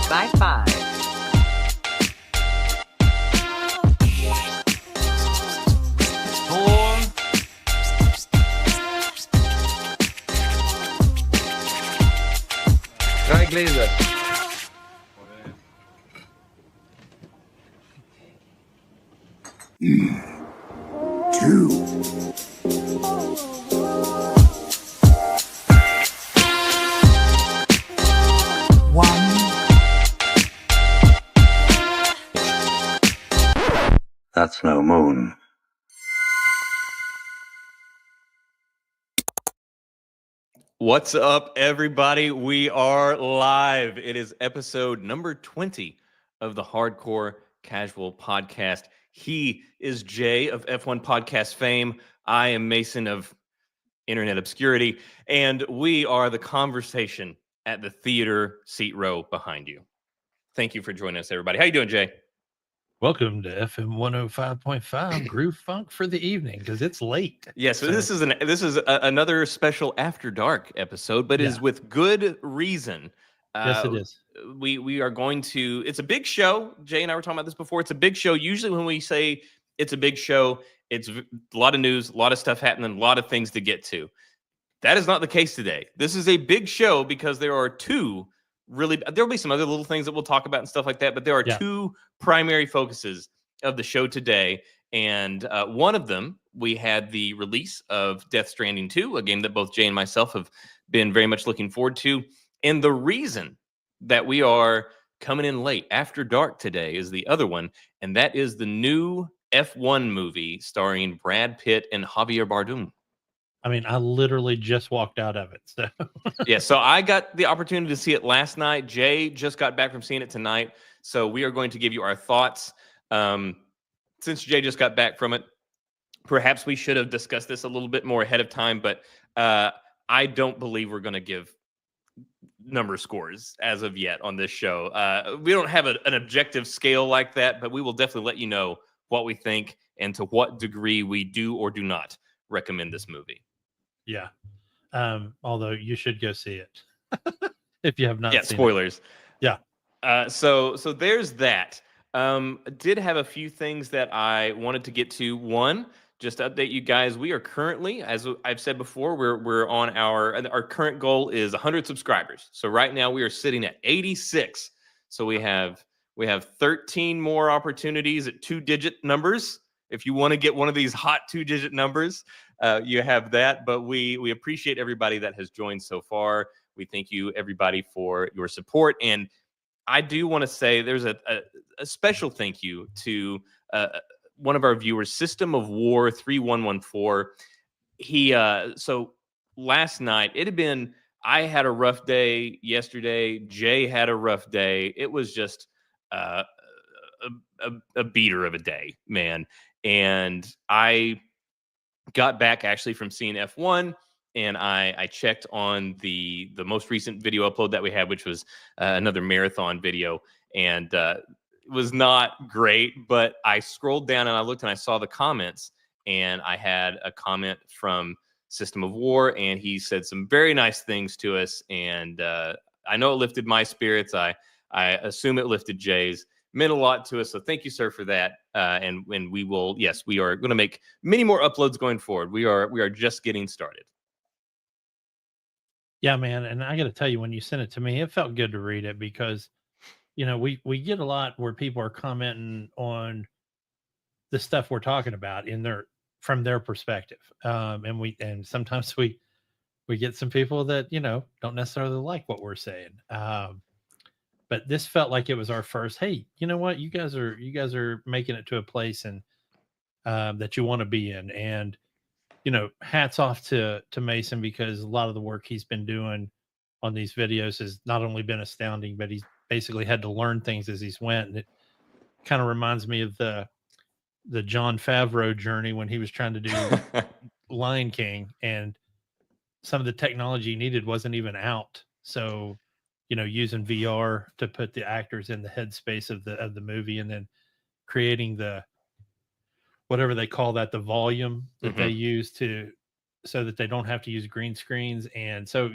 by 5. Drei Gläser. 2. 1. That's no moon. What's up, everybody? We are live. It is episode number 20 of the Hardcore Casual Podcast. He is Jay of F1 Podcast fame. I am Mason of Internet Obscurity, and we are the conversation at the theater seat row behind you. Thank you for joining us, everybody. How you doing, Jay? Welcome to FM 105.5 Groove Funk for the evening because it's late. Yeah, so this is another special After Dark episode, but it is with good reason. Yes, it is. We are going to. It's a big show. Jay and I were talking about this before. It's a big show. Usually, when we say it's a big show, it's a lot of news, a lot of stuff happening, a lot of things to get to. That is not the case today. This is a big show because there are two. Really, there'll be some other little things that we'll talk about and stuff like that, but there are two primary focuses of the show today, and one of them, we had the release of Death Stranding 2, a game that both Jay and myself have been very much looking forward to, and the reason that we are coming in late after dark today is the other one, and that is the new F1 movie starring Brad Pitt and Javier Bardem. I mean, I literally just walked out of it. So yeah, so I got the opportunity to see it last night. Jay just got back from seeing it tonight. So we are going to give you our thoughts. Since Jay just got back from it, perhaps we should have discussed this a little bit more ahead of time, but I don't believe we're going to give number scores as of yet on this show. We don't have an objective scale like that, but we will definitely let you know what we think and to what degree we do or do not recommend this movie. Yeah. Although you should go see it if you have not seen spoilers. It. Yeah. So there's that. Did have a few things that I wanted to get to. One, just to update you guys, we are currently, as I've said before, we're on our current goal is 100 subscribers. So right now we are sitting at 86. So we have 13 more opportunities at 2-digit numbers. If you want to get one of these hot 2-digit numbers, you have that. But we appreciate everybody that has joined so far. We thank you, everybody, for your support. And I do want to say there's a special thank you to one of our viewers, System of War 3114. He so last night I had a rough day yesterday. Jay had a rough day. It was just a beater of a day, man. And I got back actually from seeing F1, and I checked on the most recent video upload that we had, which was another marathon video, and it was not great. But I scrolled down and I looked and I saw the comments, and I had a comment from System of War, and he said some very nice things to us, and I know it lifted my spirits. I assume it lifted Jay's. Meant a lot to us, so thank you, sir, for that. And we will, yes, we are going to make many more uploads going forward. We are just getting started. Yeah, man. And I got to tell you, when you sent it to me, it felt good to read it because, we get a lot where people are commenting on the stuff we're talking about from their perspective. And sometimes we get some people that, don't necessarily like what we're saying. But this felt like it was our first, hey, you know what? You guys are making it to a place and that you want to be in. And, hats off to Mason, because a lot of the work he's been doing on these videos has not only been astounding, but he's basically had to learn things as he's went. And it kind of reminds me of the Jon Favreau journey when he was trying to do Lion King, and some of the technology needed wasn't even out. So, using VR to put the actors in the headspace of the movie, and then creating the whatever they call that, the volume that they use so that they don't have to use green screens. And so,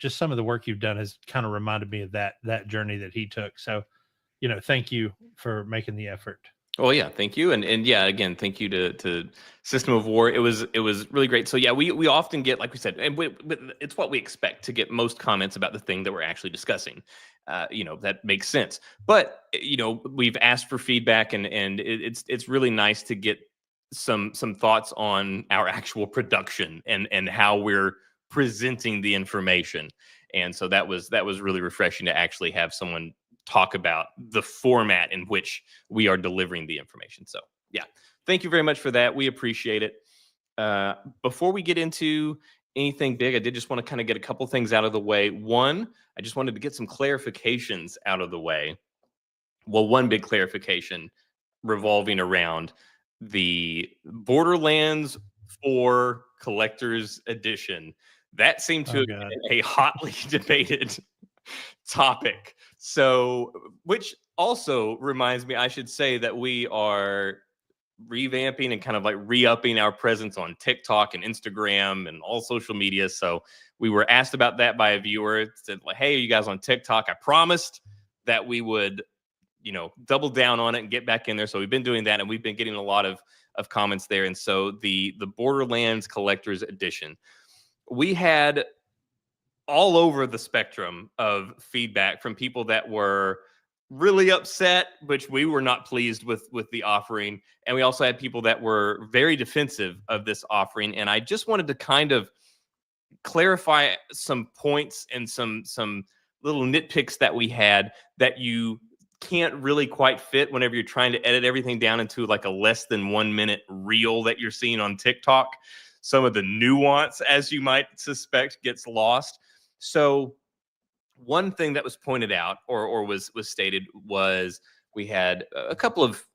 just some of the work you've done has kind of reminded me of that journey that he took. So, thank you for making the effort. Oh yeah, thank you, and yeah, again, thank you to System of War. It was really great. So yeah, we often get, like we said, and it's what we expect to get most comments about the thing that we're actually discussing. That makes sense. But we've asked for feedback, and it's really nice to get some thoughts on our actual production and how we're presenting the information. And so that was really refreshing to actually have someone talk about the format in which we are delivering the information. So yeah, thank you very much for that. We appreciate it. Before we get into anything big, I did just want to kind of get a couple things out of the way. One, I just wanted to get some clarifications out of the way. Well, one big clarification revolving around the Borderlands 4 Collector's Edition. That seemed to have been a hotly debated topic. So, which also reminds me, I should say that we are revamping and kind of like re-upping our presence on TikTok and Instagram and all social media. So we were asked about that by a viewer. It said, like, hey, are you guys on TikTok? I promised that we would, double down on it and get back in there. So we've been doing that, and we've been getting a lot of comments there. And so the Borderlands Collector's Edition, we had all over the spectrum of feedback from people that were really upset, which we were not pleased with the offering. And we also had people that were very defensive of this offering. And I just wanted to kind of clarify some points and some little nitpicks that we had that you can't really quite fit whenever you're trying to edit everything down into like a less than 1 minute reel that you're seeing on TikTok. Some of the nuance, as you might suspect, gets lost. So one thing that was pointed out or was stated was we had a couple of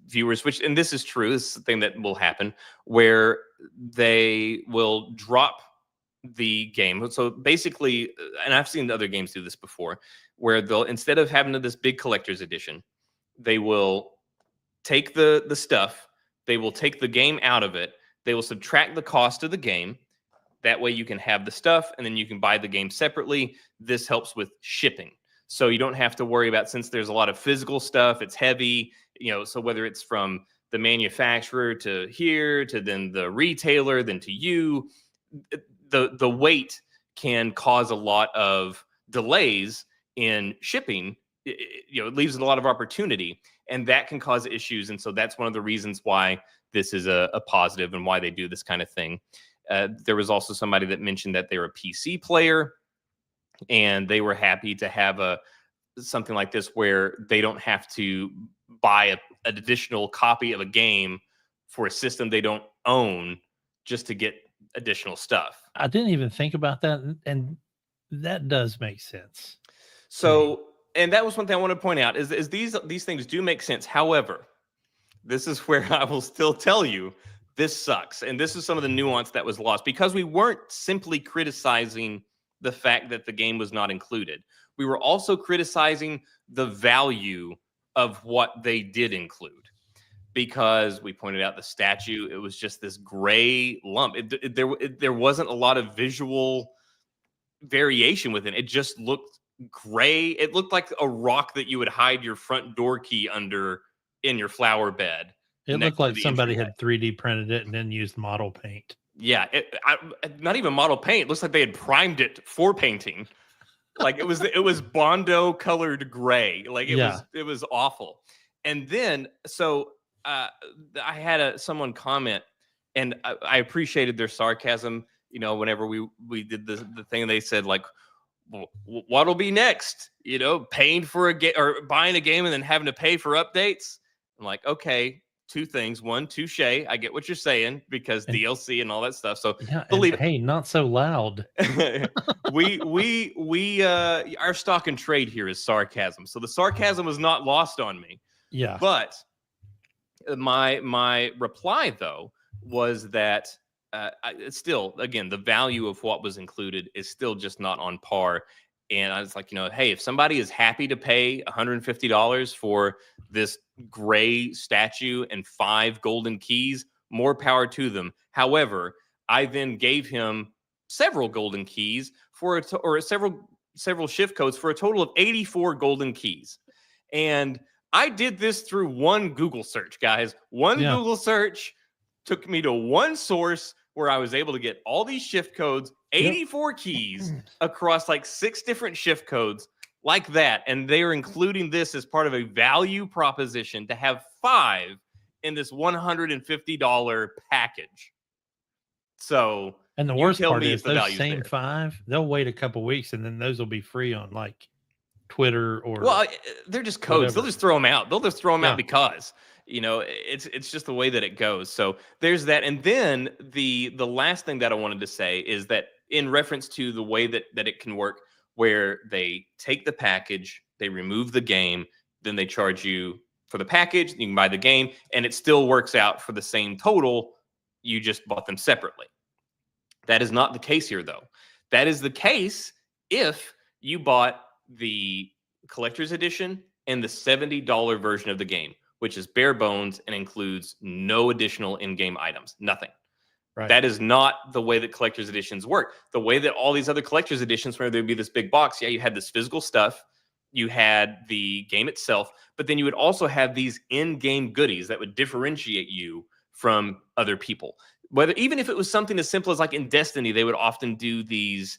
viewers, and this is true, this is the thing that will happen, where they will drop the game. So basically, and I've seen other games do this before, where they'll, instead of having this big collector's edition, they will take the stuff, they will take the game out of it, they will subtract the cost of the game. That way you can have the stuff and then you can buy the game separately. This helps with shipping. So you don't have to worry about, since there's a lot of physical stuff, it's heavy, so whether it's from the manufacturer to here, to then the retailer, then to you, the weight can cause a lot of delays in shipping. It leaves a lot of opportunity, and that can cause issues. And so that's one of the reasons why this is a positive and why they do this kind of thing. There was also somebody that mentioned that they're a PC player and they were happy to have something like this where they don't have to buy an additional copy of a game for a system they don't own just to get additional stuff. I didn't even think about that, and that does make sense. So, and that was one thing I want to point out is these things do make sense. However, this is where I will still tell you, this sucks. And this is some of the nuance that was lost, because we weren't simply criticizing the fact that the game was not included. We were also criticizing the value of what they did include, because we pointed out the statue. It was just this gray lump. There wasn't a lot of visual variation within it. It just looked gray. It looked like a rock that you would hide your front door key under in your flower bed. It looked like somebody had 3D printed it and then used model paint. Yeah, not even model paint. It looks like they had primed it for painting. Like it was Bondo colored gray. Like it was awful. And then so I had someone comment, and I appreciated their sarcasm. Whenever we did the thing, they said like, well, what'll be next? Paying for a game or buying a game and then having to pay for updates. I'm like, okay. Two things. One, touche. I get what you're saying, because DLC and all that stuff. So believe it. Hey, not so loud. we our stock and trade here is sarcasm. So the sarcasm was not lost on me. Yeah. But my reply though was that it's still, again, the value of what was included is still just not on par. And I was like, hey, if somebody is happy to pay $150 for this gray statue and 5 golden keys, more power to them. However, I then gave him several golden keys for several shift codes for a total of 84 golden keys. And I did this through one Google search, guys. One Google search took me to one source where I was able to get all these shift codes, 84 keys across like 6 different shift codes like that. And they are including this as part of a value proposition to have 5 in this $150 package. So, and the worst part is the those same 5, they'll wait a couple weeks and then those will be free on like Twitter or. Well, they're just codes. Whatever. They'll just throw them out. They'll just throw them out because, it's just the way that it goes. So there's that. And then the last thing that I wanted to say is that in reference to the way that it can work, where they take the package, they remove the game, then they charge you for the package, you can buy the game, and it still works out for the same total. You just bought them separately. That is not the case here, though. That is the case if you bought the collector's edition and the $70 version of the game, which is bare bones and includes no additional in-game items, nothing. Right. That is not the way that collector's editions work. The way that all these other collector's editions, where there'd be this big box, you had this physical stuff, you had the game itself, but then you would also have these in-game goodies that would differentiate you from other people. Even if it was something as simple as like in Destiny, they would often do these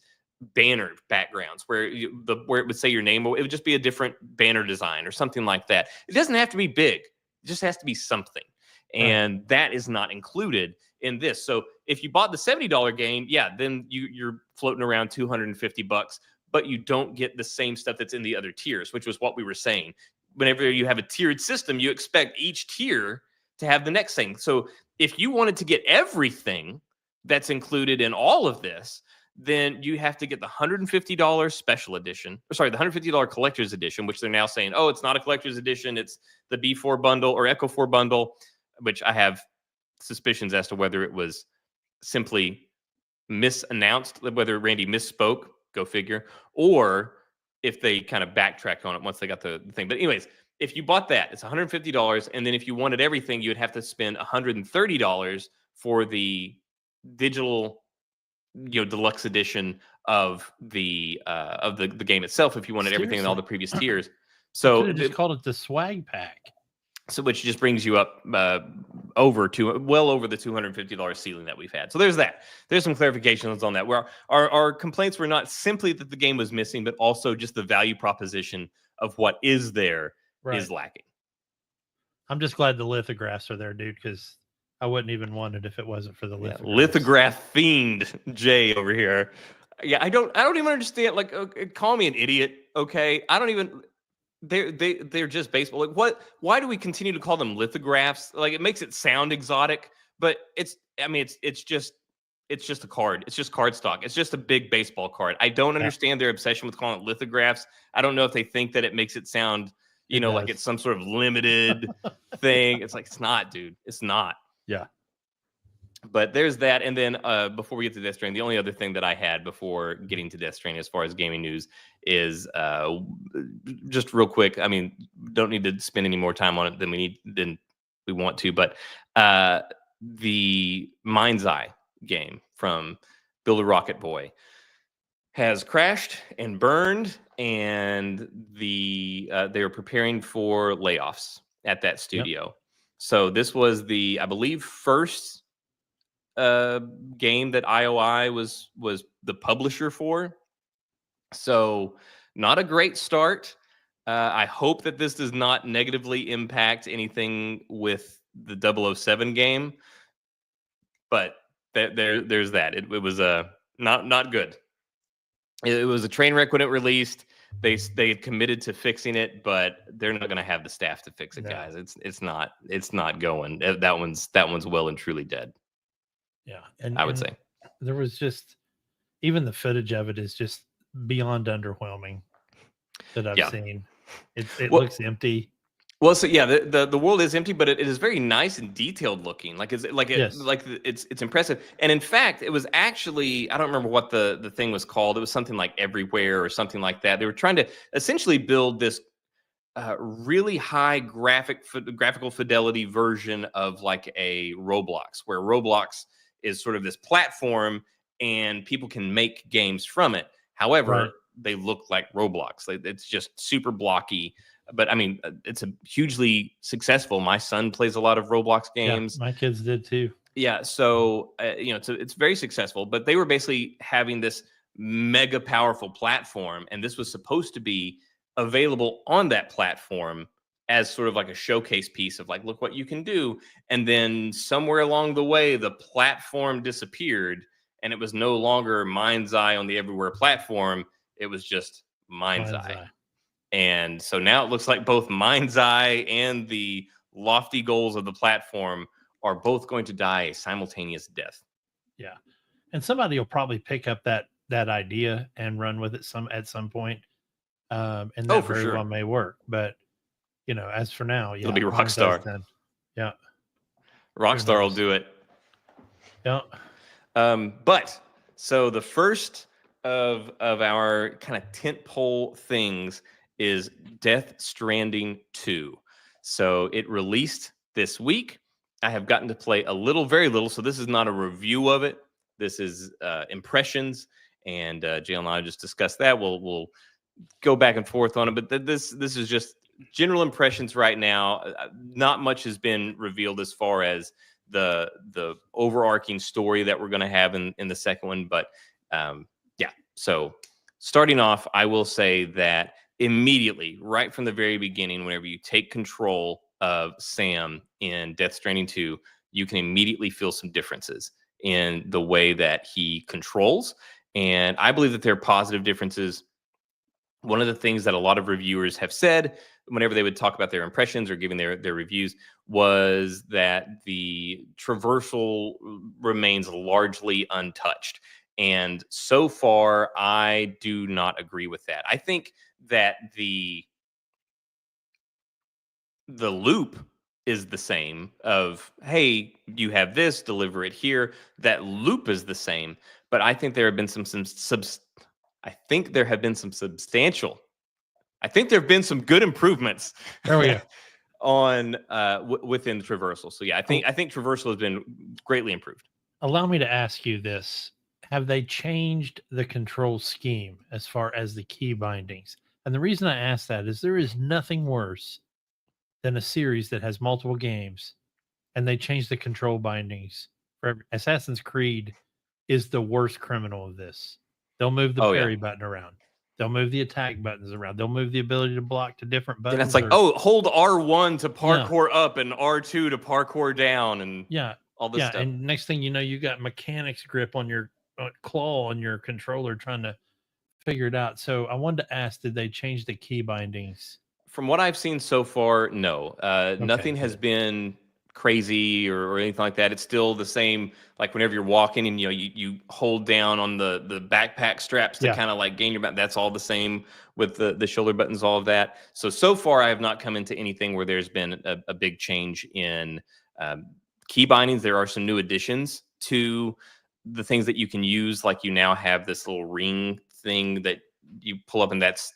banner backgrounds where it would say your name, or it would just be a different banner design or something like that. It doesn't have to be big. It just has to be something. And that is not included in this. So if you bought the $70 game, then you're floating around $250, but you don't get the same stuff that's in the other tiers, which was what we were saying. Whenever you have a tiered system, you expect each tier to have the next thing. So if you wanted to get everything that's included in all of this, then you have to get the $150 special edition, the $150 collector's edition, which they're now saying, oh, it's not a collector's edition. It's the B4 bundle or Echo 4 bundle, which I have suspicions as to whether it was simply misannounced, whether Randy misspoke, go figure, or if they kind of backtracked on it once they got the thing. But anyways, if you bought that, it's $150. And then if you wanted everything, you would have to spend $130 for the digital, deluxe edition of the game itself. If you wanted everything in all the previous tiers, so they just called it the swag pack. So which just brings you up over the $250 ceiling that we've had. So there's that. There's some clarifications on that. Where our complaints were not simply that the game was missing, but also just the value proposition of what is there is lacking. I'm just glad the lithographs are there, dude, because I wouldn't even want it if it wasn't for the lithographs. Lithograph fiend Jay over here. Yeah, I don't even understand. Like, okay, call me an idiot, okay? I don't even. They're just baseball. Like, what? Why do we continue to call them lithographs? Like, it makes it sound exotic, but it's just a card. It's just cardstock. It's just a big baseball card. I don't understand their obsession with calling it lithographs. I don't know if they think that it makes it sound, like it's some sort of limited thing. It's like, it's not, dude. It's not. Yeah. But there's that. And then before we get to Death Stranding, the only other thing that I had before getting to Death Stranding as far as gaming news is just real quick. I mean, don't need to spend any more time on it than we want to. But the Mind's Eye game from Build a Rocket Boy has crashed and burned, and they're preparing for layoffs at that studio. Yep. So this was I believe, first game that IOI was the publisher for. So not a great start. I hope that this does not negatively impact anything with the 007 game, but there's that. It was not good. It was a train wreck when it released. They had committed to fixing it, but they're not going to have the staff to fix it, guys. It's not going. That one's well and truly dead. Yeah, and I would say there was just, even the footage of it is just beyond underwhelming that I've seen. It looks empty. Well, so yeah, the world is empty, but it is very nice and detailed looking. It's impressive. And in fact, it was actually, I don't remember what the thing was called. It was something like Everywhere or something like that. They were trying to essentially build this really high graphical fidelity version of like a Roblox, where Roblox is sort of this platform and people can make games from it. However, they look like Roblox. It's just super blocky. But I mean, it's a hugely successful. My son plays a lot of Roblox games. Yeah, my kids did too. Yeah, so it's very successful. But they were basically having this mega powerful platform, and this was supposed to be available on that platform as sort of like a showcase piece of like, look what you can do. And then somewhere along the way, the platform disappeared, and it was no longer Mind's Eye on the Everywhere platform. It was just Mind's Eye. And so now it looks like both Mind's Eye and the lofty goals of the platform are both going to die a simultaneous death. Yeah. And somebody will probably pick up that idea and run with it at some point. And that for very sure. well may work. But as for now, It'll be Rockstar. Yeah. Rockstar will do it. Yeah. But so the first of our kind of tentpole things is Death Stranding 2. So it released this week. I have gotten to play a little, very little. So this is not a review of it. This is impressions, and Jalen and I just discussed that. We'll go back and forth on it, but this is just general impressions right now. Not much has been revealed as far as the overarching story that we're going to have in the second one. But yeah, so starting off, I will say that immediately, right from the very beginning, whenever you take control of Sam in Death Stranding 2, you can immediately feel some differences in the way that he controls. And I believe that there are positive differences. One of the things that a lot of reviewers have said whenever they would talk about their impressions or giving their reviews was that the traversal remains largely untouched. And so far, I do not agree with that. I think that the loop is the same of, hey, you have this, deliver it here. That loop is the same. But I think there have been some good improvements. There we go. On within the traversal. So yeah, I think traversal has been greatly improved. Allow me to ask you this. Have they changed the control scheme as far as the key bindings? And the reason I ask that is there is nothing worse than a series that has multiple games and they change the control bindings. Assassin's Creed is the worst criminal of this. They'll move the parry button around. They'll move the attack buttons around. They'll move the ability to block to different buttons. And it's like, hold R1 to parkour up and R2 to parkour down, and all this stuff. And next thing you know, you got mechanics grip on your claw on your controller trying to figure it out. So I wanted to ask, did they change the key bindings? From what I've seen so far, no. Nothing has been crazy or anything like that. It's still the same. Like whenever you're walking and you hold down on the backpack straps to kind of like gain your back. That's all the same with the shoulder buttons, all of that. So far I have not come into anything where there's been a big change in key bindings. There are some new additions to the things that you can use. Like you now have this little ring thing that you pull up, and that's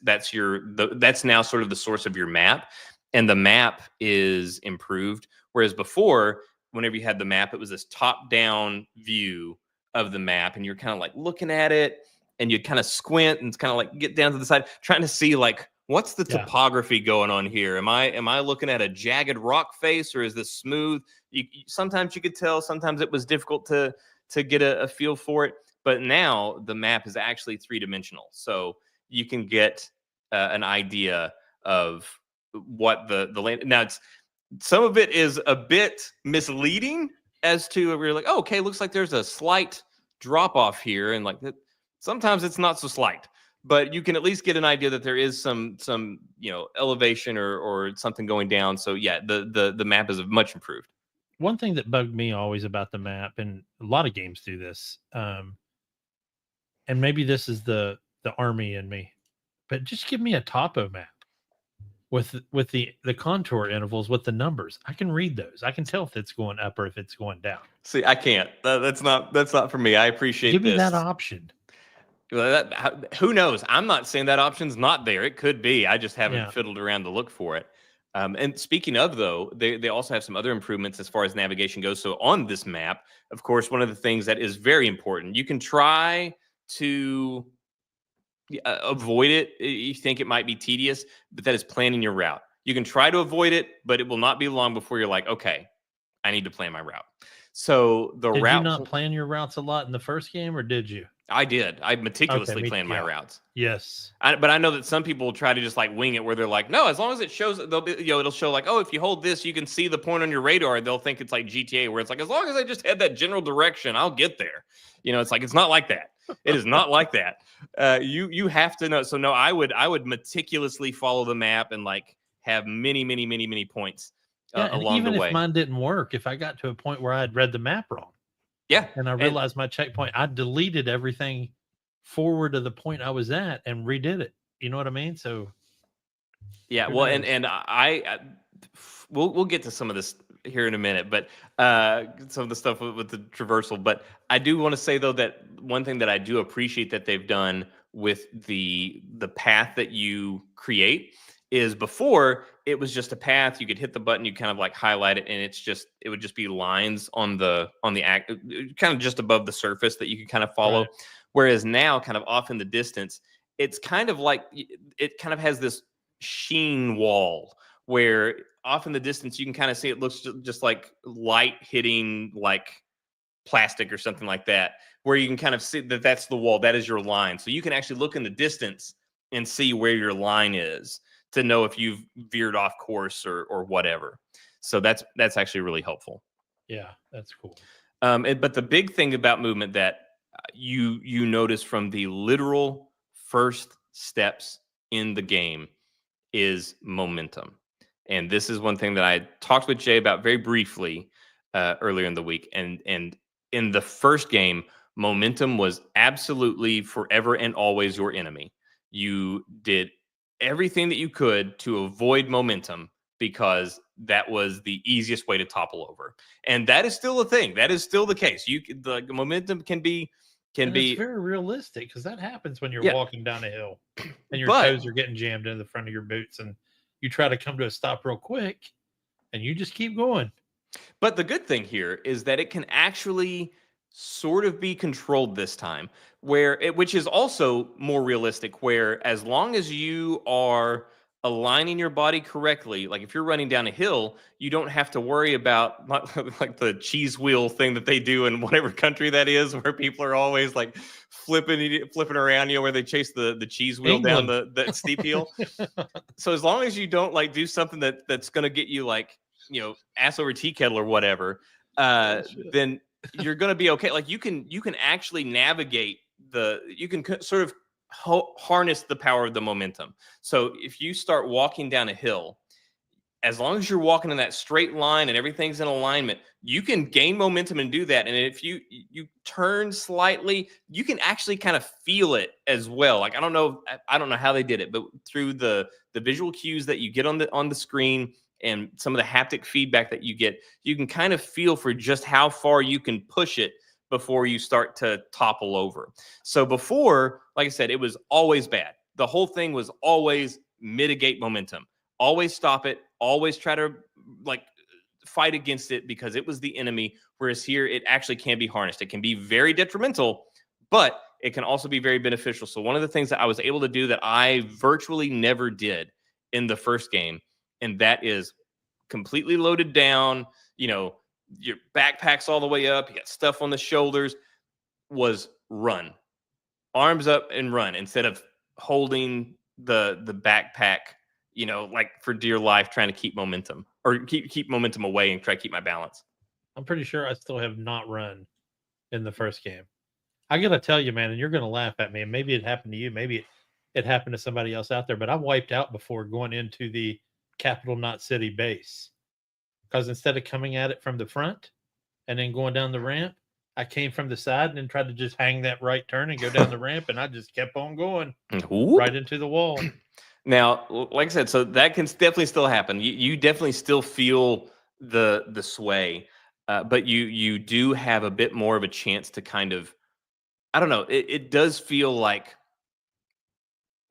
now sort of the source of your map, and the map is improved. Whereas before, whenever you had the map, it was this top-down view of the map, and you're kind of like looking at it, and you'd kind of squint and kind of like get down to the side, trying to see like what's the topography going on here. Am I looking at a jagged rock face, or is this smooth? Sometimes you could tell. Sometimes it was difficult to get a feel for it. But now the map is actually three-dimensional, so you can get an idea of what the land. Now it's. Some of it is a bit misleading as to where you're like, okay, looks like there's a slight drop off here, and like that. Sometimes it's not so slight, but you can at least get an idea that there is some elevation or something going down. So yeah, the map is much improved. One thing that bugged me always about the map, and a lot of games do this, and maybe this is the army in me, but just give me a topo map. With the contour intervals with the numbers, I can read those. I can tell if it's going up or if it's going down. See, I can't. That's not for me. I appreciate. Give me that option. Who knows? I'm not saying that option's not there. It could be. I just haven't fiddled around to look for it. And speaking of, though, they also have some other improvements as far as navigation goes. So on this map, of course, one of the things that is very important, you can try to avoid it. You think it might be tedious, but that is planning your route. You can try to avoid it, but it will not be long before you're like, okay, I need to plan my route. So the Did you route not plan your routes a lot in the first game, or did you? I did. I Okay, meticulously planned my yeah. routes. Yes. But I know that some people try to just like wing it, where they're like, no, as long as it shows, they'll be, it'll show like, oh, if you hold this, you can see the point on your radar. They'll think it's like GTA, where it's like, as long as I just had that general direction, I'll get there. It's like, it's not like that. It is not like that. You have to know. So no, I would meticulously follow the map and like have many points Yeah, and along the even if way. mine didn't work, if I got to a point where I had read the map wrong, Yeah, and I realized my checkpoint, I deleted everything forward to the point I was at and redid it. You know what I mean? So yeah. who Well, knows? and we'll get to some of this here in a minute, but some of the stuff with the traversal. But I do want to say though that one thing that I do appreciate that they've done with the path that you create is, before it was just a path. You could hit the button, you kind of like highlight it, and it would just be lines on the act, kind of just above the surface that you could kind of follow. Right. Whereas now, kind of off in the distance, it's kind of like it kind of has this sheen wall where off in the distance you can kind of see it looks just like light hitting like plastic or something like that, where you can kind of see that that's the wall, that is your line. So you can actually look in the distance and see where your line is to know if you've veered off course or whatever. So that's actually really helpful. Yeah, that's cool. But the big thing about movement that you notice from the literal first steps in the game is momentum. And this is one thing that I talked with Jay about very briefly earlier in the week. And in the first game, momentum was absolutely forever and always your enemy. You did everything that you could to avoid momentum, because that was the easiest way to topple over. And that is still a thing. That is still the case. The momentum can be And it's very realistic, because that happens when you're Yeah. walking down a hill and your But- toes are getting jammed into the front of your boots, and you try to come to a stop real quick, and you just keep going. But the good thing here is that it can actually sort of be controlled this time, which is also more realistic, where as long as you are aligning your body correctly, like if you're running down a hill, you don't have to worry about like the cheese wheel thing that they do in whatever country that is, where people are always like flipping around, where they chase the cheese wheel down the steep hill. So as long as you don't like do something that's going to get you like, ass over tea kettle or whatever, then you're going to be okay. Like you can actually navigate you can sort of harness the power of the momentum. So if you start walking down a hill, as long as you're walking in that straight line and everything's in alignment, you can gain momentum and do that. And if you turn slightly, you can actually kind of feel it as well. Like I don't know how they did it, but through the visual cues that you get on the screen and some of the haptic feedback that you get, you can kind of feel for just how far you can push it before you start to topple over. So before, like I said, it was always bad. The whole thing was always mitigate momentum. Always stop it. Always try to like fight against it, because it was the enemy. Whereas here, it actually can be harnessed. It can be very detrimental, but it can also be very beneficial. So one of the things that I was able to do that I virtually never did in the first game, and that is completely loaded down, your backpack's all the way up, you got stuff on the shoulders, was run. Arms up and run, instead of holding the backpack, like for dear life, trying to keep momentum or keep momentum away and try to keep my balance. I'm pretty sure I still have not run in the first game. I gotta tell you, man, and you're gonna laugh at me, and maybe it happened to you, maybe it happened to somebody else out there, but I wiped out before going into the Capital Knot City base, because instead of coming at it from the front and then going down the ramp, I came from the side and then tried to just hang that right turn and go down the ramp, and I just kept on going right into the wall. Now, like I said, so that can definitely still happen. You definitely still feel the sway, but you do have a bit more of a chance to kind of, I don't know, it does feel like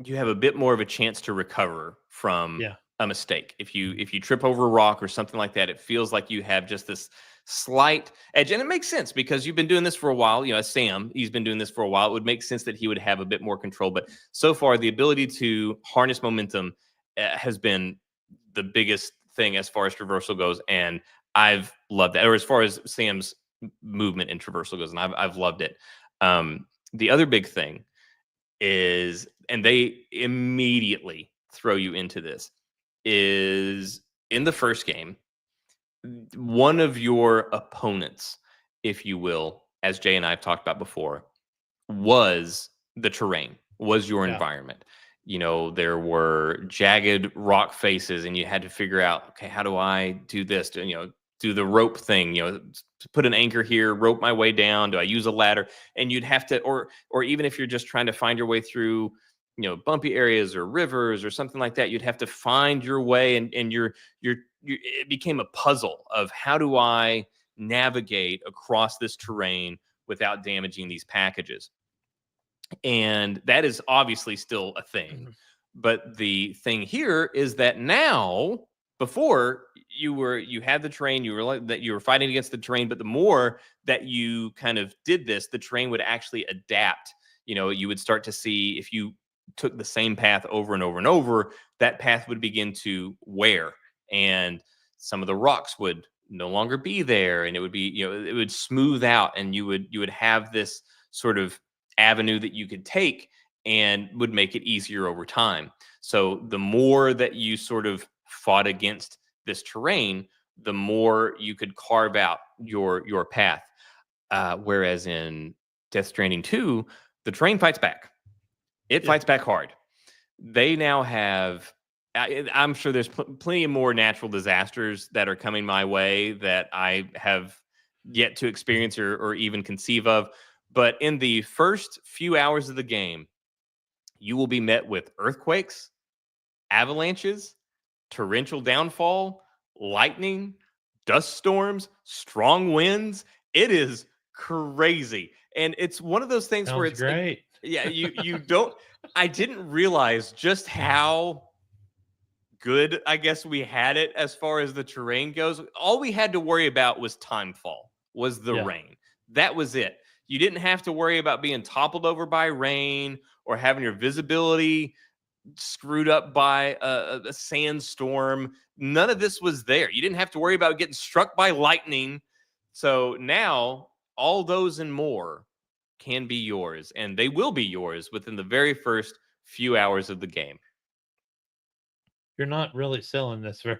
you have a bit more of a chance to recover from Yeah. a mistake. If you trip over a rock or something like that, it feels like you have just this slight edge, and it makes sense because you've been doing this for a while. As Sam, he's been doing this for a while. It would make sense that he would have a bit more control. But so far, the ability to harness momentum has been the biggest thing as far as traversal goes, and I've loved that. Or as far as Sam's movement in traversal goes, and I've loved it. The other big thing is, and they immediately throw you into this, is in the first game, one of your opponents, if you will, as Jay and I have talked about before, was the terrain, was your environment. There were jagged rock faces, and you had to figure out, okay, how do I do this? Do the rope thing, to put an anchor here, rope my way down. Do I use a ladder? And you'd have to, or even if you're just trying to find your way through, bumpy areas or rivers or something like that, you'd have to find your way, and it became a puzzle of how do I navigate across this terrain without damaging these packages. And that is obviously still a thing. But the thing here is that now, before you had the terrain, you were fighting against the terrain, but the more that you kind of did this, the terrain would actually adapt. You would start to see, if you took the same path over and over and over, that path would begin to wear, and some of the rocks would no longer be there, and it would be, it would smooth out, and you would have this sort of avenue that you could take and would make it easier over time. So the more that you sort of fought against this terrain, the more you could carve out your path. Whereas in Death Stranding 2, the terrain fights back. It fights back hard. They now have, I'm sure there's plenty of more natural disasters that are coming my way that I have yet to experience or even conceive of. But in the first few hours of the game, you will be met with earthquakes, avalanches, torrential downfall, lightning, dust storms, strong winds. It is crazy. And it's one of those things where it's great. You don't, I didn't realize just how good, I guess, we had it as far as the terrain goes. All we had to worry about was timefall, was the rain. That was it. You didn't have to worry about being toppled over by rain or having your visibility screwed up by a sandstorm. None of this was there. You didn't have to worry about getting struck by lightning. So now all those and more can be yours, and they will be yours within the very first few hours of the game. You're not really selling this very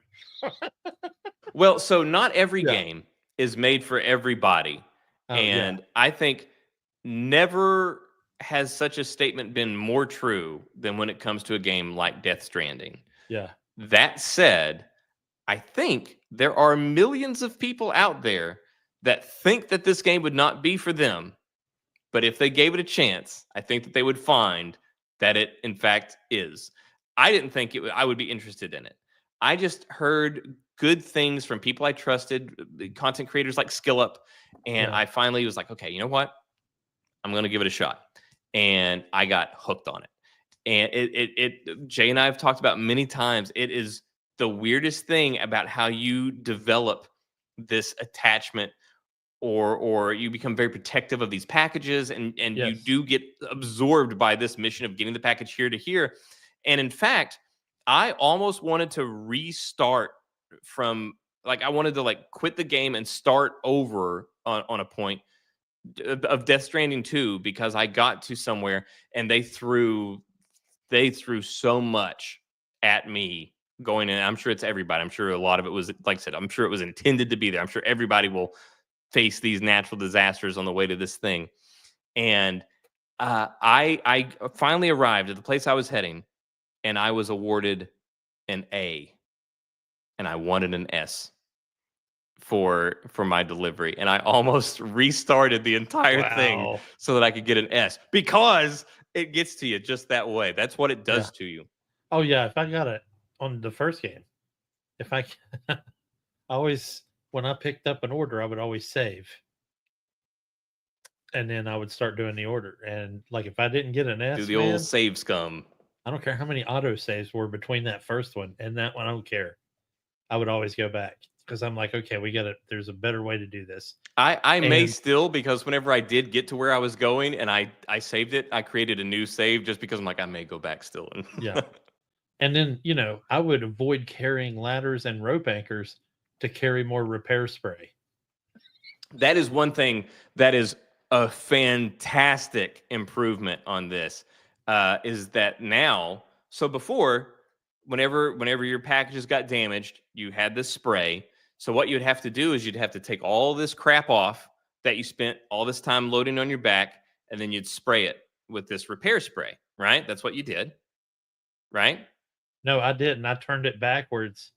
well. So not every game is made for everybody. I think never has such a statement been more true than when it comes to a game like Death Stranding. Yeah. That said, I think there are millions of people out there that think that this game would not be for them. But if they gave it a chance, I think that they would find that it, in fact, is. I didn't think I would be interested in it. I just heard good things from people I trusted, content creators like SkillUp, and I finally was like, okay, you know what? I'm going to give it a shot. And I got hooked on it. And Jay and I have talked about many times, it is the weirdest thing about how you develop this attachment, or you become very protective of these packages, and you do get absorbed by this mission of getting the package here to here. And in fact, I almost wanted to restart from, I wanted to quit the game and start over on a point of Death Stranding 2, because I got to somewhere and they threw so much at me going in. I'm sure it's everybody. I'm sure a lot of it was, like I said, I'm sure it was intended to be there. I'm sure everybody will face these natural disasters on the way to this thing. And I finally arrived at the place I was heading, and I was awarded an A, and I wanted an S for my delivery, and I almost restarted the entire thing so that I could get an S, because it gets to you just that way. That's what it does to you. Oh yeah, if I got it on the first game, if I always, when I picked up an order, I would always save, and then I would start doing the order. And if I didn't get an S, do the old save scum. I don't care how many auto saves were between that first one and that one. I don't care. I would always go back because I'm like, okay, there's a better way to do this. I may And still, because whenever I did get to where I was going and I saved it, I created a new save just because I'm like, I may go back still. yeah. And then, I would avoid carrying ladders and rope anchors to carry more repair spray. That is one thing that is a fantastic improvement on this. Is that now? So before, whenever your packages got damaged, you had this spray. So what you'd have to do is you'd have to take all this crap off that you spent all this time loading on your back, and then you'd spray it with this repair spray. Right? That's what you did. Right? No, I didn't. I turned it backwards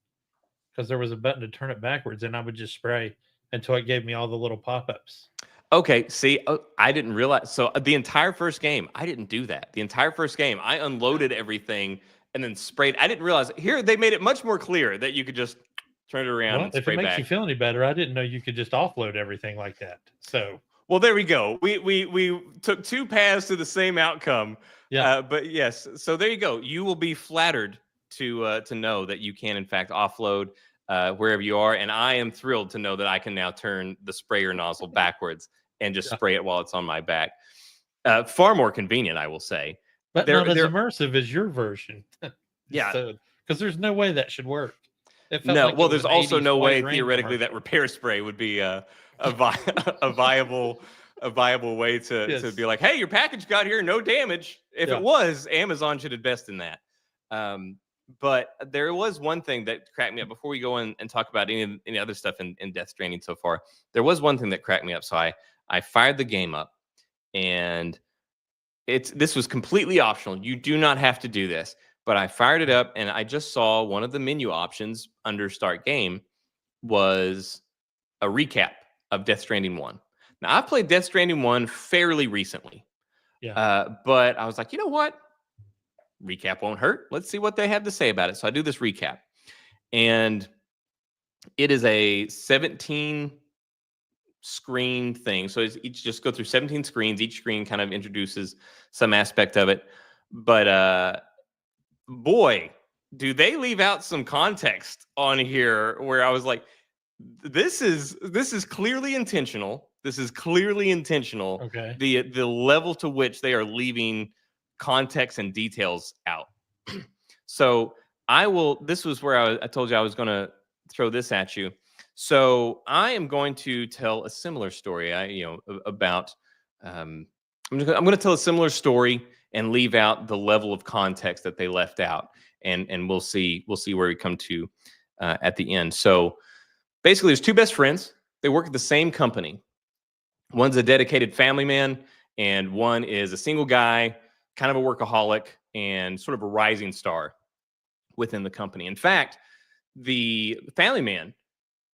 because there was a button to turn it backwards, and I would just spray until it gave me all the little pop-ups. Okay, see, I didn't realize. So the entire first game, I didn't do that. The entire first game, I unloaded everything and then sprayed. I didn't realize. Here, they made it much more clear that you could just turn it around Well, and if it spray makes back. you feel any better, I didn't know you could just offload everything like that. So, Well, there we go. We took two paths to the same outcome. yeah. But yes, so there you go. You will be flattered to know that you can in fact offload wherever you are, and I am thrilled to know that I can now turn the sprayer nozzle backwards and just spray it while it's on my back. Far more convenient, I will say. But not as immersive as your version. Yeah. So, because there's no way that should work. It felt No, like it well, was there's an also 80s no White way Rain theoretically that commercial. repair spray would be a viable way to be like, hey, your package got here, no damage. If it was, Amazon should invest in that. But there was one thing that cracked me up before we go in and talk about any other stuff in Death Stranding so far. There was one thing that cracked me up. So I fired the game up, and this was completely optional. You do not have to do this. But I fired it up, and I just saw one of the menu options under Start Game was a recap of Death Stranding 1. Now, I've played Death Stranding 1 fairly recently. Yeah. But I was like, you know what? Recap won't hurt. Let's see what they have to say about it. So I do this recap. And it is a 17 screen thing. So it's each just go through 17 screens. Each screen kind of introduces some aspect of it. But boy, do they leave out some context on here where I was like, this is clearly intentional. This is clearly intentional. Okay. The level to which they are leaving context and details out. So this was where I told you I was going to throw this at you. So I am going to tell a similar story. About I'm going to tell a similar story and leave out the level of context that they left out, and we'll see where we come to at the end. So basically, there's two best friends. They work at the same company. One's a dedicated family man, and one is a single guy, kind of a workaholic, and sort of a rising star within the company. In fact, the family man,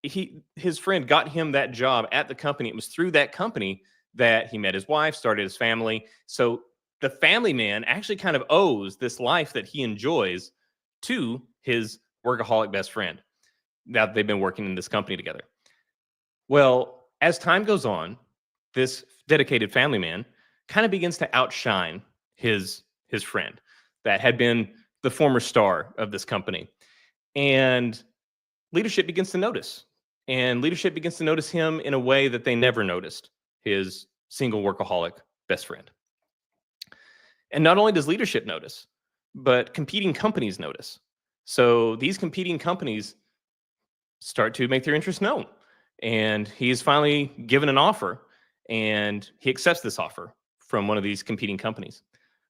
his friend got him that job at the company. It was through that company that he met his wife, started his family. So the family man actually kind of owes this life that he enjoys to his workaholic best friend. Now that they've been working in this company together. Well, as time goes on, this dedicated family man kind of begins to outshine his friend that had been the former star of this company. And leadership begins to notice. And leadership begins to notice him in a way that they never noticed his single workaholic best friend. And not only does leadership notice, but competing companies notice. So these competing companies start to make their interest known. And he's finally given an offer, and he accepts this offer from one of these competing companies.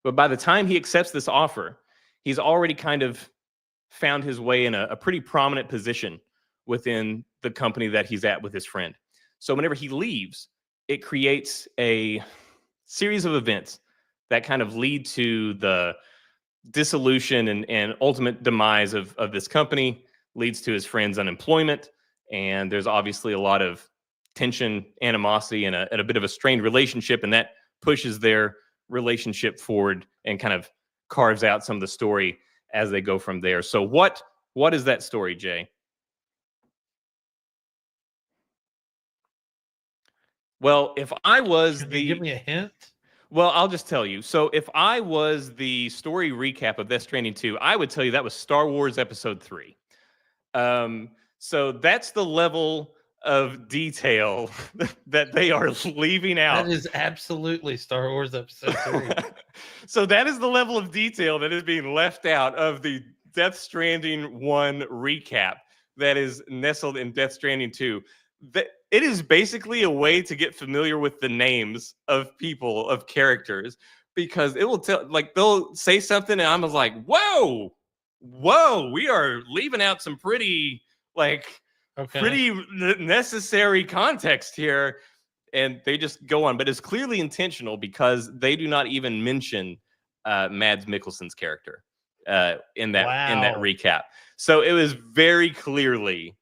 But by the time he accepts this offer, he's already kind of found his way in a pretty prominent position within the company that he's at with his friend. So whenever he leaves, it creates a series of events that kind of lead to the dissolution and ultimate demise of this company, leads to his friend's unemployment. And there's obviously a lot of tension, animosity, and a bit of a strained relationship. And that pushes their relationship forward and kind of carves out some of the story as they go from there. So what is that story, Jay? Well, if I was Can you give me a hint? Well, I'll just tell you. So if I was the story recap of Death Stranding 2, I would tell you that was Star Wars Episode 3. So that's the level of detail that they are leaving out. That is absolutely Star Wars Episode 3. So that is the level of detail that is being left out of the Death Stranding 1 recap that is nestled in Death Stranding 2. It is basically a way to get familiar with the names of people, of characters, because it will tell, like, they'll say something and I'm just like, whoa, we are leaving out some pretty, like, pretty necessary context here. And they just go on, but it's clearly intentional because they do not even mention Mads Mikkelsen's character in that recap. So it was very clearly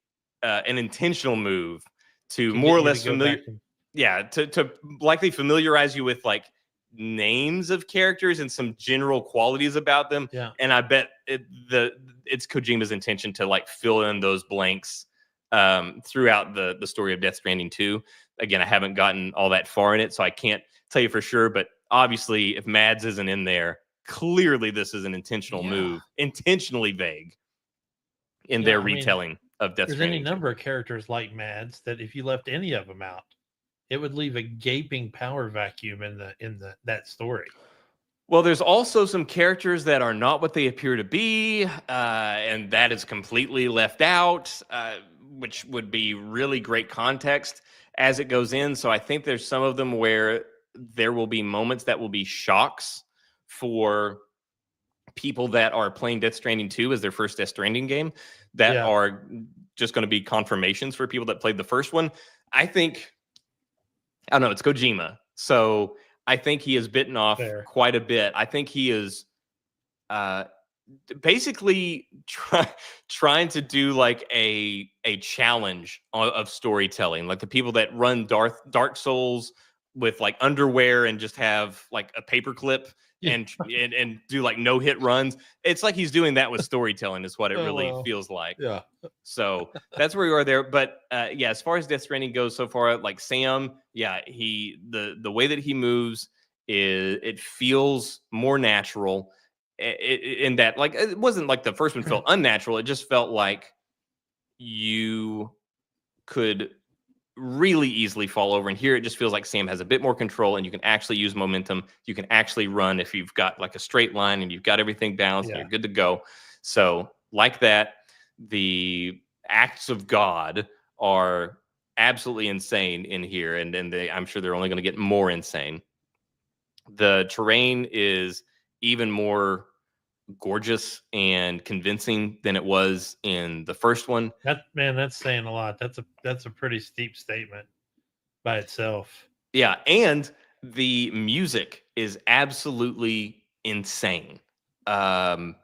an intentional move to more or less to likely familiarize you with like names of characters and some general qualities about them. Yeah. And I bet it's Kojima's intention to like fill in those blanks throughout the story of Death Stranding 2. Again, I haven't gotten all that far in it, so I can't tell you for sure. But obviously, if Mads isn't in there, clearly this is an intentional move, intentionally vague in their retelling of Death Stranding. There's any number of characters like Mads that if you left any of them out, it would leave a gaping power vacuum in that story. Well, there's also some characters that are not what they appear to be, and that is completely left out, which would be really great context as it goes in. So I think there's some of them where there will be moments that will be shocks for people that are playing Death Stranding 2 as their first Death Stranding game that are just going to be confirmations for people that played the first one. I don't know, it's Kojima. So I think he has bitten off quite a bit. I think he is basically trying to do like a challenge of storytelling, like the people that run Dark Souls with like underwear and just have like a paperclip and do like no hit runs. It's like he's doing that with storytelling is what it really feels like. Yeah. So that's where we are there. But as far as Death Stranding goes so far, like Sam, the way that he moves it feels more natural. In that, like, it wasn't like the first one felt unnatural. It just felt like you could really easily fall over. And here it just feels like Sam has a bit more control and you can actually use momentum. You can actually run if you've got like a straight line and you've got everything balanced and you're good to go. So like that, the acts of God are absolutely insane in here. And I'm sure they're only going to get more insane. The terrain is even more gorgeous and convincing than it was in the first one. That's saying a lot. That's a pretty steep statement by itself. Yeah, and the music is absolutely insane. In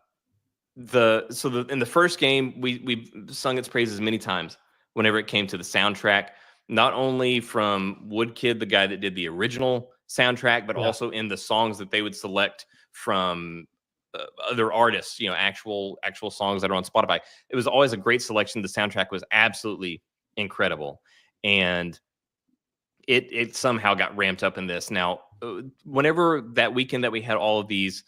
the first game, we've sung its praises many times whenever it came to the soundtrack, not only from Woodkid, the guy that did the original soundtrack, but also in the songs that they would select from other artists, actual songs that are on Spotify. It was always a great selection. The soundtrack was absolutely incredible. And it somehow got ramped up in this. Now, whenever that weekend that we had all of these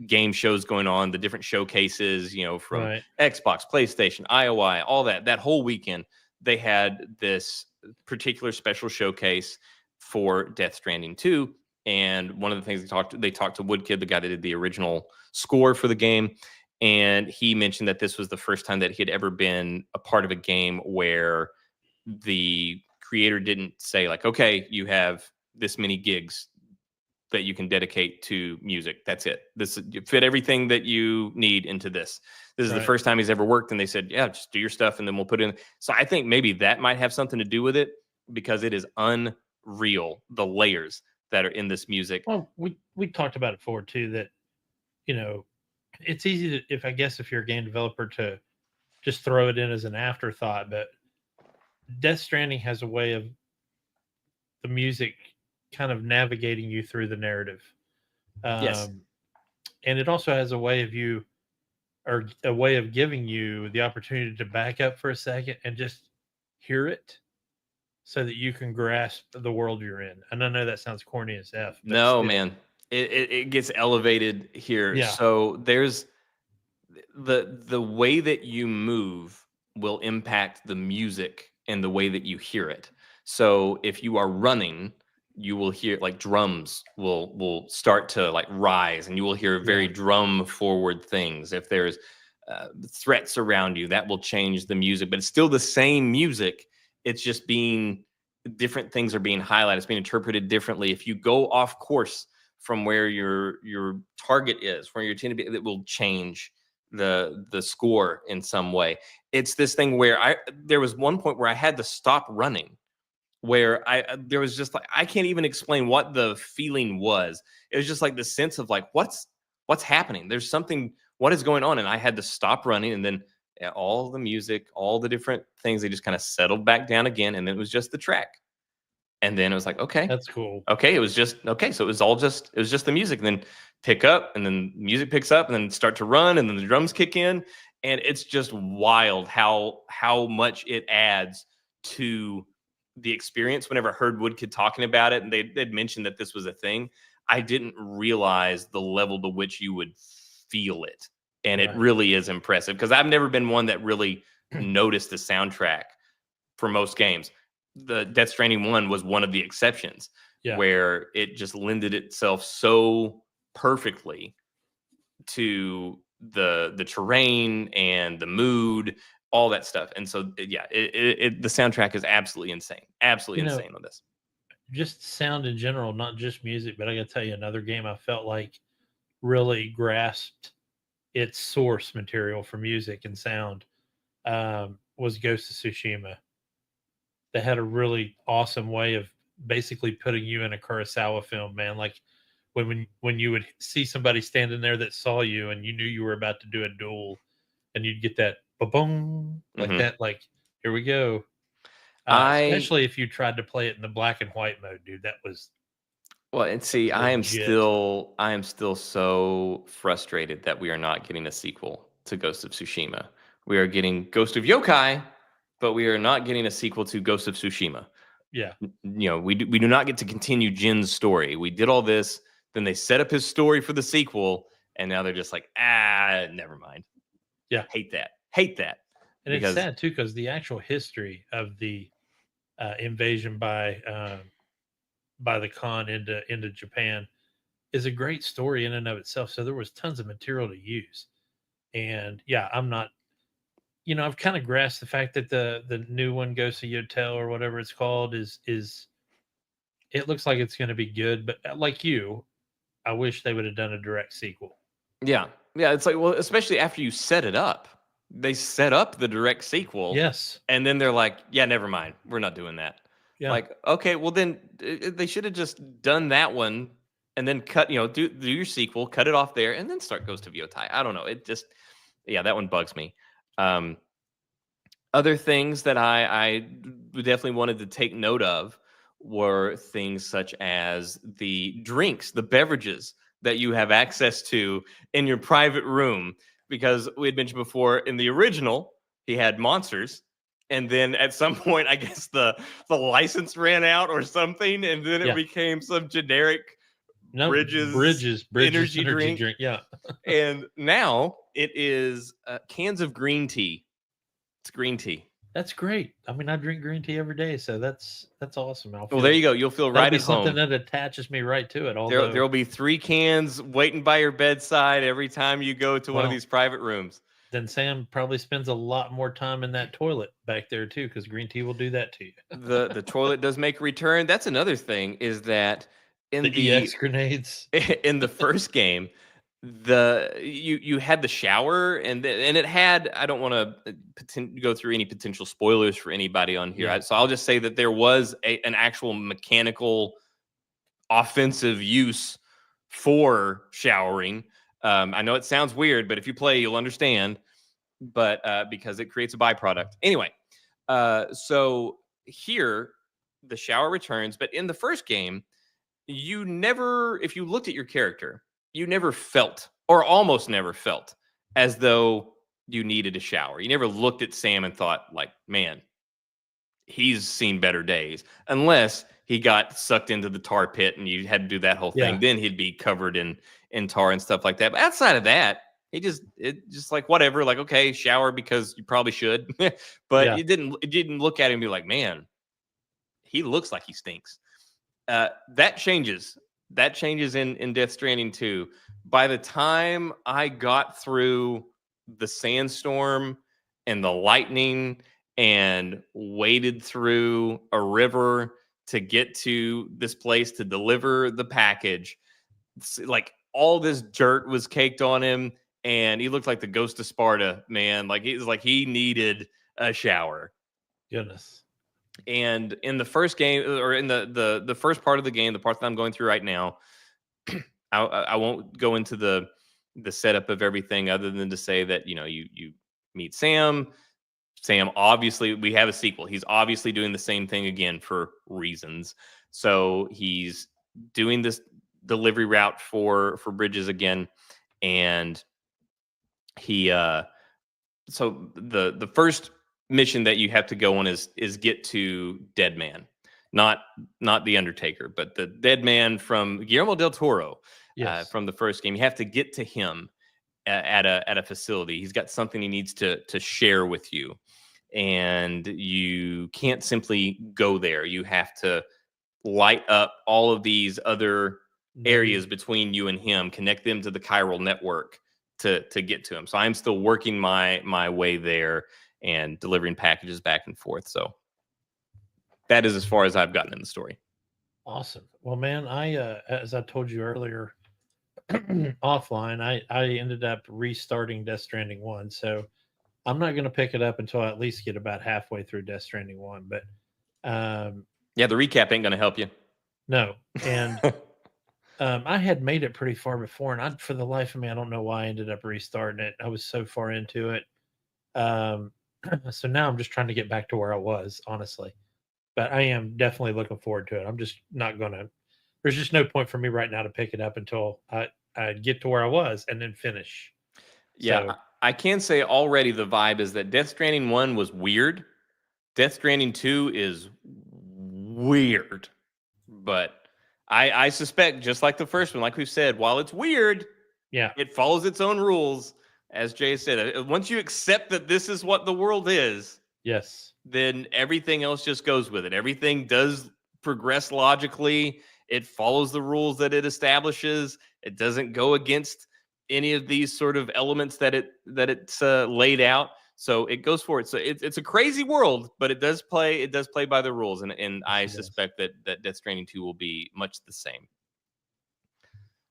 game shows going on, the different showcases, from Xbox, PlayStation, IOI, all that whole weekend, they had this particular special showcase for Death Stranding 2. And one of the things they talked to Woodkid, the guy that did the original score for the game. And he mentioned that this was the first time that he had ever been a part of a game where the creator didn't say like, okay, you have this many gigs that you can dedicate to music. That's it. You fit everything that you need into this. This is the first time he's ever worked. And they said, yeah, just do your stuff and then we'll put it in. So I think maybe that might have something to do with it because it is unreal, the layers that are in this music. Well, we talked about it before too, that, it's easy to, if you're a game developer, to just throw it in as an afterthought, but Death Stranding has a way of the music kind of navigating you through the narrative. Yes. And it also has a way of giving you the opportunity to back up for a second and just hear it so that you can grasp the world you're in. And I know that sounds corny as F, but No, still. man. It gets elevated here. Yeah. So there's the way that you move will impact the music and the way that you hear it. So if you are running, you will hear like drums will start to like rise, and you will hear very drum forward things. If there's threats around you, that will change the music, but it's still the same music. It's just being different things are being highlighted. It's being interpreted differently. If you go off course from where your target is, where you're trying to be, it will change the score in some way. It's this thing where there was one point where I had to stop running, where there was just like, I can't even explain what the feeling was. It was just like the sense of like, what's happening? There's something, what is going on? And I had to stop running, and then all the music, all the different things, they just kind of settled back down again, and then it was just the track. And then it was like, okay, That's cool. okay, it was just okay. So it was just the music, and then pick up, and then music picks up, and then start to run, and then the drums kick in, and it's just wild how much it adds to the experience. Whenever I heard Woodkid talking about it, and they'd mentioned that this was a thing, I didn't realize the level to which you would feel it, and it Right. really is impressive, because I've never been one that really noticed the soundtrack for most games. The Death Stranding 1 was one of the exceptions, where it just lended itself so perfectly to the terrain and the mood, all that stuff. And so, yeah, the soundtrack is absolutely insane. Absolutely insane on this. Just sound in general, not just music, but I got to tell you, another game I felt like really grasped its source material for music and sound was Ghost of Tsushima. They had a really awesome way of basically putting you in a Kurosawa film, man. Like when you would see somebody standing there that saw you and you knew you were about to do a duel, and you'd get that ba-boom, like that, like, here we go. Especially if you tried to play it in the black and white mode, dude. That was well, and see, I am legit. still so frustrated that we are not getting a sequel to Ghost of Tsushima. We are getting Ghost of Yokai, but we are not getting a sequel to Ghost of Tsushima. Yeah. You know, we do not get to continue Jin's story. We did all this, then they set up his story for the sequel, and now they're just like, never mind. Yeah. Hate that. And it's sad too, because the actual history of the invasion by the Khan into Japan is a great story in and of itself. So there was tons of material to use. And yeah, I'm not, I've kind of grasped the fact that the new one, Ghost of Yotel or whatever it's called, is it looks like it's going to be good. But like you, I wish they would have done a direct sequel. Yeah. It's like, well, especially after you set it up. They set up the direct sequel. Yes. And then they're like, yeah, never mind. We're not doing that. Yeah. Like, okay, well then they should have just done that one and then cut, do your sequel, cut it off there, and then start Ghost of Yotai. I don't know. It just, that one bugs me. Other things that I definitely wanted to take note of were things such as the drinks, the beverages that you have access to in your private room. Because we had mentioned before, in the original, he had monsters. And then at some point, I guess the license ran out or something. And then it became some generic Bridges energy drink. Yeah. And now it is cans of green tea. It's green tea. That's great. I mean, I drink green tea every day, so that's awesome. Well, there you go. You'll feel right at home. Something that attaches me right to it. There'll be 3 cans waiting by your bedside every time you go to one of these private rooms. Then Sam probably spends a lot more time in that toilet back there too, because green tea will do that to you. The toilet does make a return. That's another thing, is that in the EX grenades in the first game, you had the shower, and it had, I don't want to go through any potential spoilers for anybody on here, so I'll just say that there was an actual mechanical offensive use for showering. I know it sounds weird, but if you play, you'll understand. But because it creates a byproduct. Anyway, so here the shower returns, but in the first game, you never, if you looked at your character, you never felt, or almost never felt, as though you needed a shower. You never looked at Sam and thought, like, man, he's seen better days, unless he got sucked into the tar pit and you had to do that whole thing. Yeah. Then he'd be covered in tar and stuff like that. But outside of that, he just like whatever, like, okay, shower because you probably should. But Yeah. it didn't look at him and be like, man, he looks like he stinks. That changes. That changes in Death Stranding 2. By the time I got through the sandstorm and the lightning and waded through a river to get to this place to deliver the package, like all this dirt was caked on him, and he looked like the ghost of Sparta, man. Like he needed a shower. Goodness. And in the first game, or in the first part of the game, the part that I'm going through right now, I won't go into the setup of everything other than to say that you meet Sam. Sam, obviously, we have a sequel. He's obviously doing the same thing again for reasons. So he's doing this delivery route for Bridges again, and he so the first mission that you have to go on is get to Dead Man, not the Undertaker, but the Dead Man from Guillermo del Toro, Yes. from the first game. You have to get to him at a facility. He's got something he needs to share with you, and you can't simply go there. You have to light up all of these other areas between you and him, connect them to the chiral network to get to him. So I'm still working my way there and delivering packages back and forth. So that is as far as I've gotten in the story. Awesome. Well, man, I as I told you earlier offline, I ended up restarting Death Stranding 1. So I'm not going to pick it up until I at least get about halfway through Death Stranding 1. But yeah, the recap ain't going to help you. No. And I had made it pretty far before, and for the life of me, I don't know why I ended up restarting it. I was so far into it. So now I'm just trying to get back to where I was, honestly. But I am definitely looking forward to it. I'm just not going to, there's just no point for me right now to pick it up until I get to where I was and then finish. Yeah, So, I can say already the vibe is that Death Stranding 1 was weird. Death Stranding 2 is weird. But I suspect, just like the first one, like we've said, while it's weird, yeah, it follows its own rules. As Jay said, once you accept that this is what the world is, yes, then everything else just goes with it. Everything does progress logically. It follows the rules that it establishes. It doesn't go against any of these sort of elements that it's laid out. So it goes for it. So it's a crazy world, but it does play by the rules, and I suspect that Death Stranding 2 will be much the same.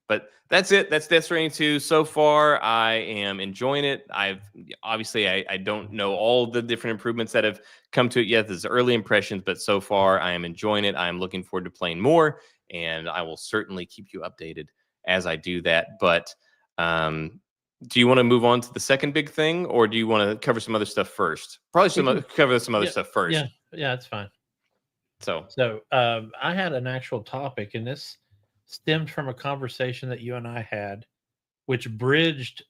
But that's it. That's Death Stranding 2. So far, I am enjoying it. I don't know all the different improvements that have come to it yet. This is early impressions, but so far I am enjoying it. I am looking forward to playing more, and I will certainly keep you updated as I do that. But do you want to move on to the second big thing, or do you want to cover some other stuff first? Probably cover some other stuff first. Yeah, it's fine. So I had an actual topic, and this stemmed from a conversation that you and I had, which bridged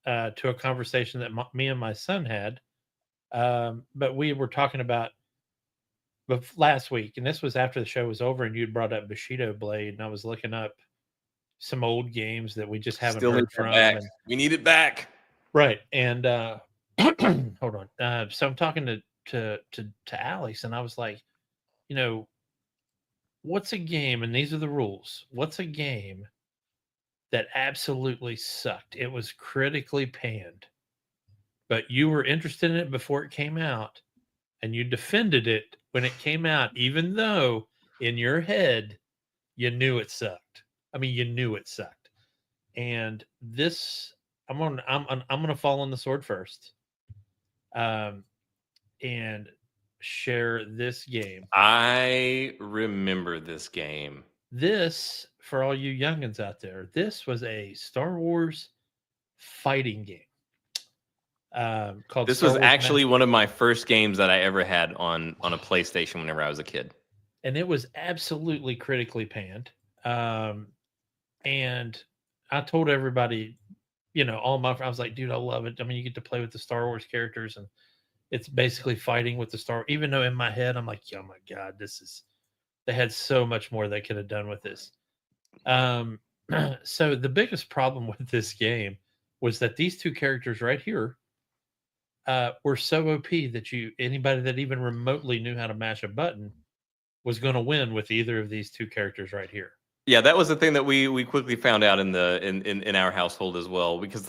to a conversation that me and my son had. But we were talking about last week, and this was after the show was over, and you'd brought up Bushido Blade, and I was looking up some old games that we just haven't heard from. And, we need it back. Right. And hold on. So I'm talking to Alex, and I was like, what's a game, and these are the rules. What's a game that absolutely sucked? It was critically panned, but you were interested in it before it came out, and you defended it when it came out, even though in your head you knew it sucked. I mean, you knew it sucked. And this, I'm gonna fall on the sword first, and share this game. I remember this game. This, for all you youngins out there, this was a Star Wars fighting game. Called. This was actually one of my first games that I ever had on a PlayStation whenever I was a kid. And it was absolutely critically panned. And I told everybody, I was like, dude, I love it. I mean, you get to play with the Star Wars characters, and It's basically fighting with the Star. Even though in my head I'm like, oh my god, they had so much more they could have done with this. So the biggest problem with this game was that these two characters right here were so OP that anybody that even remotely knew how to mash a button was going to win with either of these two characters right here. Yeah, that was the thing that we quickly found out in our household as well. Because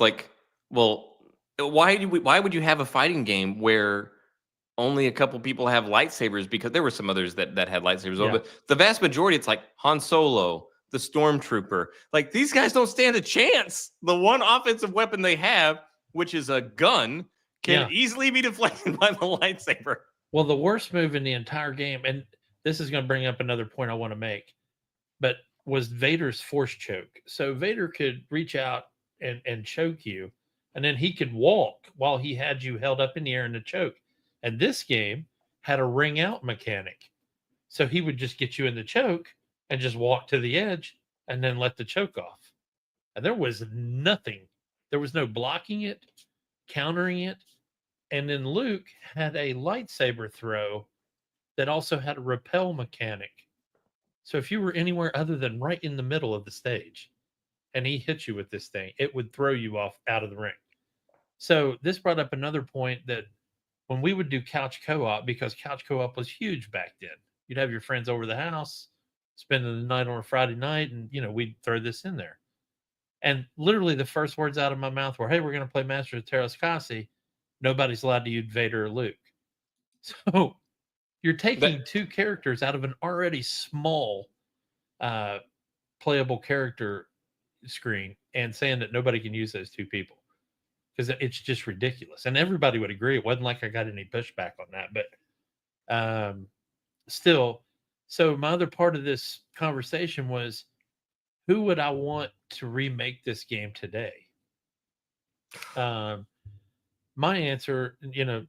well, why would you have a fighting game where only a couple people have lightsabers? Because there were some others that had lightsabers, Yeah. but the vast majority, it's like Han Solo, the Stormtrooper. Like, these guys don't stand a chance. The one offensive weapon they have, which is a gun, can easily be deflected by the lightsaber. Well, the worst move in the entire game, and this is going to bring up another point I want to make, but was Vader's force choke. So Vader could reach out and choke you, and then he could walk while he had you held up in the air in the choke. And this game had a ring out mechanic. So he would just get you in the choke and just walk to the edge and then let the choke off. And there was nothing. There was no blocking it, countering it. And then Luke had a lightsaber throw that also had a repel mechanic. So if you were anywhere other than right in the middle of the stage and he hit you with this thing, it would throw you off out of the ring. So this brought up another point that when we would do couch co-op, because couch co-op was huge back then, you'd have your friends over the house, spending the night on a Friday night, and we'd throw this in there. And literally the first words out of my mouth were, "Hey, we're going to play Master of Teros Kasi. Nobody's allowed to use Vader or Luke." So you're taking two characters out of an already small playable character screen and saying that nobody can use those two people, because it's just ridiculous. And everybody would agree. It wasn't like I got any pushback on that, but still. So my other part of this conversation was, who would I want to remake this game today? My answer,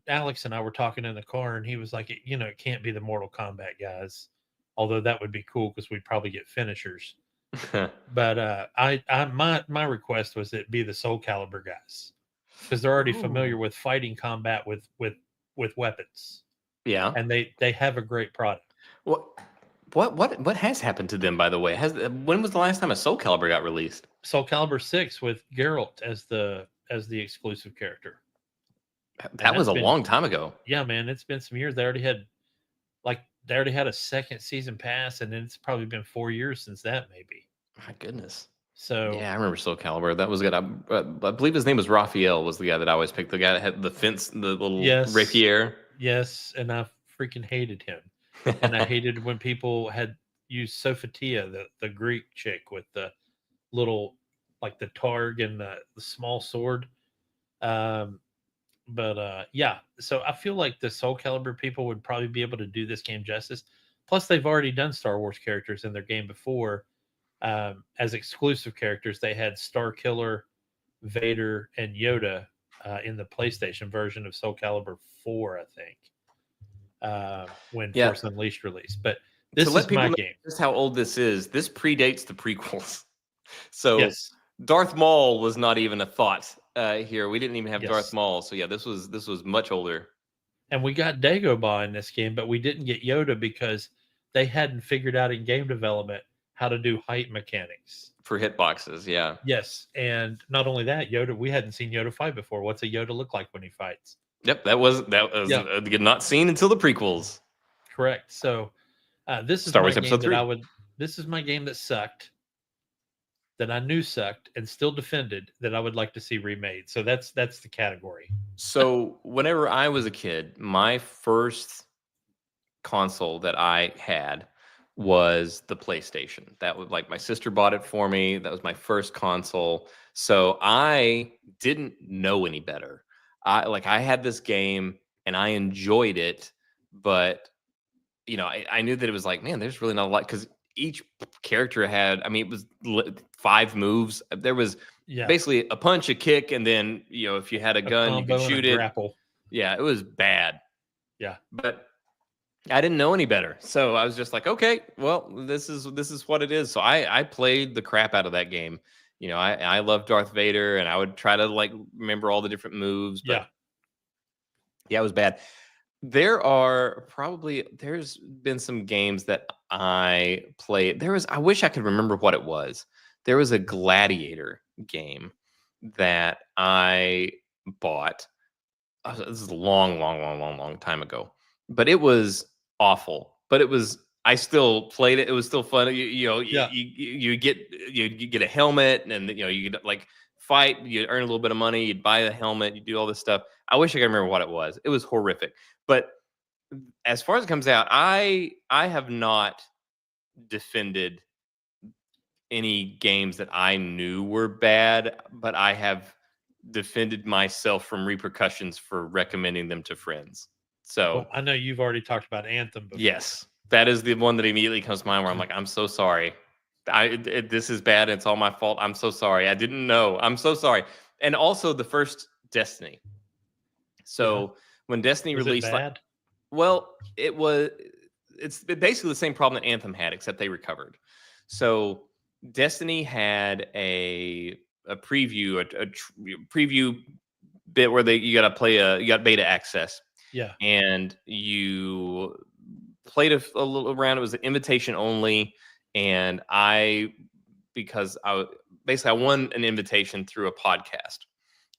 Alex and I were talking in the car, and he was like, it can't be the Mortal Kombat guys, although that would be cool because we'd probably get finishers. But my request was that it be the Soul Calibur guys, because they're already familiar with fighting combat with weapons. Yeah, and they have a great product. What has happened to them, by the way? When was the last time a Soul Calibur got released? Soul Calibur 6 with Geralt as the exclusive character. That was a long time ago. Yeah, man, it's been some years. They already had a second season pass, and then it's probably been 4 years since that, maybe. My goodness. So yeah, I remember Soul Calibur. That was good. I believe his name was Raphael. Was the guy that I always picked. The guy that had the fence, the little rapier. Yes, and I freaking hated him. And I hated when people had used Sophatia, the Greek chick with the little, like the targ and the small sword. But yeah, so I feel like the Soul Calibur people would probably be able to do this game justice. Plus, they've already done Star Wars characters in their game before as exclusive characters. They had Star Killer, Vader, and Yoda in the PlayStation version of Soul Calibur 4, I think, when Force Unleashed released. But this is my game. Just how old this is. This predates the prequels. So yes. Darth Maul was not even a thought here. We didn't even have Darth Maul. So yeah, this was much older. And we got Dagobah in this game, but we didn't get Yoda because they hadn't figured out in game development how to do height mechanics for hitboxes. Yeah. Yes, and not only that, Yoda. We hadn't seen Yoda fight before. What's a Yoda look like when he fights? Yep, that was not seen until the prequels. Correct. So this is Star Wars Episode 3. This is my game that sucked, that I knew sucked, and still defended, that I would like to see remade. So that's the category. So whenever I was a kid, my first console that I had was the PlayStation. That was like, my sister bought it for me. That was my first console. So I didn't know any better. I had this game and I enjoyed it, but I knew that it was like, man, there's really not a lot, because each character had, it was 5 moves. There was basically a punch, a kick, and then if you had a gun, you could shoot it. Grapple. Yeah, it was bad. Yeah, but I didn't know any better, so I was just like, okay, well, this is what it is. So I played the crap out of that game. I love Darth Vader, and I would try to remember all the different moves. But Yeah, it was bad. There's been some games that I played. I wish I could remember what it was. There was a Gladiator game that I bought. This is a long time ago, but it was awful. But I still played it. It was still fun. Yeah. You get a helmet, and you could like fight. You earn a little bit of money. You'd buy the helmet. You do all this stuff. I wish I could remember what it was. It was horrific. But as far as it comes out, I have not defended any games that I knew were bad, but I have defended myself from repercussions for recommending them to friends. So Well, I know you've already talked about Anthem before. yes, that is the one that immediately comes to mind where I'm like, I'm so sorry. This is bad. It's all my fault. I'm so sorry. I didn't know. I'm so sorry. And also the first Destiny. So when Destiny Was released, it bad? well, it's basically the same problem that Anthem had, except they recovered. So Destiny had a preview, preview bit where you got beta access. Yeah. And you played a little around. It was an invitation only, and because I won an invitation through a podcast,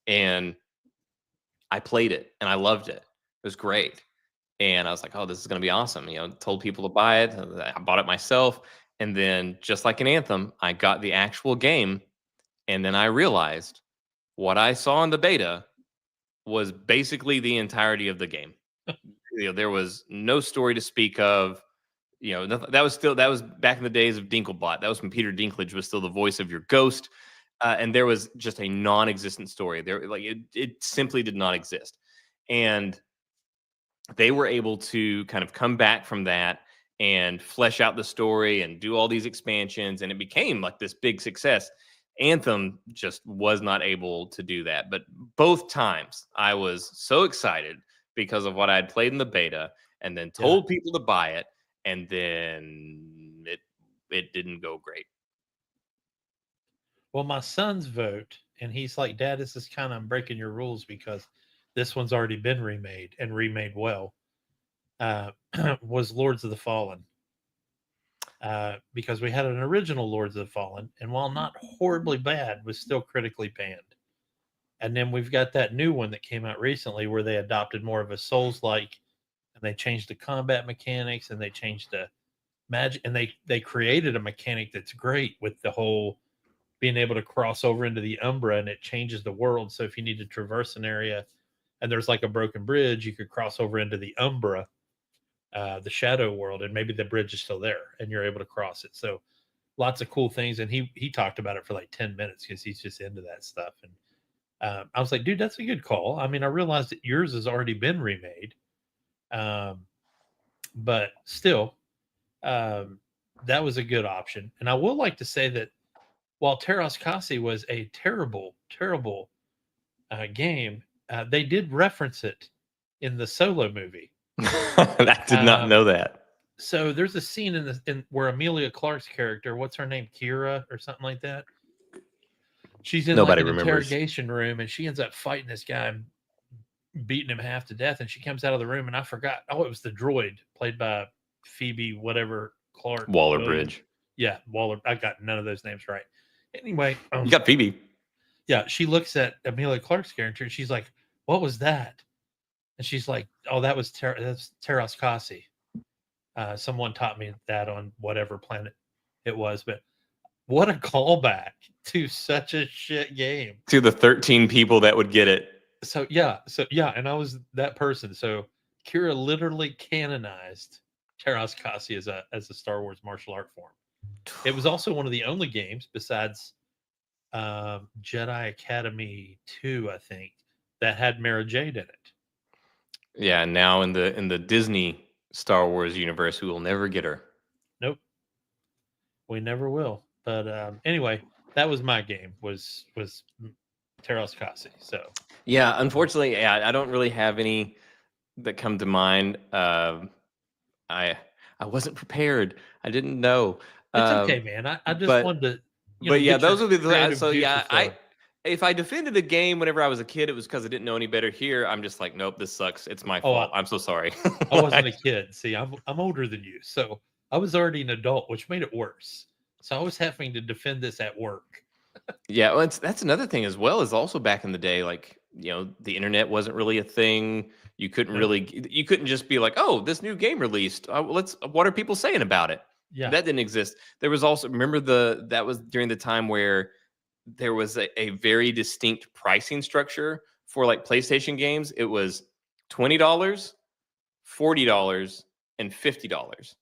and I played it and I loved it. It was great. And I was like, oh, this is going to be awesome. Told people to buy it. I bought it myself. And then just like an Anthem, I got the actual game. And then I realized what I saw in the beta was basically the entirety of the game. There was no story to speak of. That was back in the days of Dinklebot. That was when Peter Dinklage was still the voice of your ghost. And there was just a non-existent story there. Like it simply did not exist. And they were able to kind of come back from that and flesh out the story and do all these expansions. And it became like this big success. Anthem just was not able to do that. But both times I was so excited because of what I had played in the beta and then told people to buy it. And then it didn't go great. Well, my son's vote, and he's like, Dad, this is kind of, I'm breaking your rules because this one's already been remade and remade well, was Lords of the Fallen. Because we had an original Lords of the Fallen, and while not horribly bad, was still critically panned. And then we've got that new one that came out recently where they adopted more of a Souls-like, and they changed the combat mechanics, and they changed the magic, and they created a mechanic that's great with the whole being able to cross over into the Umbra, and it changes the world. So if you need to traverse an area and there's like a broken bridge, you could cross over into the Umbra, the shadow world, and maybe the bridge is still there and you're able to cross it. So lots of cool things. And he talked about it for like 10 minutes because he's just into that stuff. And I was like, dude, that's a good call. I mean, I realized that yours has already been remade. But still, that was a good option. And I will like to say that while Terras Kasi was a terrible, terrible game, they did reference it in the Solo movie. I did not know that. So there's a scene in where Emilia Clarke's character, what's her name, Kira or something like that. She's in like an interrogation room, and she ends up fighting this guy and beating him half to death. And she comes out of the room, and I forgot. Oh, it was the droid played by Phoebe, whatever Clark. Waller-Bridge. Yeah, Waller. I got none of those names right. Anyway, you got Phoebe. Yeah, she looks at Emilia Clarke's character and she's like, "What was that?" And she's like, "Oh, that's Terras Kasi." Someone taught me that on whatever planet it was, but what a callback to such a shit game. To the 13 people that would get it. So yeah, and I was that person. So Kira literally canonized Terras Kasi as a Star Wars martial art form. It was also one of the only games besides Jedi Academy 2, I think, that had Mara Jade in it. Yeah, now in the Disney Star Wars universe, we will never get her. Nope, we never will. But anyway, that was my game. Was Terras Kasi. So yeah, unfortunately, I don't really have any that come to mind. I wasn't prepared. I didn't know. It's okay, man. I just wanted to. But yeah, those are the. So yeah, if I defended a game whenever I was a kid, it was because I didn't know any better. Here, I'm just like, nope, this sucks. It's my Oh, fault. I'm so sorry. I wasn't a kid. See, I'm older than you, so I was already an adult, which made it worse. So I was having to defend this at work. Yeah, well, that's another thing as well. Is also back in the day, like the internet wasn't really a thing. You couldn't Nope. you couldn't just be like, oh, this new game released. What are people saying about it? Yeah. That didn't exist. There was also remember that was during the time where there was a very distinct pricing structure for like PlayStation games. It was $20, $40, and $50.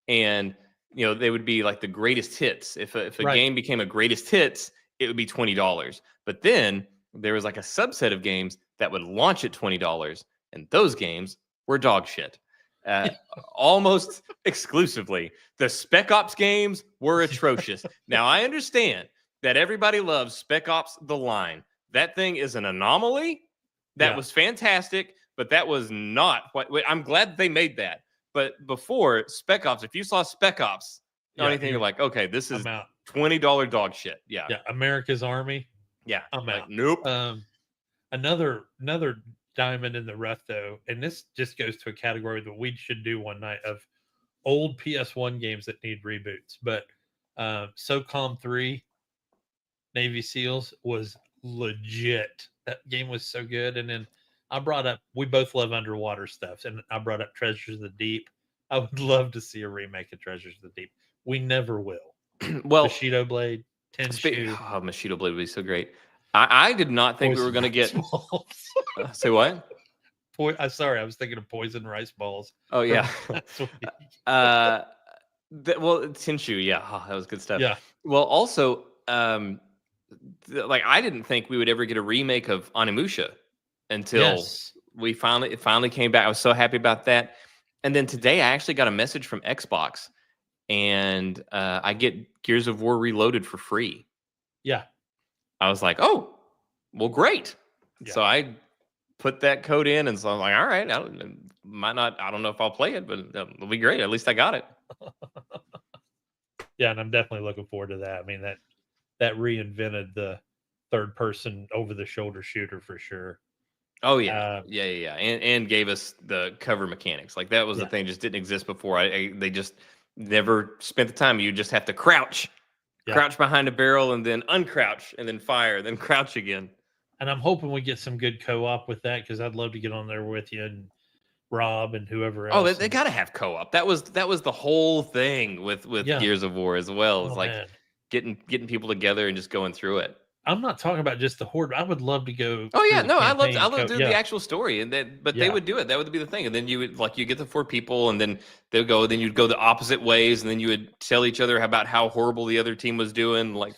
And they would be like the greatest hits. If a Right. game became a greatest hits, it would be $20. But then there was like a subset of games that would launch at $20, and those games were dog shit. Almost exclusively. The Spec Ops games were atrocious. Now I understand that everybody loves Spec Ops The Line. That thing is an anomaly. That Yeah. was fantastic, but that was not what I'm glad they made that. But before Spec Ops, if you saw Spec Ops or Yeah, anything, you're like, okay, this is I'm out. $20 dog shit. Yeah. Yeah, America's Army. Yeah. I'm Like, out. nope. Another diamond in the rough though, and this just goes to a category that we should do one night of old PS1 games that need reboots. But SOCOM 3 Navy SEALs was legit. That game was so good. And then we both love underwater stuff, and I brought up Treasures of the Deep. I would love to see a remake of Treasures of the Deep. We never will. Well, Bushido Blade, Tenshu, Mosquito Blade would be so great. I did not think we were going to get. Say what? Sorry, I was thinking of Poison Rice Balls. Oh yeah. Last Well, Tenshu, yeah, that was good stuff. Yeah. Well, also, like I didn't think we would ever get a remake of Onimusha until Yes. it finally came back. I was so happy about that. And then today, I actually got a message from Xbox, and I get Gears of War Reloaded for free. Yeah. I was like, oh, well, great. Yeah. So I put that code in, and so I'm like, all right, I don't know if I'll play it, but it'll be great. At least I got it. Yeah, and I'm definitely looking forward to that. I mean, that reinvented the third person over the shoulder shooter for sure. Oh yeah, yeah, and gave us the cover mechanics. Like that was the thing, just didn't exist before. They just never spent the time. You just have to crouch behind a barrel, and then uncrouch, and then fire, then crouch again. And I'm hoping we get some good co-op with that, because I'd love to get on there with you and Rob and whoever else. Oh, they got to have co-op. That was the whole thing with Gears of War as well. It's like man. getting people together and just going through it. I'm not talking about just the horde. I would love to go. Oh yeah, no, I love to do the actual story, and but Yeah. they would do it. That would be the thing, and then you would you get the 4 people, and then they'll go. Then you'd go the opposite ways, and then you would tell each other about how horrible the other team was doing. Like,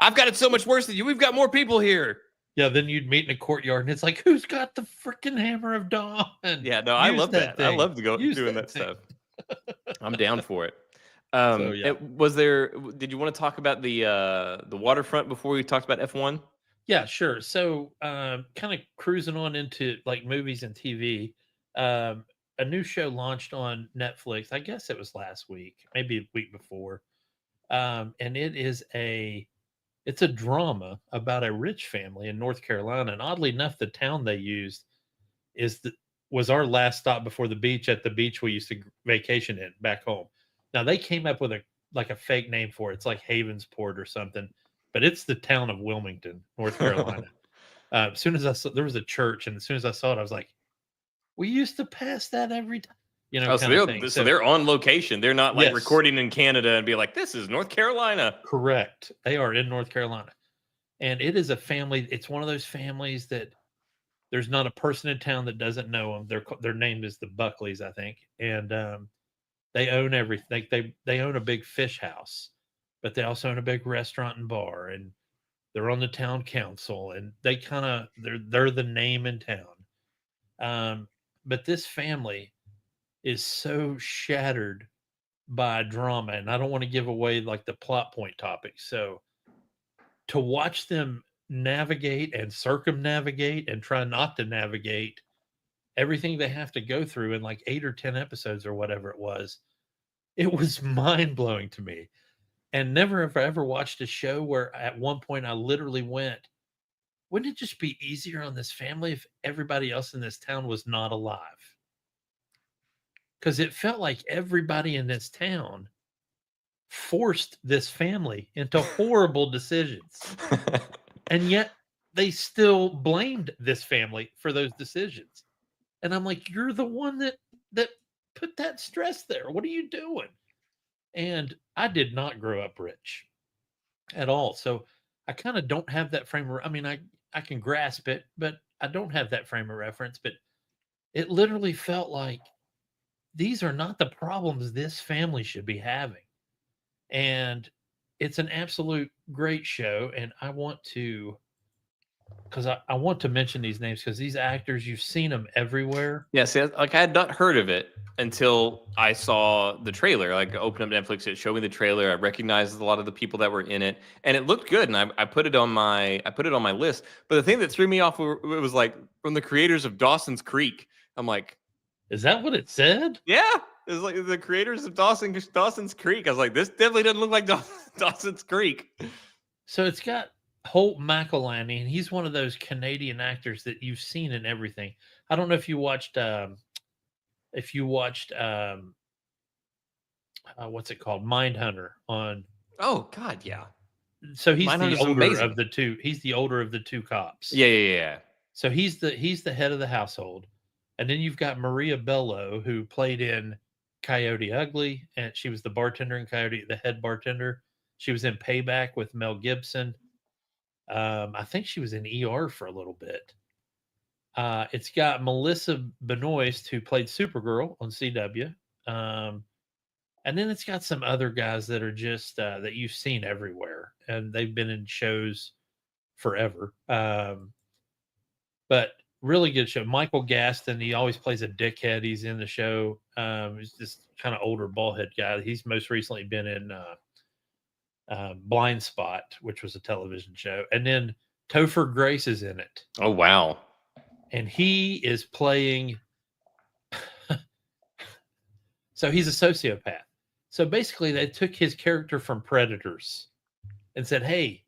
I've got it so much worse than you. We've got more people here. Yeah, then you'd meet in a courtyard, and it's like, who's got the freaking hammer of dawn? Yeah, no, I love that. I love to go Use doing that stuff. I'm down for it. So, yeah. Did you want to talk about the waterfront before we talked about F1? Yeah, sure. So, kind of cruising on into like movies and TV. A new show launched on Netflix. I guess it was last week, maybe a week before. And it's a drama about a rich family in North Carolina. And oddly enough, the town they used was our last stop before the beach, at the beach we used to vacation in back home. Now they came up with a fake name for it. It's like Havensport or something, but it's the town of Wilmington, North Carolina. As soon as I saw, there was a church, and as soon as I saw it, I was like, we used to pass that every time. So they're on location. They're not like recording in Canada and be like, this is North Carolina. Correct. They are in North Carolina. And it is a family. It's one of those families that there's not a person in town that doesn't know them. Their name is the Buckleys, I think. And they own everything. They own a big fish house, but they also own a big restaurant and bar. And they're on the town council. And they they're the name in town. But this family is so shattered by drama, and I don't want to give away like the plot point topic. So to watch them navigate and circumnavigate and try not to navigate everything they have to go through in like 8 or 10 episodes or whatever it was mind blowing to me. And never have I ever watched a show where at one point I literally went, wouldn't it just be easier on this family if everybody else in this town was not alive? Because it felt like everybody in this town forced this family into horrible decisions. And yet they still blamed this family for those decisions. And I'm like, you're the one that put that stress there. What are you doing? And I did not grow up rich at all. So I kind of don't have that frame of, I mean, I can grasp it, but I don't have that frame of reference. But it literally felt like these are not the problems this family should be having. And it's an absolute great show. And I want to, because I want to mention these names because these actors, you've seen them everywhere. Yeah, see, like I had not heard of it until I saw the trailer. Like, I opened up Netflix, it showed me the trailer. I recognized a lot of the people that were in it, and it looked good. And I put it on my list. But the thing that threw me off, it was like from the creators of Dawson's Creek. I'm like, Is that what it said? yeah, it was like the creators of Dawson's Creek. I was like, this definitely doesn't look like Dawson's Creek. So it's got Holt McElhenney, and he's one of those Canadian actors that you've seen in everything. I don't know if you watched what's it called, Mindhunter on. Oh God, yeah. So he's the Mindhunter's older amazing. of the two. He's the older of the two cops. Yeah. So he's the head of the household, and then you've got Maria Bello, who played in Coyote Ugly, and she was the bartender in Coyote, the head bartender. She was in Payback with Mel Gibson. I think she was in ER for a little bit. It's got Melissa Benoist, who played Supergirl on CW. And then it's got some other guys that are just that you've seen everywhere, and they've been in shows forever. But really good show. Michael Gaston, he always plays a dickhead. He's in the show. He's this kind of older bald head guy. He's most recently been in Blind Spot, which was a television show, and then Topher Grace is in it. Oh wow. And he is playing. So he's a sociopath. So basically, they took his character from Predators and said, hey,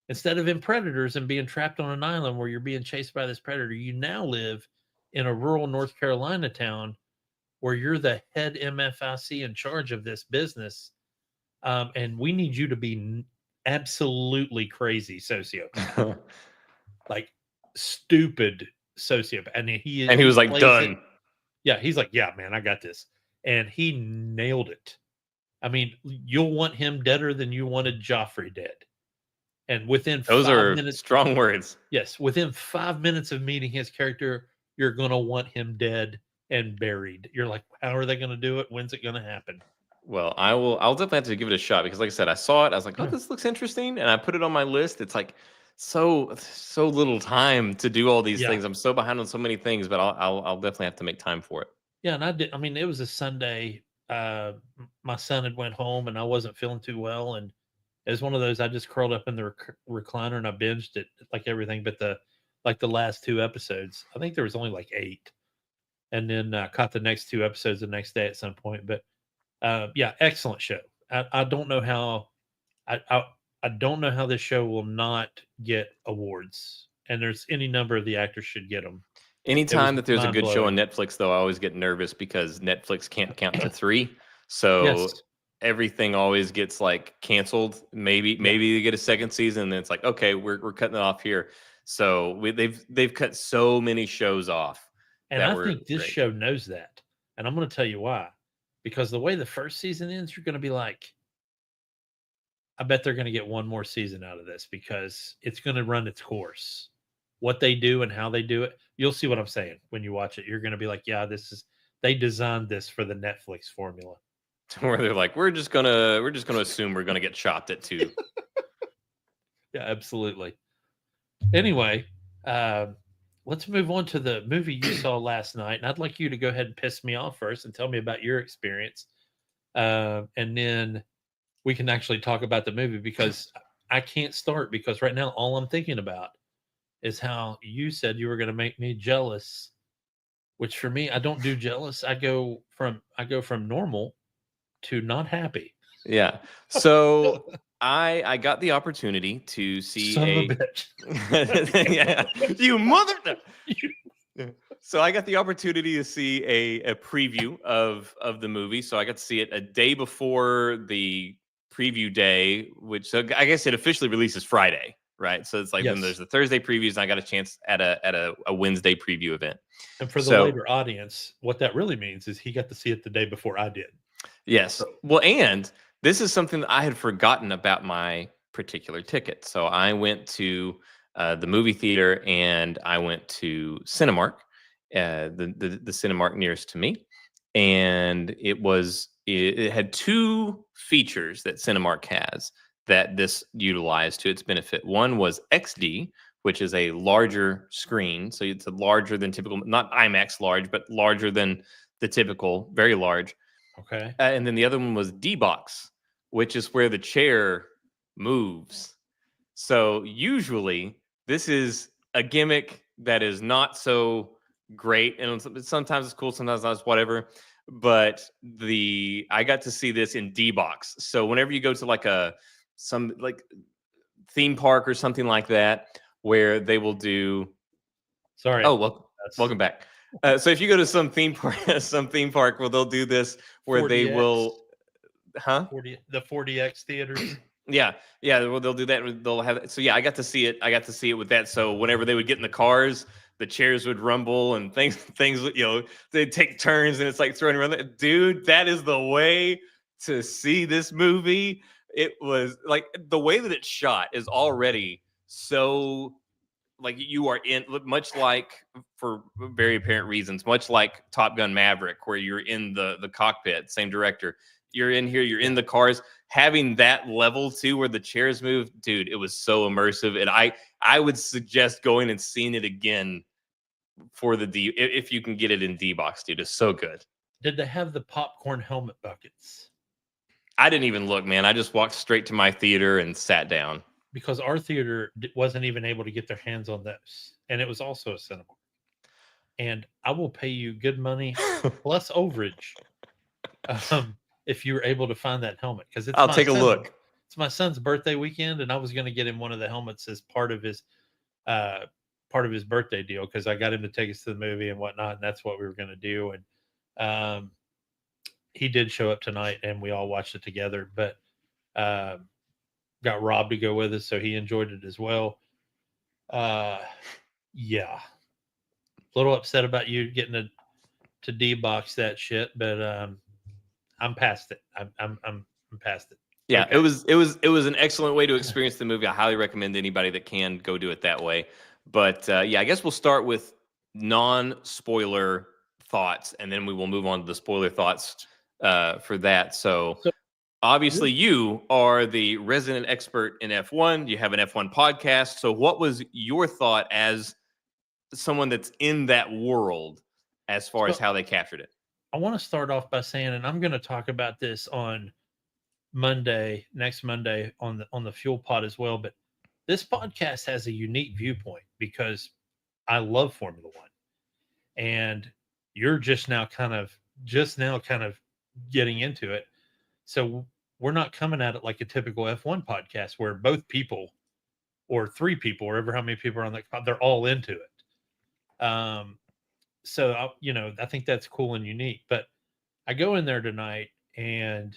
instead of in Predators and being trapped on an island where you're being chased by this predator, you now live in a rural North Carolina town where you're the head MFIC in charge of this business. And we need you to be absolutely crazy sociopath, like stupid sociopath. And he was like, done. It. Yeah, he's like, yeah, man, I got this. And he nailed it. I mean, you'll want him deader than you wanted Joffrey dead. And within those 5 are minutes, strong words. Yes, within 5 minutes of meeting his character, you're going to want him dead and buried. You're like, how are they going to do it? When's it going to happen? Well, I'll definitely have to give it a shot because, like I said, I saw it. I was like, oh, this looks interesting, and I put it on my list. It's like so little time to do all these things. I'm so behind on so many things, but I'll definitely have to make time for it. Yeah, and I did. I mean, it was a Sunday. My son had went home, and I wasn't feeling too well, and it was one of those. I just curled up in the recliner and I binged it, like everything, but the last 2 episodes. I think there was only like 8, and then caught the next 2 episodes the next day at some point. But yeah, excellent show. I don't know how I don't know how this show will not get awards, and there's any number of the actors should get them. Anytime that there's a good show on Netflix, though, I always get nervous because Netflix can't count to 3. So Yes. everything always gets like canceled. Maybe they get a second season, and then it's like, okay, we're cutting it off here. So they've cut so many shows off. And I think this show knows that. And I'm going to tell you why. Because the way the first season ends, you're going to be like, I bet they're going to get one more season out of this because it's going to run its course. What they do and how they do it, you'll see what I'm saying when you watch it. You're going to be like, yeah, they designed this for the Netflix formula. Where they're like, we're just gonna assume we're gonna get chopped at 2. Yeah, absolutely. Anyway, let's move on to the movie you saw last night, and I'd like you to go ahead and piss me off first and tell me about your experience, and then we can actually talk about the movie because I can't start because right now all I'm thinking about is how you said you were going to make me jealous, which for me I don't do jealous. I go from normal to not happy. Yeah. So I got the opportunity to see Son of a bitch. yeah, you mother. Yeah. So I got the opportunity to see a preview of the movie. So I got to see it a day before the preview day, which so I guess it officially releases Friday, right? So it's like then Yes. there's the Thursday previews, and I got a chance at a Wednesday preview event. And for the So later audience, what that really means is he got to see it the day before I did. yes, well, and this is something that I had forgotten about my particular ticket. So I went to the movie theater and I went to Cinemark, the Cinemark nearest to me, and it had two features that Cinemark has that this utilized to its benefit. One was XD, which is a larger screen, so it's a larger than typical, not IMAX large, but larger than the typical, very large. Okay. And then the other one was D-Box, which is where the chair moves. So usually this is a gimmick that is not so great, and sometimes it's cool, sometimes not, it's whatever. But I got to see this in D-Box. So whenever you go to like some like theme park or something like that, where they will do. Sorry. Oh, well, welcome back. So if you go to some theme park, where they'll do this, where they 40X. will, the 40X theaters. Yeah, well, they'll do that. They'll have. So yeah, I got to see it. I got to see it with that. So whenever they would get in the cars, the chairs would rumble and things would, they'd take turns, and it's like throwing around. Dude, that is the way to see this movie. It was like the way that it's shot is already so like you are in, much like, for very apparent reasons, much like Top Gun Maverick, where you're in the cockpit, same director. You're in here, you're in the cars, having that level too, where the chairs move, dude, it was so immersive. And I would suggest going and seeing it again for the D, if you can get it in D-Box, dude. It's so good. Did they have the popcorn helmet buckets? I didn't even look, man. I just walked straight to my theater and sat down. Because our theater wasn't even able to get their hands on those. And it was also a cinema. And I will pay you good money plus overage if you were able to find that helmet. Because I'll take a look. It's my son's birthday weekend, and I was going to get him one of the helmets as part of his birthday deal, because I got him to take us to the movie and whatnot, and that's what we were going to do. And he did show up tonight, and we all watched it together. But got Rob to go with us, so he enjoyed it as well. Yeah, a little upset about you getting to D-Box that shit, but I'm past it. I'm past it. Yeah, Okay. it was an excellent way to experience the movie. I highly recommend anybody that can go do it that way. But yeah, I guess we'll start with non-spoiler thoughts, and then we will move on to the spoiler thoughts for that. So obviously, you are the resident expert in F1. You have an F1 podcast. So what was your thought as someone that's in that world as far as how they captured it? I want to start off by saying, and I'm going to talk about this on next Monday on the Fuel Pod as well, but this podcast has a unique viewpoint because I love Formula One, and you're just now kind of getting into it. So we're not coming at it like a typical F1 podcast where both people or three people, or ever how many people are on that, they're all into it. So I think that's cool and unique. But I go in there tonight, and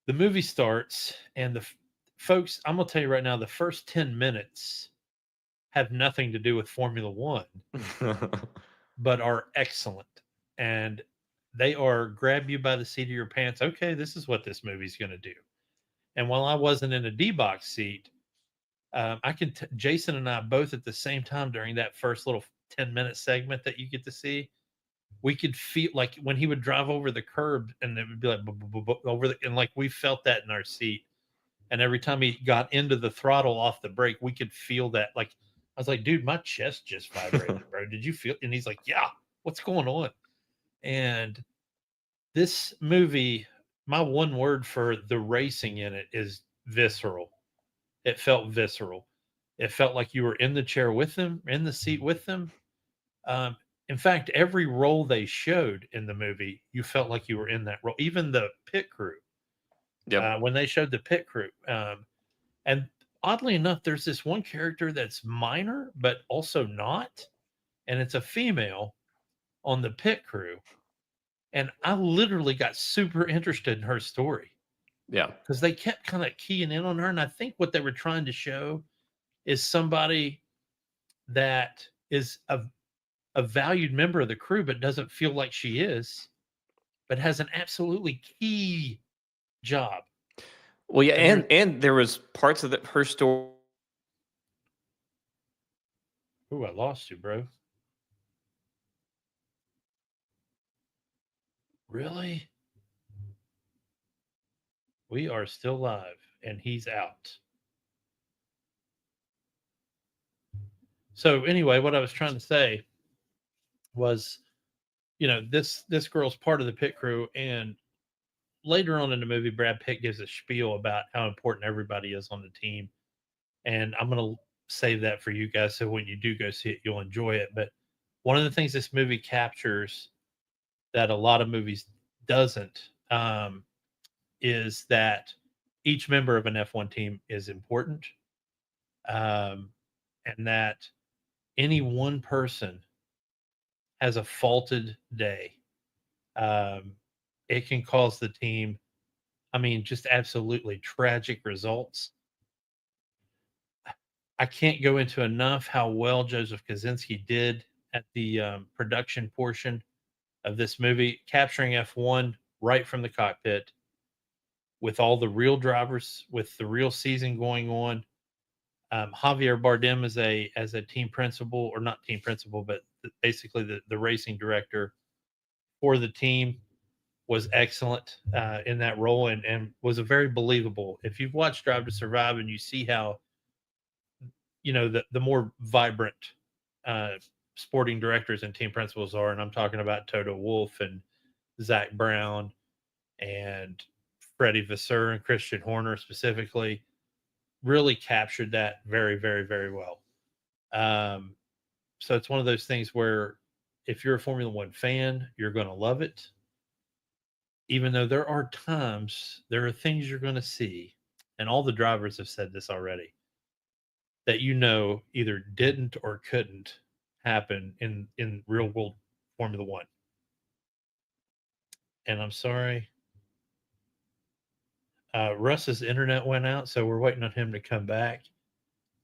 the movie starts, and folks, I'm gonna tell you right now, the first 10 minutes have nothing to do with Formula One, but are excellent. And they are grab you by the seat of your pants. Okay, this is what this movie's going to do. And while I wasn't in a D-Box seat, Jason and I both at the same time during that first little 10-minute segment that you get to see, we could feel like when he would drive over the curb, and it would be like and like we felt that in our seat. And every time he got into the throttle off the brake, we could feel that. Like, I was like, dude, my chest just vibrated, bro. Did you feel? And he's like, yeah, what's going on? And this movie, my one word for the racing in it is visceral. It felt visceral. It felt like you were in the chair with them, in the seat with them. In fact, every role they showed in the movie, you felt like you were in that role. Even the pit crew, Yep. when they showed the pit crew. And oddly enough, there's this one character that's minor, but also not. And it's a female on the pit crew. And I literally got super interested in her story Yeah. because they kept kind of keying in on her. And I think what they were trying to show is somebody that is a valued member of the crew, but doesn't feel like she is, but has an absolutely key job. Well, yeah, And and there was parts of her story. I lost you, bro. Really? We are still live, and he's out. So anyway, what I was trying to say was, this girl's part of the pit crew, and later on in the movie, Brad Pitt gives a spiel about how important everybody is on the team, and I'm gonna save that for you guys, so when you do go see it, you'll enjoy it. But one of the things this movie captures that a lot of movies doesn't, is that each member of an F1 team is important, um, and that any one person has a faulted day. Um, it can cause the team, I mean, just absolutely tragic results. I can't go into enough how well Joseph Kaczynski did at the production portion of this movie, capturing F1 right from the cockpit with all the real drivers, with the real season going on. Javier Bardem as a team principal, or not team principal, but basically the racing director for the team, was excellent in that role, and was a very believable. If you've watched Drive to Survive and you see how the more vibrant uh, sporting directors and team principals are, and I'm talking about Toto Wolff and Zach Brown and Freddie Vasseur and Christian Horner specifically, really captured that very, very, very well. So it's one of those things where if you're a Formula One fan, you're going to love it. Even though there are there are things you're going to see, and all the drivers have said this already, that either didn't or couldn't happen in real world Formula One. And I'm sorry, Russ's internet went out, so we're waiting on him to come back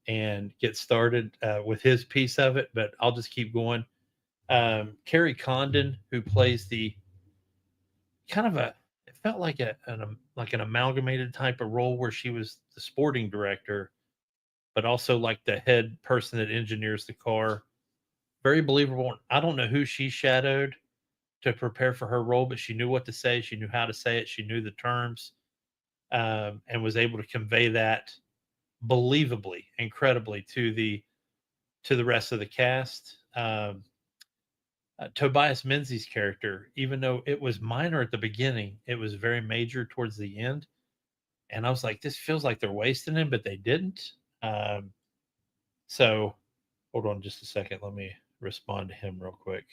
and get started with his piece of it. But I'll just keep going. Carrie Condon, who plays the kind of it felt like an amalgamated type of role where she was the sporting director, but also like the head person that engineers the car. Very believable. I don't know who she shadowed to prepare for her role, but she knew what to say. She knew how to say it. She knew the terms, and was able to convey that believably, incredibly to the rest of the cast. Tobias Menzies' character, even though it was minor at the beginning, it was very major towards the end. And I was like, this feels like they're wasting him, but they didn't. So hold on just a second. Let me respond to him real quick.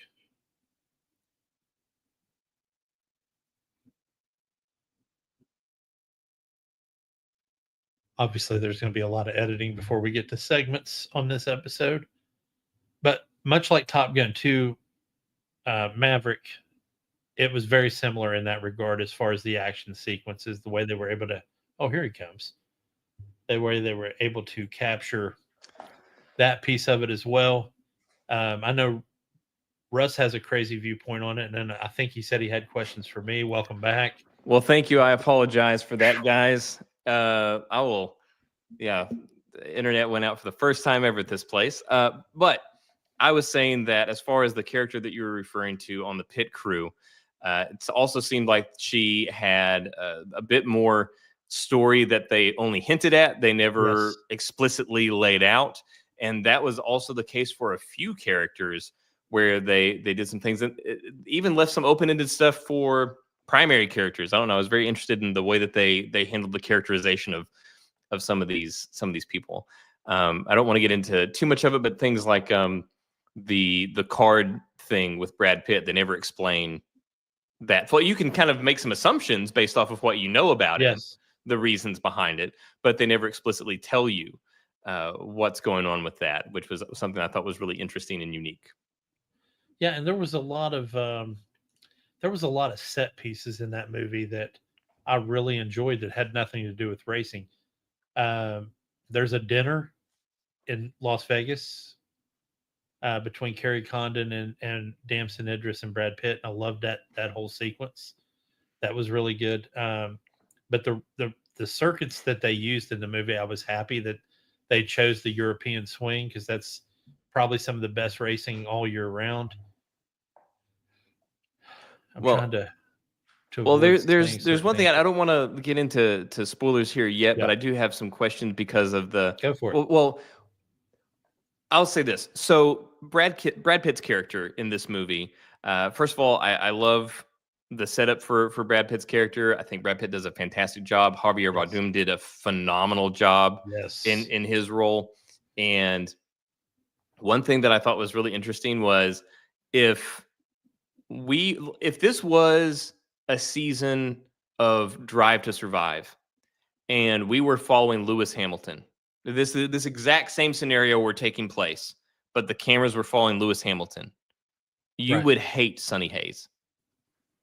Obviously, there's going to be a lot of editing before we get to segments on this episode. But much like Top Gun 2, Maverick, it was very similar in that regard as far as the action sequences, the way they were able to. Oh, here he comes. The way they were able to capture that piece of it as well. I know Russ has a crazy viewpoint on it, and then I think he said he had questions for me. Welcome back. Well, thank you. I apologize for that, guys. I will. Yeah, the internet went out for the first time ever at this place. But I was saying that as far as the character that you were referring to on the pit crew, it also seemed like she had a bit more story that they only hinted at. They never explicitly laid out. And that was also the case for a few characters where they did some things and even left some open-ended stuff for primary characters. I don't know. I was very interested in the way that they handled the characterization of some of these people. I don't want to get into too much of it, but things like the card thing with Brad Pitt, they never explain that. Well, you can kind of make some assumptions based off of what you know about him, Yes. the reasons behind it, but they never explicitly tell you what's going on with that, which was something I thought was really interesting and unique. Yeah, and there was a lot of set pieces in that movie that I really enjoyed that had nothing to do with racing. Um, there's a dinner in Las Vegas between Kerry Condon and Damson Idris and Brad Pitt. I loved that whole sequence. That was really good. But the circuits that they used in the movie, I was happy that they chose the European swing because that's probably some of the best racing all year round. I'm trying Well, to well, avoid saying there's certain one thing things. I don't want to get into spoilers here yet, but Yeah, I do have some questions because of the go for it. well, I'll say this. So Brad Pitt's character in this movie, first of all, I love the setup for Brad Pitt's character. I think Brad Pitt does a fantastic job. Javier Yes. Bardem did a phenomenal job Yes. in his role. And one thing that I thought was really interesting was if if this was a season of Drive to Survive and we were following Lewis Hamilton. This exact same scenario were taking place, but the cameras were following Lewis Hamilton. You Right. would hate Sonny Hayes.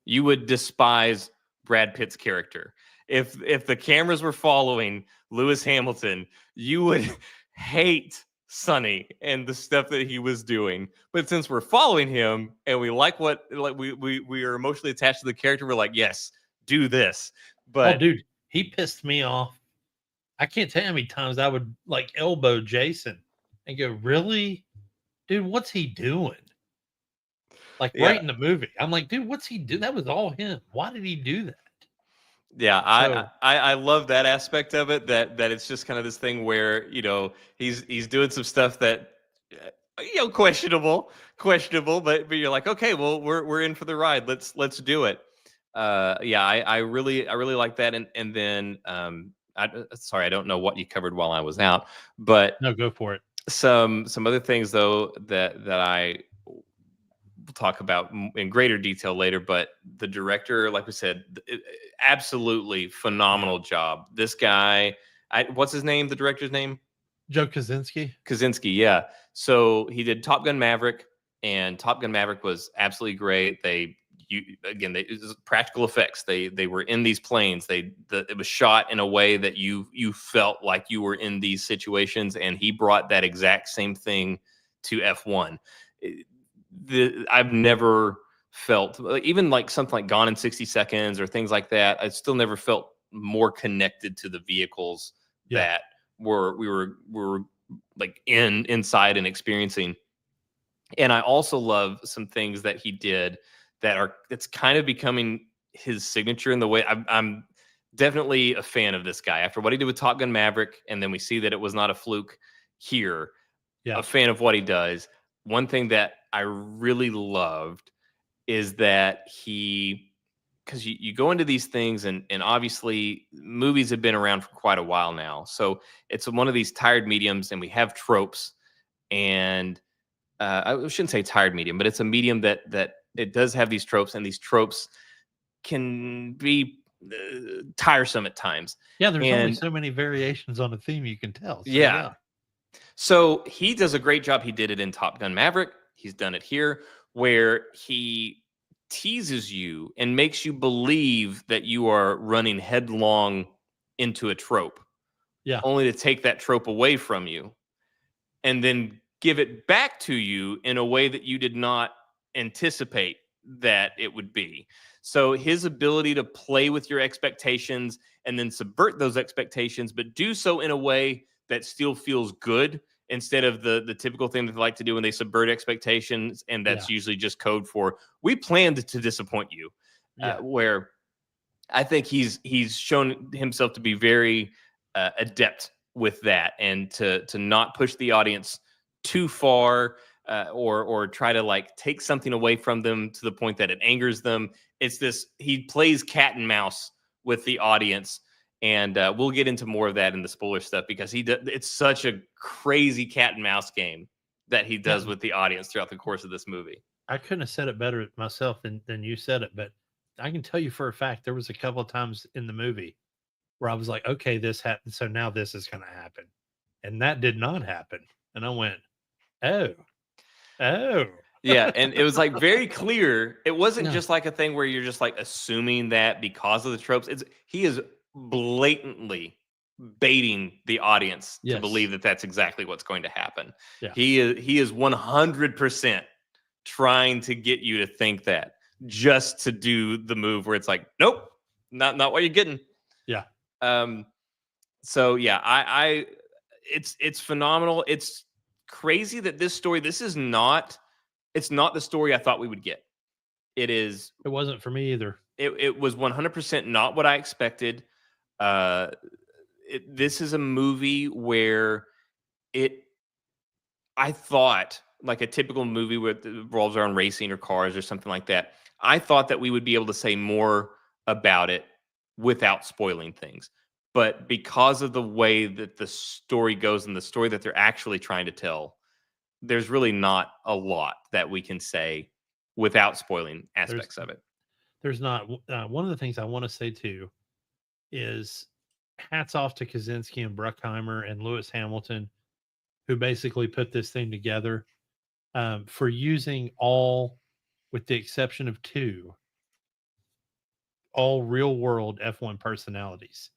You would despise Brad Pitt's character. If the cameras were following Lewis Hamilton, you would hate Sonny and the stuff that he was doing. But since we're following him and we like we are emotionally attached to the character, we're like, yes, do this. Oh, But dude, he pissed me off. I can't tell you how many times I would like elbow Jason and go, "Really, dude? What's he doing?" Like right yeah, in the movie, I'm like, "Dude, what's he do?" That was all him. Why did he do that? yeah, So I love that aspect of it. That it's just kind of this thing where he's doing some stuff that questionable, but you're like, okay, well we're in for the ride. Let's do it. Yeah, I really like that. And then sorry, I don't know what you covered while I was out, but no, go for it. some other things though that I will talk about in greater detail later. But the director, like we said, absolutely Yeah, phenomenal job. This guy, what's his name? The director's name? Joe Kaczynski. Kaczynski, yeah. So he did Top Gun Maverick, and Top Gun Maverick was absolutely great. It was practical effects. They were in these planes. It was shot in a way that you felt like you were in these situations, and he brought that exact same thing to F1. I've never felt even like something like Gone in 60 Seconds or things like that. I still never felt more connected to the vehicles Yeah, that we were like inside and experiencing. And I also love some things that he did that's kind of becoming his signature in the way I'm definitely a fan of this guy after what he did with Top Gun Maverick, and then we see that it was not a fluke here. yeah, A fan of what he does. One thing that I really loved is that because you go into these things and obviously movies have been around for quite a while now. So it's one of these tired mediums and we have tropes and I shouldn't say tired medium, but it's a medium that it does have these tropes and these tropes can be tiresome at times. yeah. There's only And so many variations on a theme you can tell. So yeah, yeah, so he does a great job. He did it in Top Gun Maverick. He's done it here, where he teases you and makes you believe that you are running headlong into a trope, yeah, only to take that trope away from you and then give it back to you in a way that you did not anticipate that it would be. So his ability to play with your expectations and then subvert those expectations, but do so in a way that still feels good instead of the typical thing that they like to do when they subvert expectations, and yeah, that's usually just code for we planned to disappoint you. yeah, Where I think he's shown himself to be very adept with that, and to not push the audience too far, or try to like take something away from them to the point that it angers them. It's this he plays cat and mouse with the audience, and we'll get into more of that in the spoiler stuff because it's such a crazy cat and mouse game that he yeah. does with the audience throughout the course of this movie. I couldn't have said it better myself than you said it, but I can tell you for a fact there was a couple of times in the movie where I was like, okay, this happened, so now this is going to happen, and that did not happen, and I went, oh, oh, Yeah, and it was like very clear. It wasn't No. just like a thing where you're just like assuming that because of the tropes. He is blatantly baiting the audience to Yes. believe that that's exactly what's going to happen. Yeah. He is 100% trying to get you to think that, just to do the move where it's like, nope, not what you're getting. Yeah. So yeah, I it's phenomenal. It's crazy that this is not, it's not the story I thought we would get. It is, It wasn't for me either. it was 100% not what I expected. Uh this is a movie where it, I thought, like a typical movie with revolves around racing or cars or something like that. I thought that we would be able to say more about it without spoiling things. But because of the way that the story goes and the story that they're actually trying to tell, there's really not a lot that we can say without spoiling aspects of it. There's not. One of the things I want to say too is hats off to Kaczynski and Bruckheimer and Lewis Hamilton, who basically put this thing together, for using all, with the exception of two, all real world F1 personalities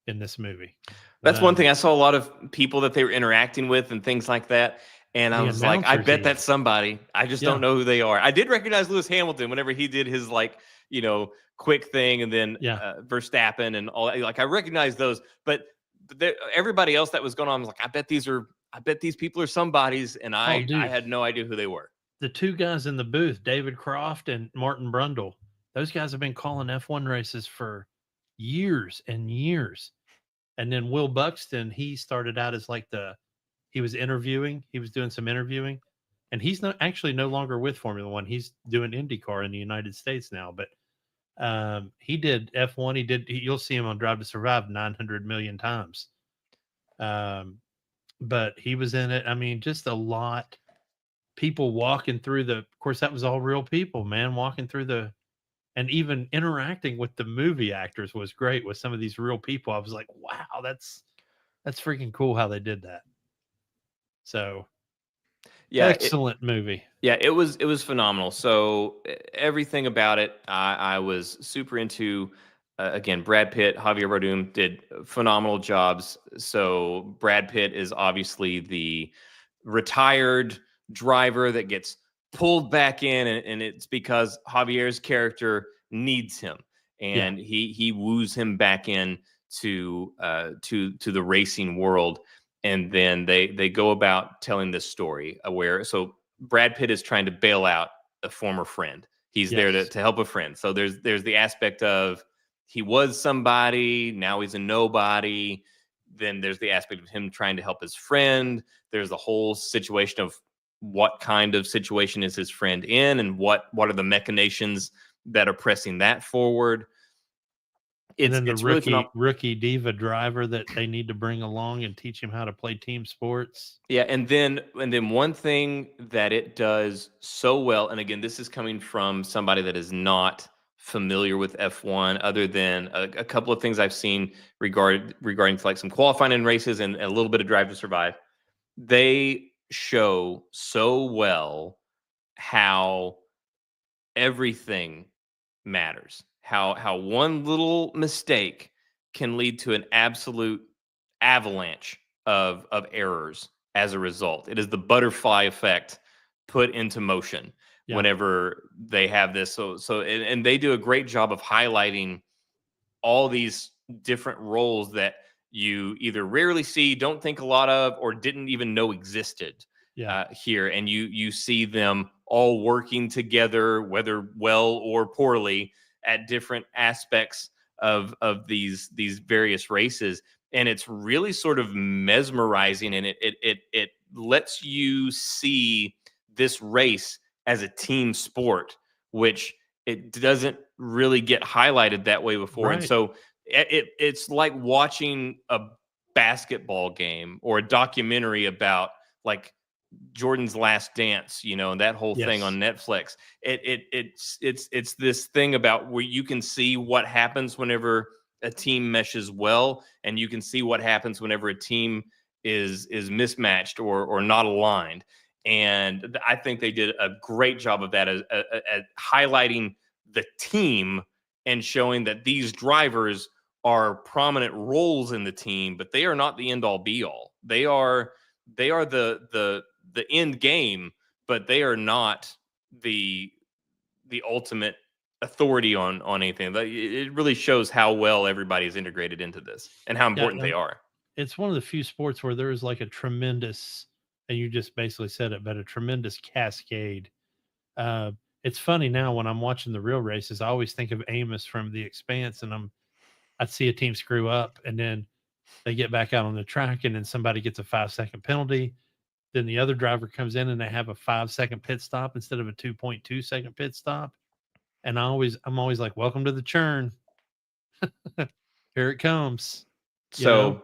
in this movie. That's one thing. I saw a lot of people that they were interacting with and things like that. And I The was like, I announcers bet even. that's somebody. I just don't know who they are. I did recognize Lewis Hamilton whenever he did his, like, you know, quick thing, and then Verstappen and all that. Like, I recognize those, but everybody else that was going on, I was like, I bet these people are somebody's, and I had no idea who they were. The two guys in the booth, David Croft and Martin Brundle, those guys have been calling F1 races for years and years. And then Will Buxton, he started out as like he was doing some interviewing, and he's actually no longer with Formula One. He's doing IndyCar in the United States now, but he did F1. You'll see him on Drive to Survive 900 million times. But he was in it. I mean, just a lot. People walking through of course, that was all real people, man, walking through and even interacting with the movie actors was great with some of these real people. I was like, wow, that's freaking cool how they did that. So yeah, excellent movie. Yeah, it was phenomenal. So everything about it, I was super into. Again, Brad Pitt, Javier Bardem did phenomenal jobs. So Brad Pitt is obviously the retired driver that gets pulled back in, and it's because Javier's character needs him, and he woos him back in to the racing world. And then they go about telling this story where, so Brad Pitt is trying to bail out a former friend. He's there to help a friend. So there's the aspect of he was somebody, now he's a nobody. Then there's the aspect of him trying to help his friend. There's the whole situation of what kind of situation is his friend in, and what are the machinations that are pressing that forward. And then the rookie diva driver that they need to bring along and teach him how to play team sports. Yeah, and then one thing that it does so well, and again, this is coming from somebody that is not familiar with F1, other than a couple of things I've seen regarding to like some qualifying in races and a little bit of Drive to Survive. They show so well how everything matters. How one little mistake can lead to an absolute avalanche of errors as a result. It is the butterfly effect put into motion whenever they have this. And they do a great job of highlighting all these different roles that you either rarely see, don't think a lot of, or didn't even know existed here. And you see them all working together, whether well or poorly, at different aspects of these various races. And it's really sort of mesmerizing, and it lets you see this race as a team sport, which it doesn't really get highlighted that way before. Right. And so it's like watching a basketball game or a documentary about like Jordan's Last Dance, and that whole thing on Netflix. It's this thing about where you can see what happens whenever a team meshes well, and you can see what happens whenever a team is mismatched or not aligned. And I think they did a great job of that at highlighting the team and showing that these drivers are prominent roles in the team, but they are not the end all be all. They are the end game, but they are not the ultimate authority on anything. It really shows how well everybody's integrated into this and how important they are. It's one of the few sports where there is like a tremendous, and you just basically said it, but a tremendous cascade. It's funny now when I'm watching the real races, I always think of Amos from The Expanse, and I'd see a team screw up, and then they get back out on the track, and then somebody gets a 5-second penalty. Then the other driver comes in and they have a 5-second pit stop instead of a 2.2 second pit stop. And I'm always like, welcome to the churn. Here it comes. So,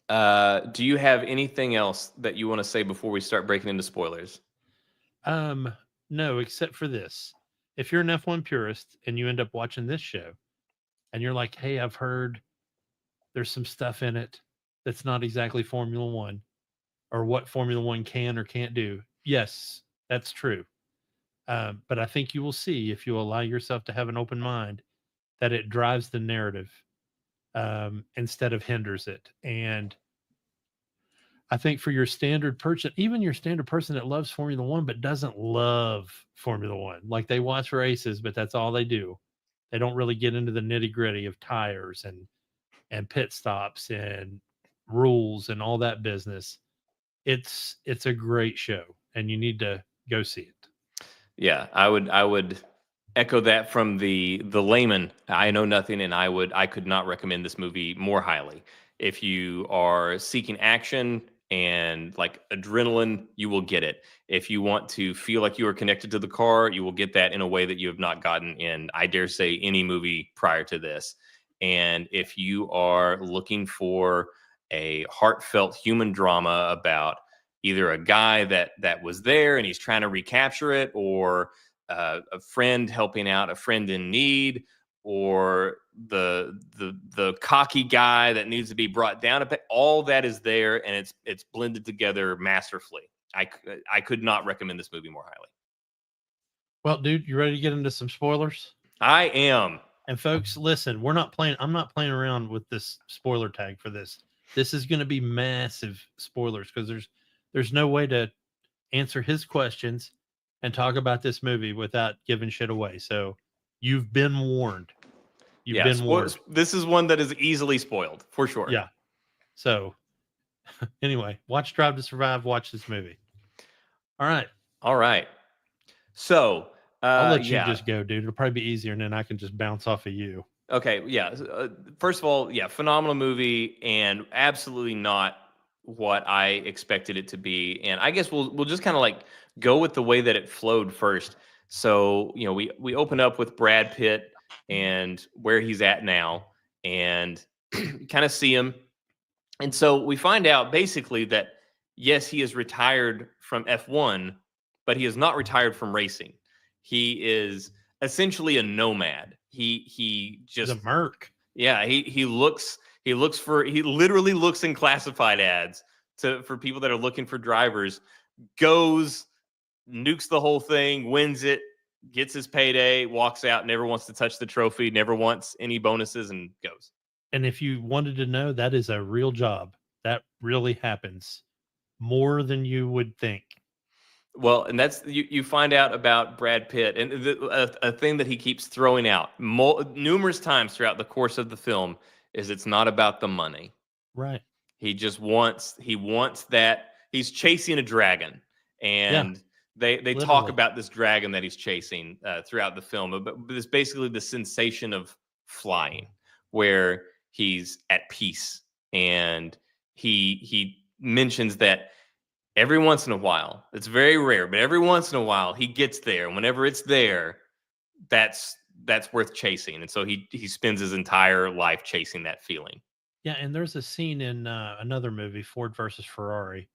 do you have anything else that you want to say before we start breaking into spoilers? No, except for this. If you're an F1 purist and you end up watching this show and you're like, hey, I've heard there's some stuff in it that's not exactly Formula One or what Formula One can or can't do. Yes, that's true. But I think you will see, if you allow yourself to have an open mind, that it drives the narrative instead of hinders it. And I think for your standard person, even your standard person that loves Formula One but doesn't love Formula One, like they watch races, but that's all they do. They don't really get into the nitty gritty of tires and pit stops and rules and all that business. It's a great show, and you need to go see it. Yeah, I would echo that from the layman. I know nothing, and I could not recommend this movie more highly. If you are seeking action and like adrenaline, you will get it. If you want to feel like you are connected to the car, you will get that in a way that you have not gotten in, I dare say, any movie prior to this. And if you are looking for a heartfelt human drama about either a guy that was there and he's trying to recapture it, or a friend helping out a friend in need, or the cocky guy that needs to be brought down a bit, all that is there, and it's blended together masterfully. I could not recommend this movie more highly. Well, dude, you ready to get into some spoilers? I am. And folks, listen, I'm not playing around with this spoiler tag for this. This is going to be massive spoilers because there's no way to answer his questions and talk about this movie without giving shit away. So you've been warned. You've been warned. This is one that is easily spoiled for sure. Yeah. So anyway, watch Drive to Survive. Watch this movie. All right. So I'll let you just go, dude. It'll probably be easier, and then I can just bounce off of you. Okay, yeah. First of all, yeah, phenomenal movie, and absolutely not what I expected it to be. And I guess we'll just kind of like go with the way that it flowed first. So we open up with Brad Pitt and where he's at now, and kind of see him. And so we find out basically that yes, he is retired from F1, but he is not retired from racing. He is essentially a nomad. He just a merc. Yeah, he literally looks in classified ads for people that are looking for drivers, goes, nukes the whole thing, wins it, gets his payday, walks out, never wants to touch the trophy, never wants any bonuses, and goes. And if you wanted to know, that is a real job. That really happens more than you would think. Well, and that's you find out about Brad Pitt, and a thing that he keeps throwing out numerous times throughout the course of the film is it's not about the money. Right. He just wants that he's chasing a dragon, and they talk about this dragon that he's chasing throughout the film. But it's basically the sensation of flying, where he's at peace, and he mentions that. Every once in a while, it's very rare, but every once in a while he gets there. And whenever it's there, that's worth chasing. And so he spends his entire life chasing that feeling. Yeah, and there's a scene in another movie, Ford versus Ferrari,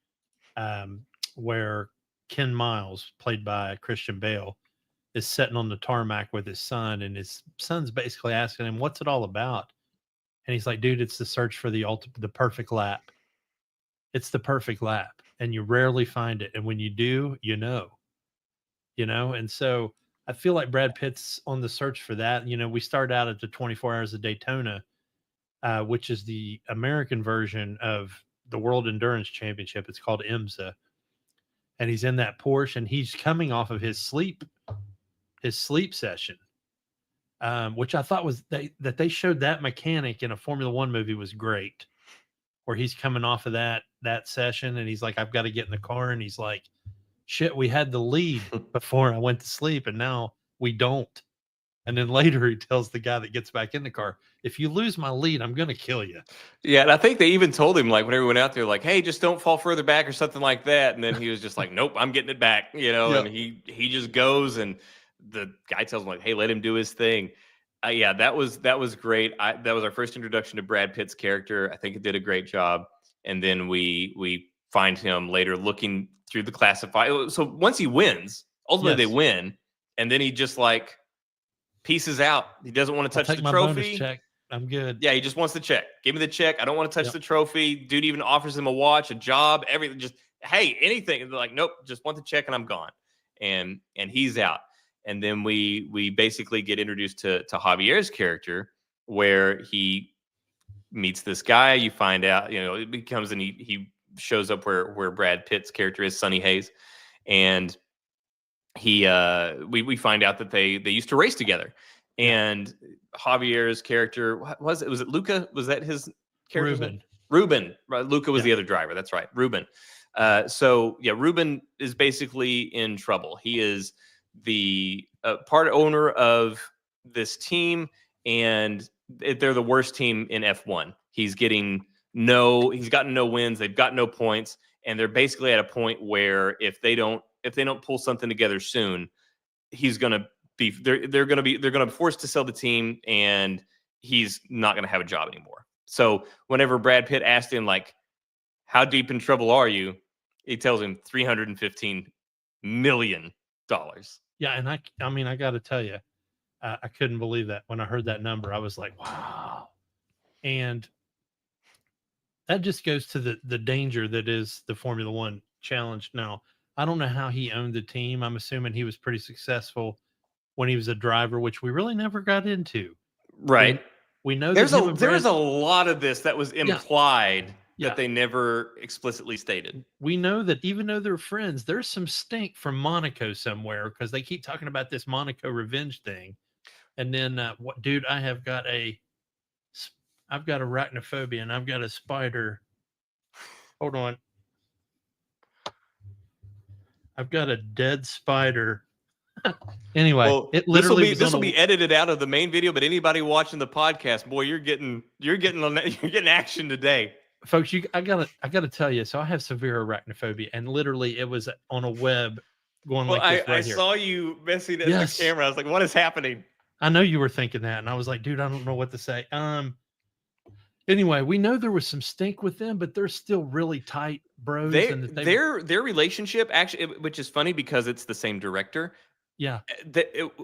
where Ken Miles, played by Christian Bale, is sitting on the tarmac with his son, and his son's basically asking him, "What's it all about?" And he's like, "Dude, it's the search for the perfect lap. It's the perfect lap, and you rarely find it, and when you do, you know." And so I feel like Brad Pitt's on the search for that. You know, we start out at the 24 Hours of Daytona, which is the American version of the World Endurance Championship. It's called IMSA, and he's in that Porsche, and he's coming off of his sleep session, which I thought was that they showed that mechanic in a Formula One movie was great, where he's coming off of that session, and he's like, "I've got to get in the car," and he's like, "Shit, we had the lead before I went to sleep, and now we don't." And then later he tells the guy that gets back in the car, "If you lose my lead, I'm gonna kill you." Yeah, and I think they even told him, like, whenever we went out there, like, "Hey, just don't fall further back," or something like that. And then he was just like, "Nope, I'm getting it back," Yeah. And he just goes, and the guy tells him, like, "Hey, let him do his thing." Yeah, that was great. That was our first introduction to Brad Pitt's character. I think it did a great job. And then we find him later looking through the classify. So once he wins, ultimately they Yes. win, and then he just like pieces out. He doesn't want to I'll touch take the my bonus trophy. check. I'm good. Yeah, he just wants the check. Give me the check. I don't want to touch Yep. the trophy. Dude even offers him a watch, a job, everything. Just hey, anything. And they're like, nope, just want the check and I'm gone. And he's out. And then we basically get introduced to Javier's character, where he meets this guy. You find out, it becomes, and he shows up where Brad Pitt's character is, Sonny Hayes, and we find out that they used to race together. Yeah. And Javier's character, what was it Luca? Was that his character's name? Ruben. Ruben. Right. Luca was Yeah. the other driver. That's right. Ruben. So yeah, Ruben is basically in trouble. He is the part owner of this team, and they're the worst team in F1. He's gotten no wins. They've got no points, and they're basically at a point where if they don't pull something together soon, he's gonna be they're gonna be forced to sell the team, and he's not gonna have a job anymore. So whenever Brad Pitt asked him, like, how deep in trouble are you, he tells him $315 million. Yeah, and I mean, I got to tell you, I couldn't believe that when I heard that number. I was like, wow. And that just goes to the danger that is the Formula One challenge. Now, I don't know how he owned the team. I'm assuming he was pretty successful when he was a driver, which we really never got into. Right. We know that There is a lot of this that was implied Yeah. that they never explicitly stated. We know that even though they're friends, there's some stink from Monaco somewhere, because they keep talking about this Monaco revenge thing. And then, what, dude? I've got arachnophobia, and I've got a spider. Hold on. I've got a dead spider. Anyway, Well, it literally this will be edited out of the main video, but anybody watching the podcast, boy, you're getting action today. Folks, I gotta tell you. So I have severe arachnophobia, and literally it was on a web going like this right here. I saw you messing at Yes. the camera. I was like, what is happening? I know you were thinking that, and I was like, dude, I don't know what to say. Anyway, we know there was some stink with them, but they're still really tight bros. Their relationship, actually, which is funny because it's the same director. Yeah.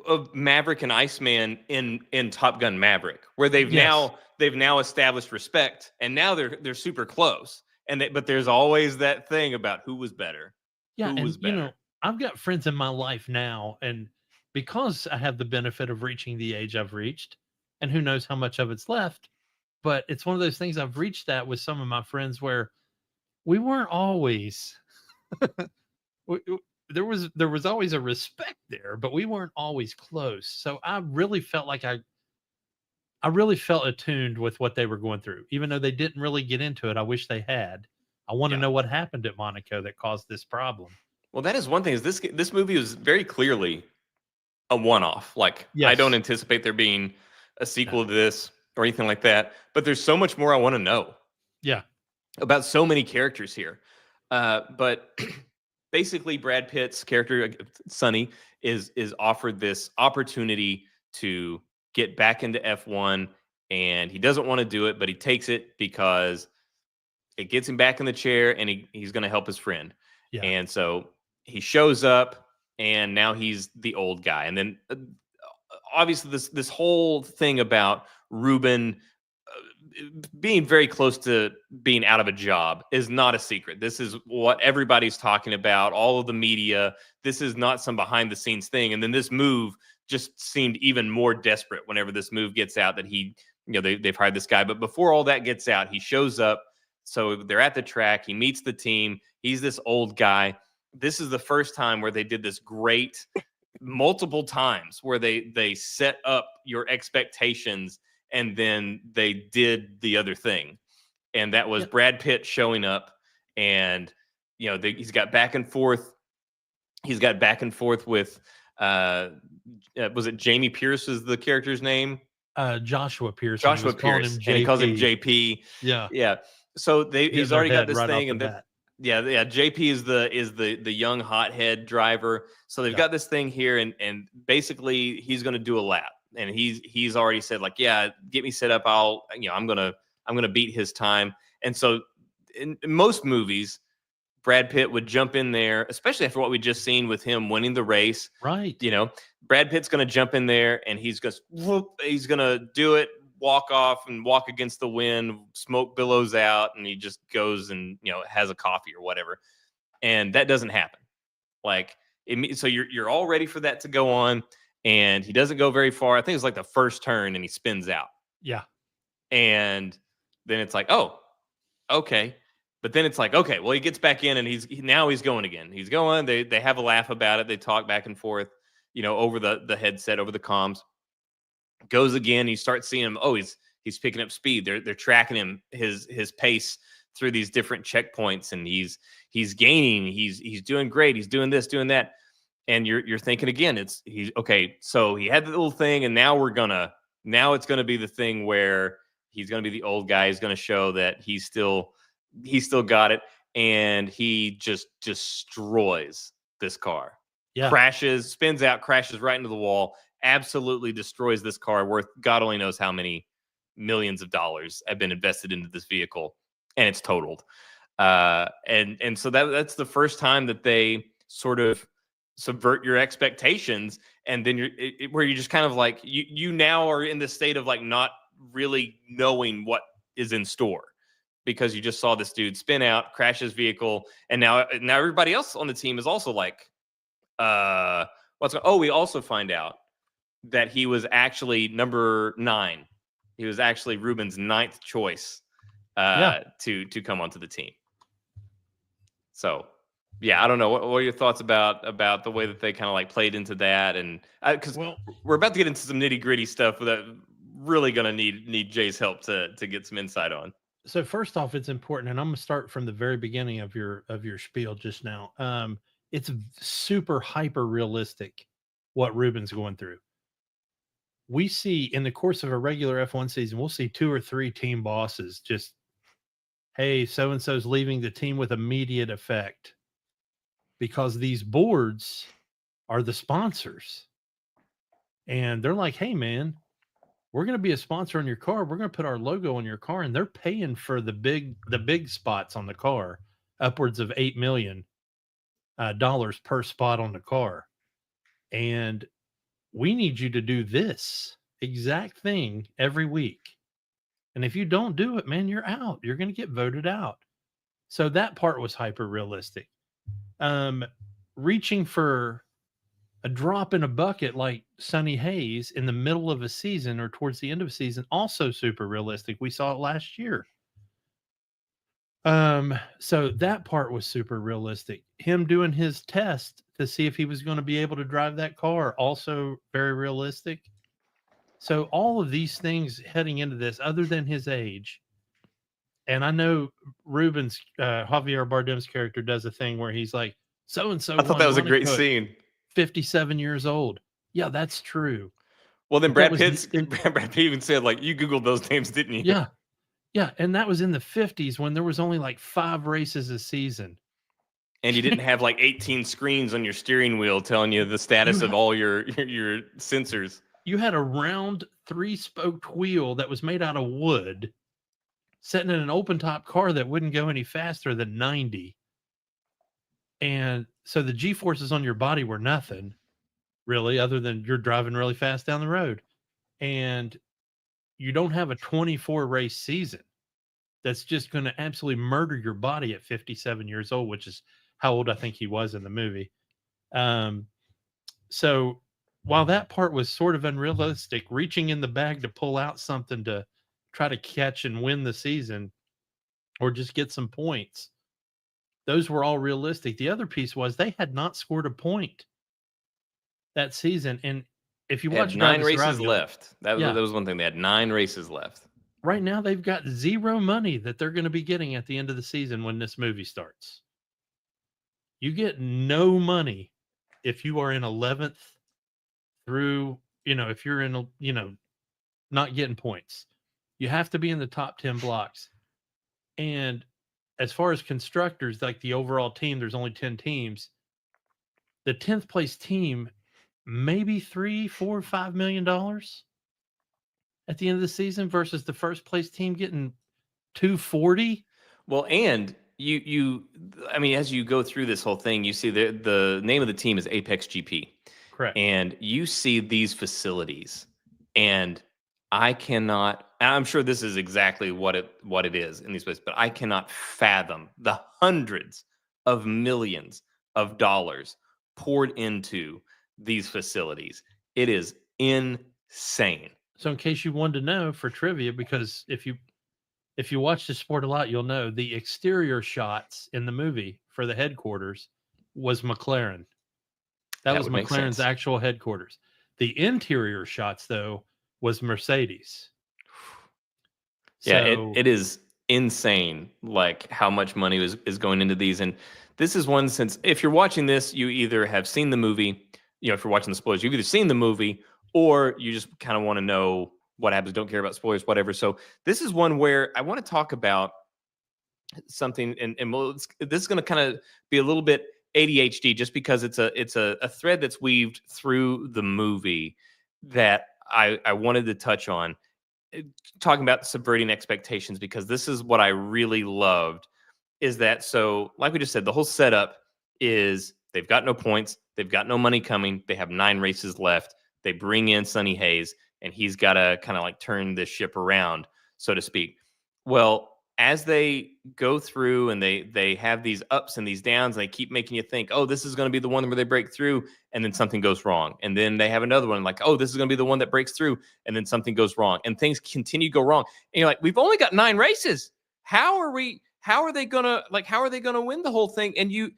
Of Maverick and Iceman in Top Gun Maverick, where they've now established respect, and now they're super close. But there's always that thing about who was better. Yeah, who was better. I've got friends in my life now, and because I have the benefit of reaching the age I've reached, and who knows how much of it's left, but it's one of those things. I've reached that with some of my friends where we weren't always there was always a respect there, but we weren't always close. So I really felt like I really felt attuned with what they were going through, even though they didn't really get into it. I wish they had. I want to know what happened at Monaco that caused this problem. Well, that is one thing. Is this movie was very clearly a one-off. Like, I don't anticipate there being a sequel to this or anything like that. But there's so much more I want to know. Yeah, about so many characters here. But basically, Brad Pitt's character, Sonny, is offered this opportunity to get back into F1, and he doesn't want to do it, but he takes it because it gets him back in the chair, and he's going to help his friend. Yeah. And so he shows up, and now he's the old guy. And then obviously this whole thing about Ruben being very close to being out of a job is not a secret. This is what everybody's talking about, all of the media. This is not some behind the scenes thing. And then this move just seemed even more desperate whenever this move gets out that they've hired this guy. But before all that gets out, he shows up. So they're at the track. He meets the team. He's this old guy. This is the first time where they did this great multiple times where they set up your expectations and then they did the other thing. And that was Brad Pitt showing up, and he's got back and forth. He's got back and forth with was it Jamie Pierce is the character's name? Joshua Pierce. Joshua Pierce, and he calls him JP. Yeah. So he's already got this right thing, and JP is the young hothead driver. So they've got this thing here, and basically he's going to do a lap, and he's already said like, yeah, get me set up. I'm gonna beat his time. And so in most movies, Brad Pitt would jump in there, especially after what we just seen with him winning the race. Right. Brad Pitt's going to jump in there, and he's going to do it, walk off and walk against the wind, smoke billows out, and he just goes and has a coffee or whatever. And that doesn't happen. So you're all ready for that to go on, and he doesn't go very far. I think it's like the first turn, and he spins out. Yeah. And then it's like, oh, okay. But then it's like, okay, well, he gets back in, and he's going again. He's going. They have a laugh about it. They talk back and forth, over the headset, over the comms. Goes again. You start seeing him. Oh, he's picking up speed. They're tracking him, his pace through these different checkpoints, and he's gaining. He's doing great. He's doing this, doing that, and you're thinking again. He's okay. So he had the little thing, and now it's gonna be the thing where he's gonna be the old guy. He's gonna show that he's still got it, and he just destroys this car. Yeah. Crashes, spins out, crashes right into the wall. Absolutely destroys this car, worth God only knows how many millions of dollars have been invested into this vehicle, and it's totaled. And so that's the first time that they sort of subvert your expectations, and then where you're just kind of like you now are in the state of like not really knowing what is in store, because you just saw this dude spin out, crash his vehicle, and now everybody else on the team is also like, we also find out that he was actually number 9. He was actually Ruben's 9th choice to come onto the team. So, yeah, I don't know. What are your thoughts about the way that they kind of like played into that? And because we're about to get into some nitty gritty stuff that really going to need Jay's help to get some insight on. So first off, it's important, and I'm gonna start from the very beginning of your spiel just now. It's super hyper realistic what Ruben's going through. We see in the course of a regular F1 season, we'll see 2 or 3 team bosses just, hey, so and so's leaving the team with immediate effect, because these boards are the sponsors, and they're like, hey man, we're going to be a sponsor on your car. We're going to put our logo on your car, and they're paying for the big spots on the car, upwards of $8 million per spot on the car. And we need you to do this exact thing every week. And if you don't do it, man, you're out. You're going to get voted out. So that part was hyper realistic. Reaching for a drop in a bucket like Sonny Hayes in the middle of a season or towards the end of a season, also super realistic. We saw it last year. So that part was super realistic. Him doing his test to see if he was going to be able to drive that car, also very realistic. So all of these things heading into this, other than his age, and I know Ruben's Javier Bardem's character does a thing where he's like, so-and-so. I thought that was a great scene. 57 years old. Yeah, that's true. Well, then Brad Pitt even said, like, you Googled those names, didn't you? Yeah. Yeah. And that was in the 50s when there was only like 5 races a season. And you didn't have like 18 screens on your steering wheel telling you the status of all your sensors. You had a round 3-spoked wheel that was made out of wood sitting in an open top car that wouldn't go any faster than 90. And so the G forces on your body were nothing really, other than you're driving really fast down the road. And you don't have a 24 race season that's just going to absolutely murder your body at 57 years old, which is how old I think he was in the movie. So while that part was sort of unrealistic, reaching in the bag to pull out something to try to catch and win the season or just get some points, those were all realistic. The other piece was they had not scored a point that season. And if you They had watch Drive 9 to races Survive, left. That yeah, was one thing. They had 9 races left. right now they've got zero money that they're going to be getting at the end of the season when this movie starts. You get no money if you are in 11th through, if you're in, not getting points. You have to be in the top 10 blocks. And as far as constructors, like the overall team, there's only 10 teams. The 10th place team, maybe $3, $4, $5 million at the end of the season versus the first place team getting 240. Well, and I mean, as you go through this whole thing, you see the name of the team is Apex GP. Correct. And you see these facilities, and I'm sure this is exactly what it is in these places, but I cannot fathom the hundreds of millions of dollars poured into these facilities. It is insane. So in case you wanted to know for trivia, because if you watch the sport a lot, you'll know the exterior shots in the movie for the headquarters was McLaren. That was would make McLaren's sense. actual headquarters. The interior shots, though, was Mercedes. Yeah, So it is insane, like how much money is going into these. And this is one, since if you're watching this, you either have seen the movie, if you're watching the spoilers, you've either seen the movie or you just kind of want to know what happens, don't care about spoilers, whatever. So this is one where I want to talk about something, and this is going to kind of be a little bit ADHD, just because it's a thread that's weaved through the movie that I wanted to touch on, talking about subverting expectations, because this is what I really loved, is that, so like we just said, the whole setup is they've got no points, they've got no money coming, they have 9 races left, they bring in Sonny Hayes, and he's got to kind of like turn this ship around, so to speak. Well, as they go through and they have these ups and these downs, and they keep making you think, oh, this is going to be the one where they break through, and then something goes wrong. And then they have another one like, oh, this is going to be the one that breaks through, and then something goes wrong, and things continue to go wrong. And you're like, we've only got 9 races. How are they gonna win the whole thing? And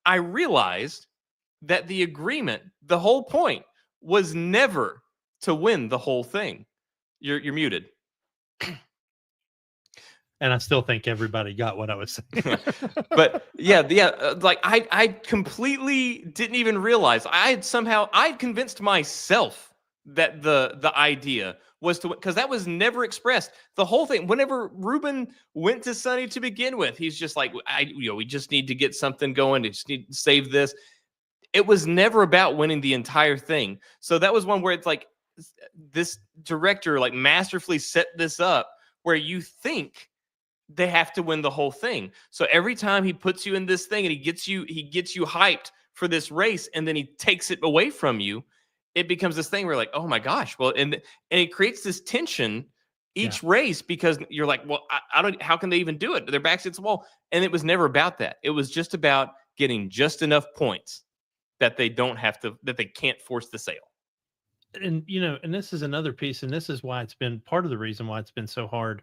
I realized that the agreement, the whole point, was never to win the whole thing. You're muted. and I still think everybody got what I was saying. But yeah, like I completely didn't even realize. I'd convinced myself that the idea was to, because that was never expressed. The whole thing, whenever Ruben went to Sonny to begin with, he's just like, we just need to get something going. We just need to save this. It was never about winning the entire thing. So that was one where it's like, this director like masterfully set this up where you think they have to win the whole thing. So every time he puts you in this thing and he gets you hyped for this race, and then he takes it away from you, it becomes this thing where like, oh my gosh. Well, and it creates this tension each race, because you're like, well, I don't, how can they even do it? Their back's against the wall. And it was never about that. It was just about getting just enough points that they can't force the sale. And and this is another piece, and this is why it's been part of the reason why it's been so hard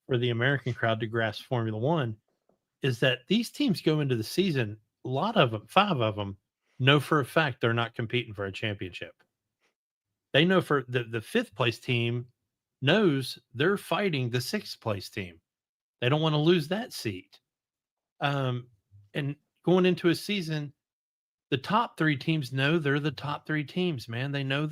for the American crowd to grasp Formula One, is that these teams go into the season, a lot of them, 5 of them, know for a fact they're not competing for a championship. They know for the 5th place team knows they're fighting the 6th place team. They don't want to lose that seat. And going into a season, the top 3 teams know they're the top 3 teams, man. They know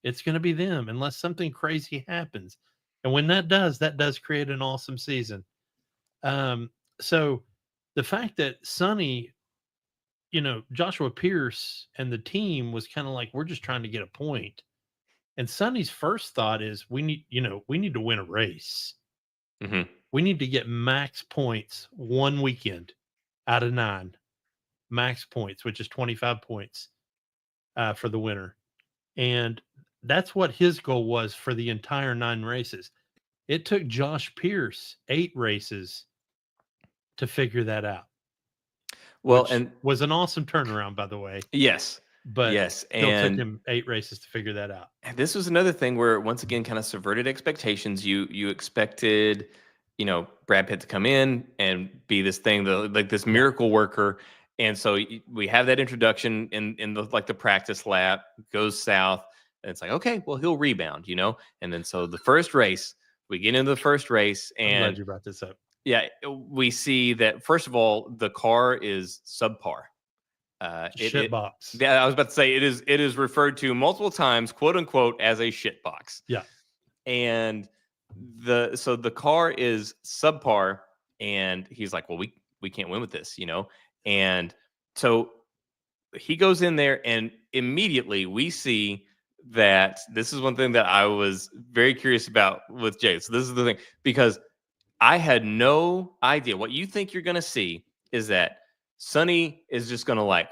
it's gonna be them unless something crazy happens. And when that does create an awesome season. So the fact that Sonny, Joshua Pierce and the team was kind of like, we're just trying to get a point. And Sonny's first thought is, we need to win a race. Mm-hmm. We need to get max points one weekend. out of 9 max points, which is 25 points for the winner. And that's what his goal was for the entire 9 races. It took Josh Pierce 8 races to figure that out, Well, which and was an awesome turnaround, by the way. yes, But yes, still took and him 8 races to figure that out. this was another thing where once again kind of subverted expectations. You expected, Brad Pitt to come in and be this thing, like this miracle worker. And so we have that introduction in the practice lap, goes south, and it's like, okay, well, he'll rebound, And then so the first race, we get into the first race, I'm and glad you brought this up. yeah, we see that first of all, the car is subpar. Shit box. Yeah, I was about to say it is referred to multiple times, quote unquote, as a shit box. Yeah. And so the car is subpar, and he's like, well, we can't win with this, And so he goes in there, and immediately we see that this is one thing that I was very curious about with Jay. So this is the thing, because I had no idea. What you think you're going to see is that Sonny is just going to like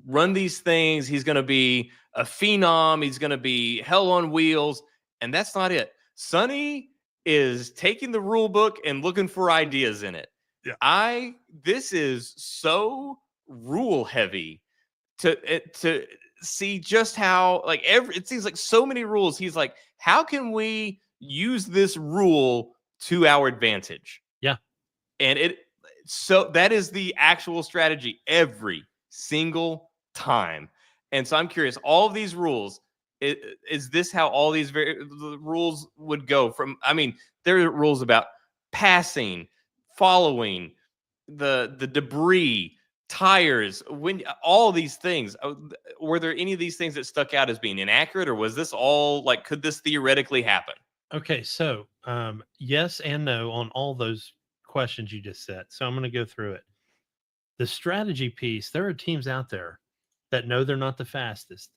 run these things. He's going to be a phenom. He's going to be hell on wheels. And that's not it. Sonny is taking the rule book and looking for ideas in it. Yeah. This is so rule heavy to see just how like it seems like so many rules. He's like, how can we use this rule to our advantage? Yeah. And so that is the actual strategy every single time. And so I'm curious, all of these rules, is this how all these the rules would go from? I mean, there are rules about passing, following, the debris, tires, when all these things. Were there any of these things that stuck out as being inaccurate, or was this all like, could this theoretically happen? Okay, so yes and no on all those questions you just said. So I'm going to go through it. The strategy piece, there are teams out there that know they're not the fastest,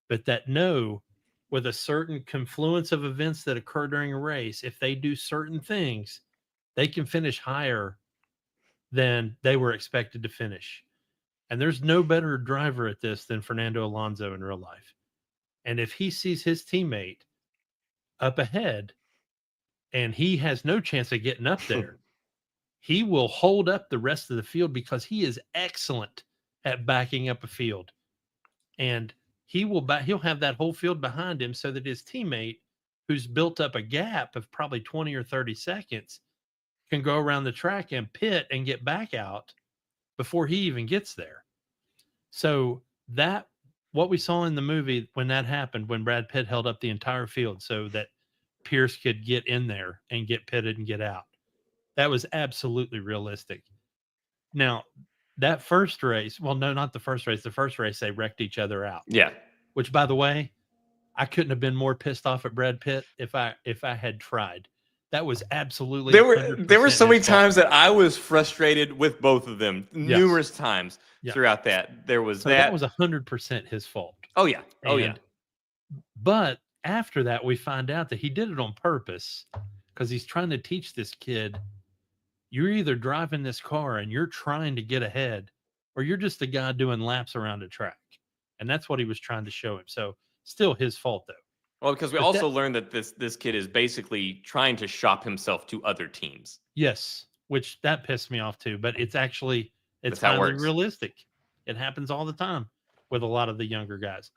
but that know with a certain confluence of events that occur during a race, if they do certain things, they can finish higher than they were expected to finish. And there's no better driver at this than Fernando Alonso in real life. And if he sees his teammate up ahead and he has no chance of getting up there, he will hold up the rest of the field because he is excellent at backing up a field. And he'll have that whole field behind him so that his teammate, who's built up a gap of probably 20 or 30 seconds, can go around the track and pit and get back out before he even gets there. So that what we saw in the movie when that happened, when Brad Pitt held up the entire field so that Pierce could get in there and get pitted and get out, that was absolutely realistic. Now, that first race, well, no, not the first race. The first race, they wrecked each other out. Yeah. Which, by the way, I couldn't have been more pissed off at Brad Pitt if I had tried. That was absolutely There were so many his fault. times that I was frustrated with both of them. Yes. Numerous times throughout that. There was So that was 100% his fault. Oh yeah. Oh yeah. But after that, we find out that he did it on purpose because he's trying to teach this kid, you're either driving this car and you're trying to get ahead, or you're just a guy doing laps around a track. And that's what he was trying to show him. So still his fault though. Well, because we also learned that this kid is basically trying to shop himself to other teams. Yes, which that pissed me off too. But it's That's how it finally works. realistic. It happens all the time with a lot of the younger guys.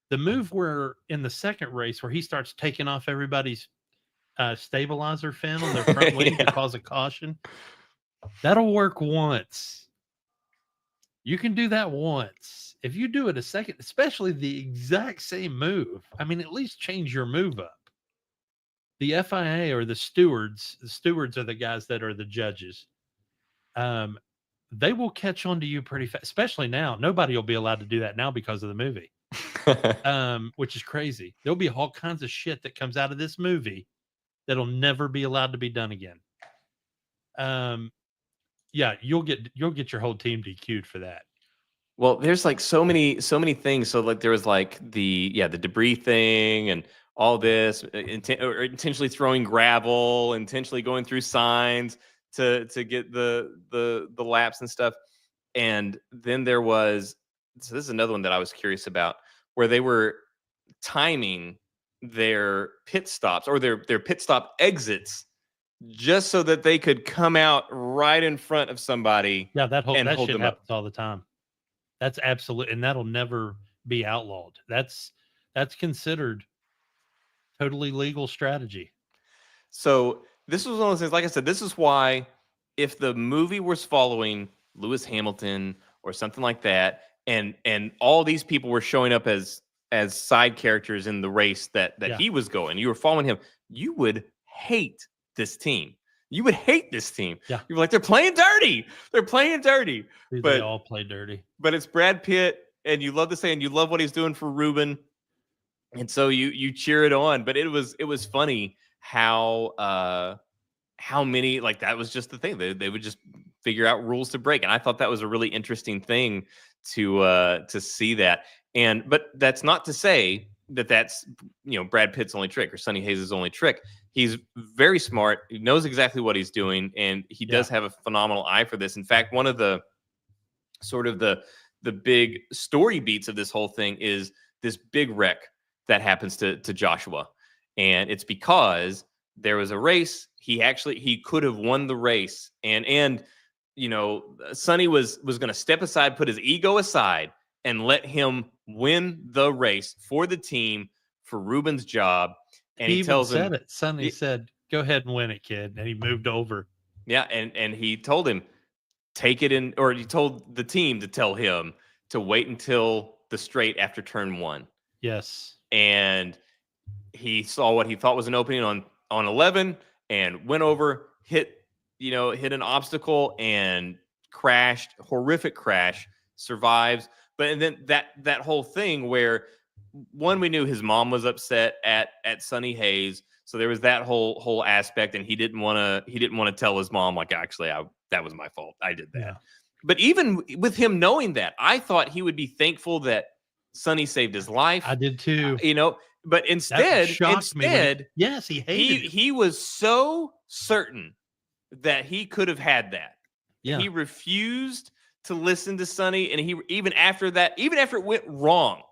The move where in the second race where he starts taking off everybody's stabilizer fin on their front wing to cause a caution, that'll work once. You can do that once. If you do it a second, especially the exact same move, I mean, at least change your move up. The FIA or the stewards are the guys that are the judges. They will catch on to you pretty fast, especially now. Nobody will be allowed to do that now because of the movie, which is crazy. There'll be all kinds of shit that comes out of this movie that'll never be allowed to be done again. Yeah, you'll get your whole team DQ'd for that. Well, there's like so many things. So like there was like the debris thing and all this, or intentionally throwing gravel, intentionally going through signs to get the laps and stuff. And then there was, so this is another one that I was curious about, where they were timing their pit stops or their pit stop exits just so that they could come out right in front of somebody Yeah, and that hold shit them up. happens all the time. That's absolute, and that'll never be outlawed. That's considered totally legal strategy. So this was one of those things, like I said, this is why if the movie was following Lewis Hamilton or something like that, and all these people were showing up as side characters in the race that Yeah. he was going, you were following him, you would hate this team. You would hate this team. Yeah. You were like, they're playing dirty. They're playing dirty. Dude, But they all play dirty. but it's Brad Pitt, and you love to say, and you love what he's doing for Ruben, and so you cheer it on. But it was funny how many, like, that was just the thing. They would just figure out rules to break, and I thought that was a really interesting thing to see that. But that's not to say that that's Brad Pitt's only trick or Sonny Hayes' only trick. He's very smart. He knows exactly what he's doing, and he does have a phenomenal eye for this. In fact, one of the sort of the big story beats of this whole thing is this big wreck that happens to Joshua, and it's because there was a race. He could have won the race, and Sonny was going to step aside, put his ego aside, and let him win the race for the team, for Ruben's job. And he tells him, Sonny said, "Go ahead and win it, kid." And he moved over. Yeah, and he told him, take it in, or he told the team to tell him to wait until the straight after turn 1. Yes. And he saw what he thought was an opening on 11 and went over, hit an obstacle and crashed, horrific crash, survives. But and then that whole thing where, one, we knew his mom was upset at Sonny Hayes, so there was that whole aspect, and he didn't want to tell his mom, like, actually, that was my fault, I did that. Yeah. But even with him knowing that, I thought he would be thankful that Sonny saved his life. I did too. But instead, yes, he hated it. He was so certain that he could have had that. Yeah. He refused to listen to Sonny, and he even after it went wrong,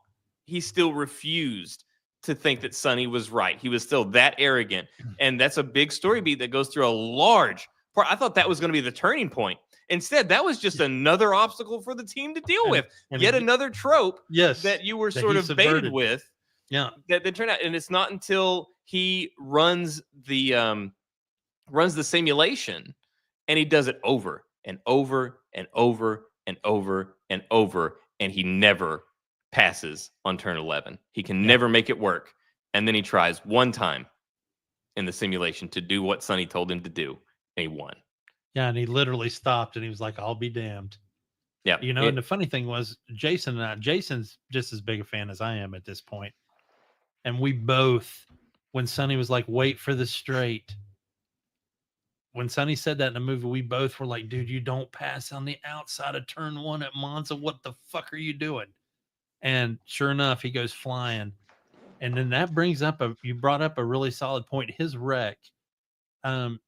he still refused to think that Sonny was right. He was still that arrogant, and that's a big story beat that goes through a large part. I thought that was going to be the turning point. Instead, that was just another obstacle for the team to deal with. Yet another trope that you were sort of baited with. Yeah. That turned out, and it's not until he runs the simulation, and he does it over and over and over and over and over, and he never passes on turn 11. He can never make it work, and then he tries one time in the simulation to do what Sonny told him to do, and he won. Yeah, and he literally stopped, and he was like, "I'll be damned." Yeah, and the funny thing was, Jason's just as big a fan as I am at this point. And we both, when Sonny was like, "Wait for the straight," when Sonny said that in the movie, we both were like, "Dude, you don't pass on the outside of turn 1 at Monza. What the fuck are you doing?" And sure enough, he goes flying. And then that brings up you brought up a really solid point, his wreck.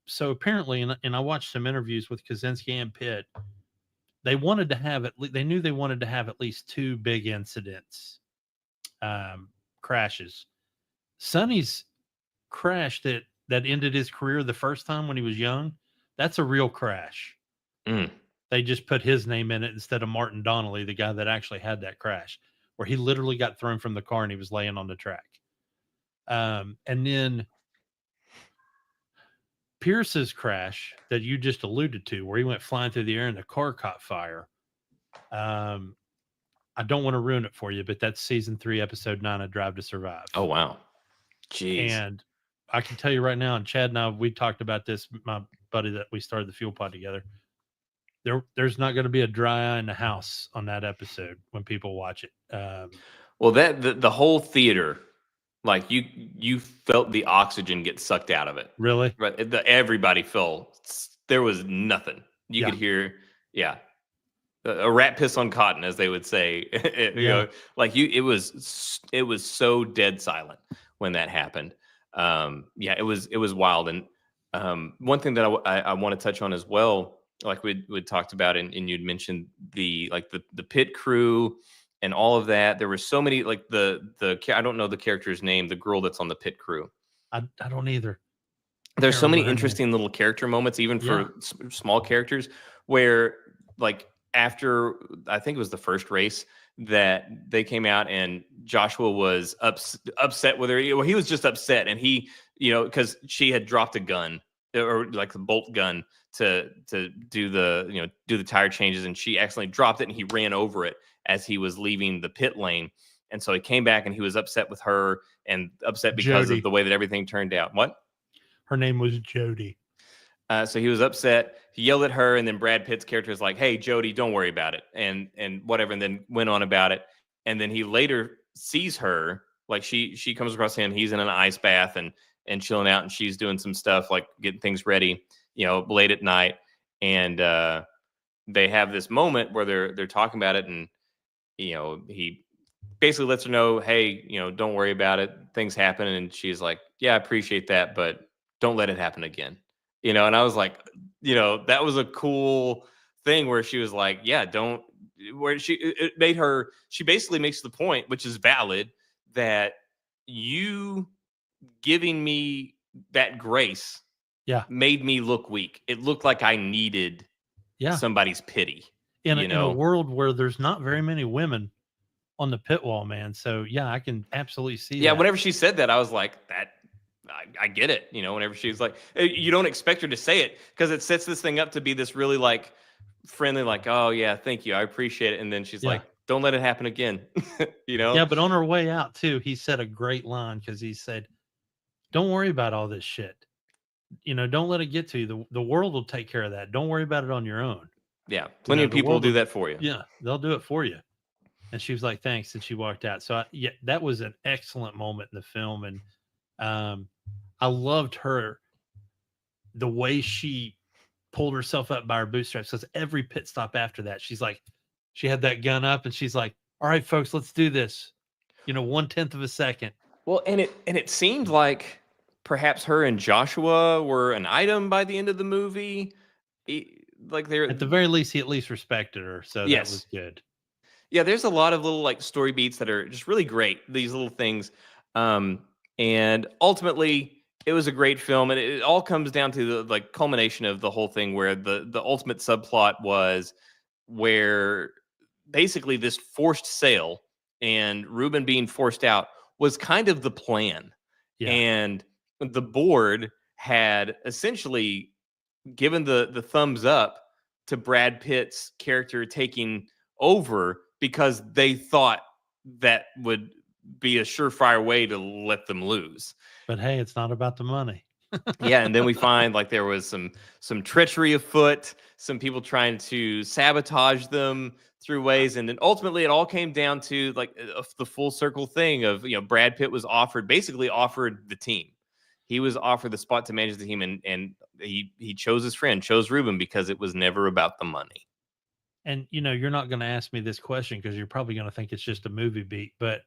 So apparently, and I watched some interviews with Kaczynski and Pitt, they knew they wanted to have at least 2 big incidents, crashes. Sonny's crash that ended his career the first time when he was young, that's a real crash. They just put his name in it instead of Martin Donnelly, the guy that actually had that crash, where he literally got thrown from the car and he was laying on the track. And then Pierce's crash that you just alluded to, where he went flying through the air and the car caught fire. I don't want to ruin it for you, but that's season 3, episode 9 of Drive to Survive. Oh, wow. Jeez. And I can tell you right now, and Chad and I, we talked about this, my buddy that we started the Fuel Pod together. There's not going to be a dry eye in the house on that episode when people watch it. Well, the whole theater, like you felt the oxygen get sucked out of it. Really? Right. Everybody felt there was nothing. You could hear, a rat piss on cotton, as they would say. It was so dead silent when that happened. It was wild. And one thing that I want to touch on as well like we'd talked about, and you'd mentioned the pit crew and all of that. There were so many, like I don't know the character's name, the girl that's on the pit crew. I don't either. There's Can't so many remember her name. interesting little character moments, even Yeah. for small characters, where like after I think it was the first race that they came out and Joshua was upset with her. Well, he was just upset, and he, because she had dropped a gun, or like the bolt gun, to do the tire changes, and she accidentally dropped it, and he ran over it as he was leaving the pit lane. And so he came back and he was upset with her, and upset because Jody. of the way that everything turned out. What? Her name was Jody. So he was upset. He yelled at her, and then Brad Pitt's character was like, "Hey, Jody, don't worry about it," and whatever, and then went on about it. And then he later sees her, like she comes across him. He's in an ice bath and chilling out, and she's doing some stuff like getting things ready, late at night. And they have this moment where they're talking about it, and he basically lets her know, "Hey, don't worry about it. Things happen." And she's like, "Yeah, I appreciate that, but don't let it happen again." And I was like, that was a cool thing where she was like, "Yeah, don't." Where it made her. She basically makes the point, which is valid, that you giving me that grace, made me look weak. It looked like I needed somebody's pity. In a world where there's not very many women on the pit wall, man. So yeah, I can absolutely see that. Whenever she said that, I was like, that I get it. Whenever she's like, you don't expect her to say it, because it sets this thing up to be this really like friendly, like, "Oh yeah, thank you, I appreciate it." And then she's like, "Don't let it happen again." Yeah, but on her way out too, he said a great line, because he said, "Don't worry about all this shit. Don't let it get to you. The world will take care of that. Don't worry about it on your own." Yeah, plenty of people will do that for you. Yeah, they'll do it for you. And she was like, "Thanks," and she walked out. So that was an excellent moment in the film, and I loved her, the way she pulled herself up by her bootstraps, because every pit stop after that, she's like, she had that gun up, and she's like, "All right, folks, let's do this." 1/10 of a second. Well, and it seemed like perhaps her and Joshua were an item by the end of the movie. Like they're at the very least, he at least respected her, so that was good. Yeah, there's a lot of little like story beats that are just really great. These little things, and ultimately, it was a great film, and it all comes down to the like culmination of the whole thing, where the ultimate subplot was where basically this forced sale and Ruben being forced out was kind of the plan, and the board had essentially given the thumbs up to Brad Pitt's character taking over, because they thought that would be a surefire way to let them lose. But hey, it's not about the money. And then we find like there was some treachery afoot, some people trying to sabotage them through ways, and then ultimately it all came down to like the full circle thing of Brad Pitt was basically offered the team. He was offered the spot to manage the team, and he chose his friend, chose Ruben, because it was never about the money. And you're not going to ask me this question because you're probably going to think it's just a movie beat, but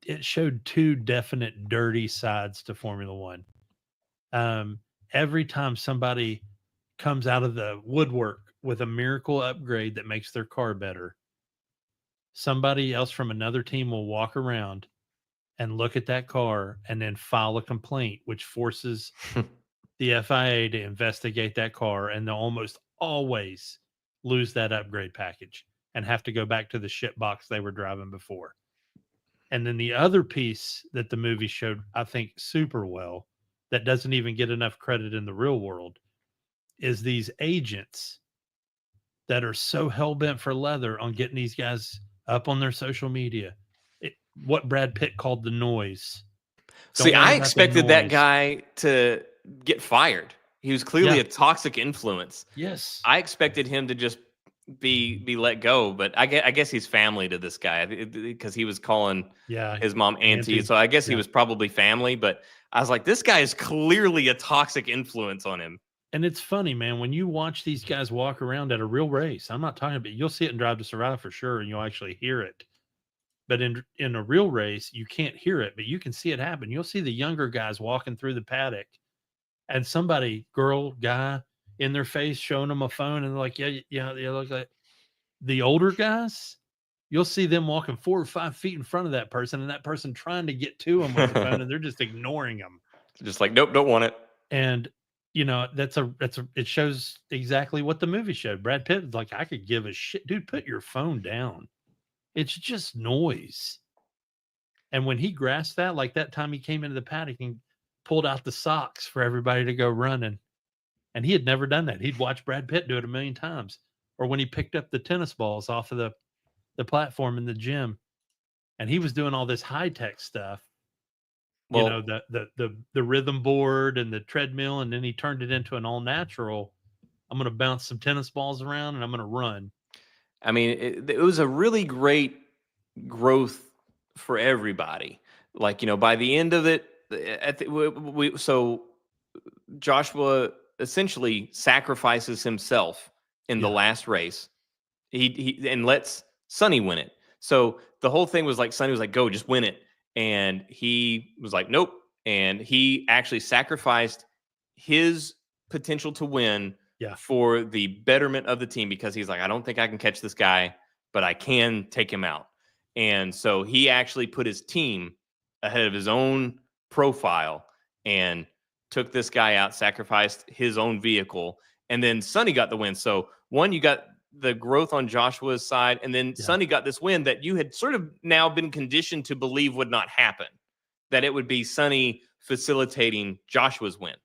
it showed two definite dirty sides to Formula One. Every time somebody comes out of the woodwork with a miracle upgrade that makes their car better, somebody else from another team will walk around and look at that car and then file a complaint, which forces the FIA to investigate that car, and they'll almost always lose that upgrade package and have to go back to the shit box they were driving before. And then the other piece that the movie showed, I think, super well, that doesn't even get enough credit in the real world, is these agents that are so hell-bent for leather on getting these guys up on their social media. What Brad Pitt called the noise. See, I expected that guy to get fired. He was clearly a toxic influence. Yes. I expected him to just be let go, but I guess he's family to this guy, because he was calling his mom Auntie. So I guess he was probably family, but I was like, this guy is clearly a toxic influence on him. And it's funny, man, when you watch these guys walk around at a real race, I'm not talking about, you'll see it in Drive to Survive for sure, and you'll actually hear it. But in a real race, you can't hear it, but you can see it happen. You'll see the younger guys walking through the paddock, and somebody, girl, guy, in their face, showing them a phone, and they're like, yeah, they look like the older guys. You'll see them walking 4 or 5 feet in front of that person, and that person trying to get to them with the phone, and they're just ignoring them. Just like, nope, don't want it. And it shows exactly what the movie showed. Brad Pitt was like, I could give a shit, dude. Put your phone down. It's just noise. And when he grasped that, like that time he came into the paddock and pulled out the socks for everybody to go running, and he had never done that. He'd watched Brad Pitt do it a million times. Or when he picked up the tennis balls off of the platform in the gym, and he was doing all this high tech stuff. Well, The rhythm board and the treadmill, and then he turned it into an all natural. I'm going to bounce some tennis balls around and I'm going to run. I mean, it was a really great growth for everybody. Like, by the end of it, so Joshua essentially sacrifices himself in the Yeah. last race. He and lets Sonny win it. So the whole thing was like Sonny was like, "Go, just win it," and he was like, "Nope." And he actually sacrificed his potential to win Yeah. for the betterment of the team because he's like, "I don't think I can catch this guy, but I can take him out." And so he actually put his team ahead of his own profile and took this guy out, sacrificed his own vehicle, and then Sonny got the win. So one, you got the growth on Joshua's side, and then Yeah. Sonny got this win that you had sort of now been conditioned to believe would not happen, that it would be Sonny facilitating Joshua's win.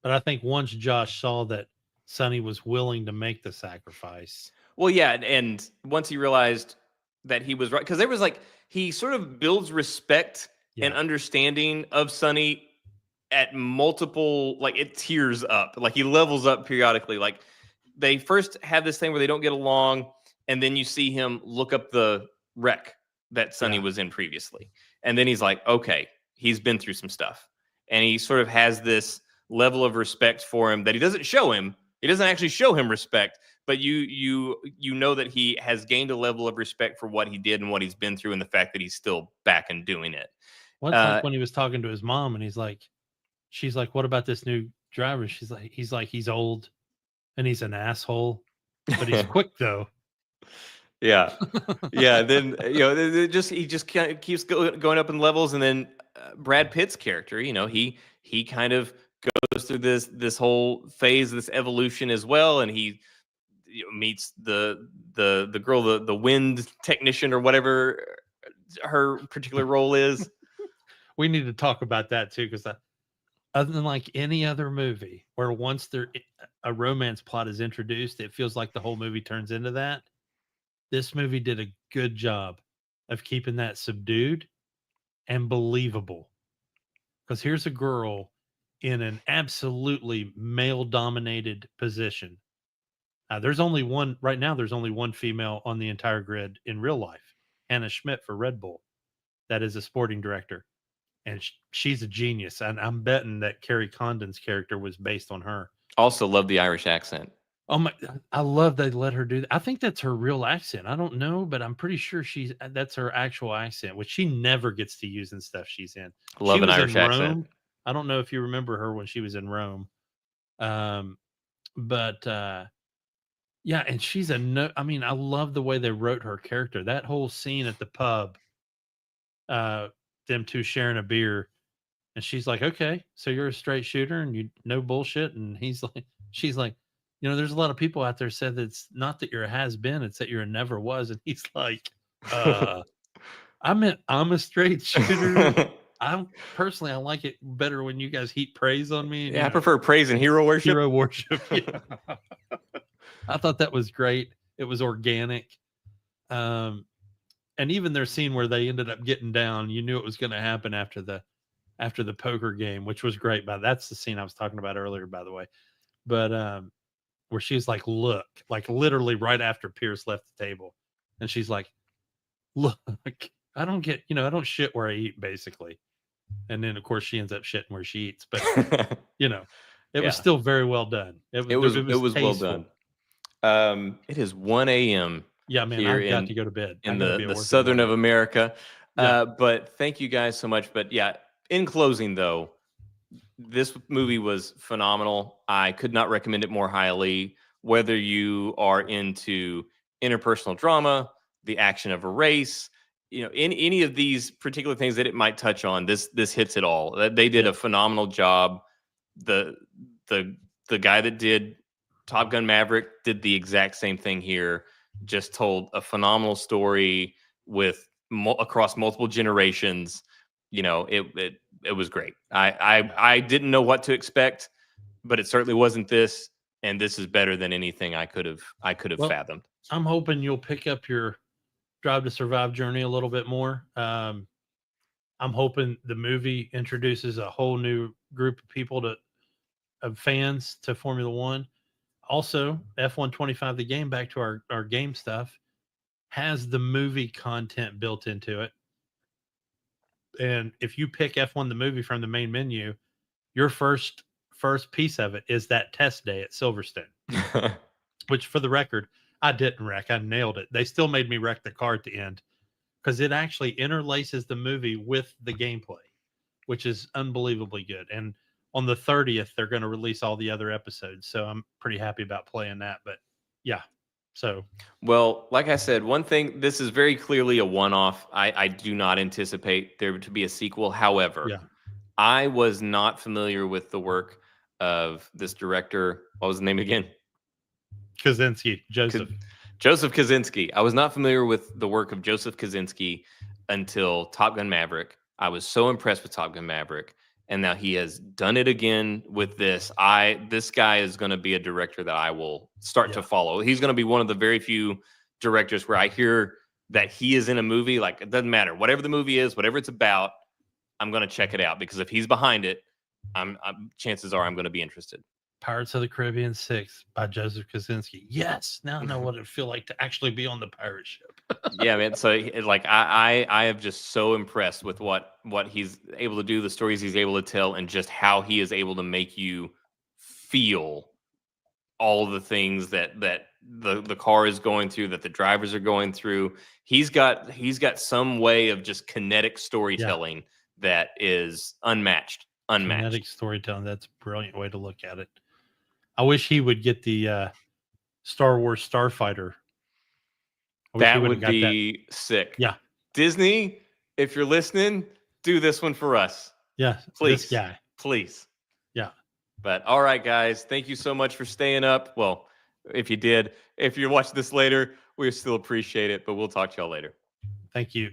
But I think once Josh saw that Sonny was willing to make the sacrifice. Well, yeah, and once he realized that he was right, because there was like he sort of builds respect and understanding of Sonny at multiple, like it tears up, like he levels up periodically. Like they first have this thing where they don't get along, and then you see him look up the wreck that Sonny was in previously, and then he's like, okay, he's been through some stuff, and he sort of has this level of respect for him that he doesn't show him. He doesn't actually show him respect, but you know that he has gained a level of respect for what he did and what he's been through, and the fact that he's still back and doing it. Well, it's like when he was talking to his mom, and she's like, "What about this new driver?" He's like, he's old, and he's an asshole, but he's quick though. Yeah, yeah. Then he just kind of keeps going up in levels, and then Brad Pitt's character, he kind of goes through this whole phase, this evolution as well, and he meets the girl, the wind technician or whatever her particular role is. We need to talk about that too, because other than like any other movie where once a romance plot is introduced, it feels like the whole movie turns into that. This movie did a good job of keeping that subdued and believable. Because here's a girl in an absolutely male dominated position. There's only one right now. There's only one female on the entire grid in real life, Hannah Schmidt for Red Bull. That is a sporting director. And she's a genius. And I'm betting that Carrie Condon's character was based on her. Also love the Irish accent. Oh my, I love they let her do that. I think that's her real accent. I don't know, but I'm pretty sure that's her actual accent, which she never gets to use in stuff she's in. Love She an was Irish in accent. Rome. I don't know if you remember her when she was in Rome. Yeah, and she's I mean, I love the way they wrote her character. That whole scene at the pub, them two sharing a beer, and she's like, "Okay, so you're a straight shooter and you no bullshit." And she's like, there's a lot of people out there said that it's not that you're a has been, it's that you're a never was. And he's like, I'm a straight shooter. I like it better when you guys heap praise on me. And, yeah, I prefer praise and hero worship. Hero worship. Yeah. I thought that was great. It was organic. And even their scene where they ended up getting down, you knew it was going to happen after the poker game, which was great. But that's the scene I was talking about earlier, by the way. But where she's like, look, like literally right after Pierce left the table, and she's like, look, I don't shit where I eat, basically. And then of course she ends up shitting where she eats. But it was still very well done. It was well done. It is 1 a.m. Yeah, man, I've got to go to bed in the southern of America. Yeah. But thank you guys so much. But yeah, in closing though, This movie was phenomenal. I could not recommend it more highly. Whether you are into interpersonal drama, the action of a race, in any of these particular things that it might touch on, this hits it all. They did a phenomenal job. The the the guy that did Top Gun Maverick did the exact same thing here. Just told a phenomenal story with across multiple generations. It was great. I didn't know what to expect, but it certainly wasn't this. And this is better than anything I could have Well, fathomed. I'm hoping you'll pick up your Drive to Survive journey a little bit more. I'm hoping the movie introduces a whole new group of people of fans to Formula One. Also, F125, the game, back to our game stuff, has the movie content built into it. And if you pick F1 the movie from the main menu, your first piece of it is that test day at Silverstone. Which, for the record, I didn't wreck. I nailed it. They still made me wreck the car at the end because it actually interlaces the movie with the gameplay, which is unbelievably good. And on the 30th, they're going to release all the other episodes. So I'm pretty happy about playing that. But yeah, so. Well, like I said, one thing, this is very clearly a one-off. I do not anticipate there to be a sequel. However, I was not familiar with the work of this director. What was the name again? Kaczynski, Joseph Kosinski. I was not familiar with the work of Joseph Kosinski until Top Gun Maverick. I was so impressed with Top Gun Maverick, and now he has done it again with this. This guy is going to be a director that I will start to follow. He's going to be one of the very few directors where I hear that he is in a movie. Like, it doesn't matter. Whatever the movie is, whatever it's about, I'm going to check it out, because if he's behind it, chances are I'm going to be interested. Pirates of the Caribbean 6 by Joseph Kosinski. Yes, now I know what it'd feel like to actually be on the pirate ship. Yeah, man. So I am just so impressed with what he's able to do, the stories he's able to tell, and just how he is able to make you feel all the things that the car is going through, that the drivers are going through. He's got some way of just kinetic storytelling that is unmatched. Kinetic storytelling. That's a brilliant way to look at it. I wish he would get the Star Wars Starfighter. That would be sick. Yeah. Disney, if you're listening, do this one for us. Yeah. Please. This guy. Please. Yeah. But all right, guys, thank you so much for staying up. Well, if you did, if you're watching this later, we still appreciate it, but we'll talk to y'all later. Thank you.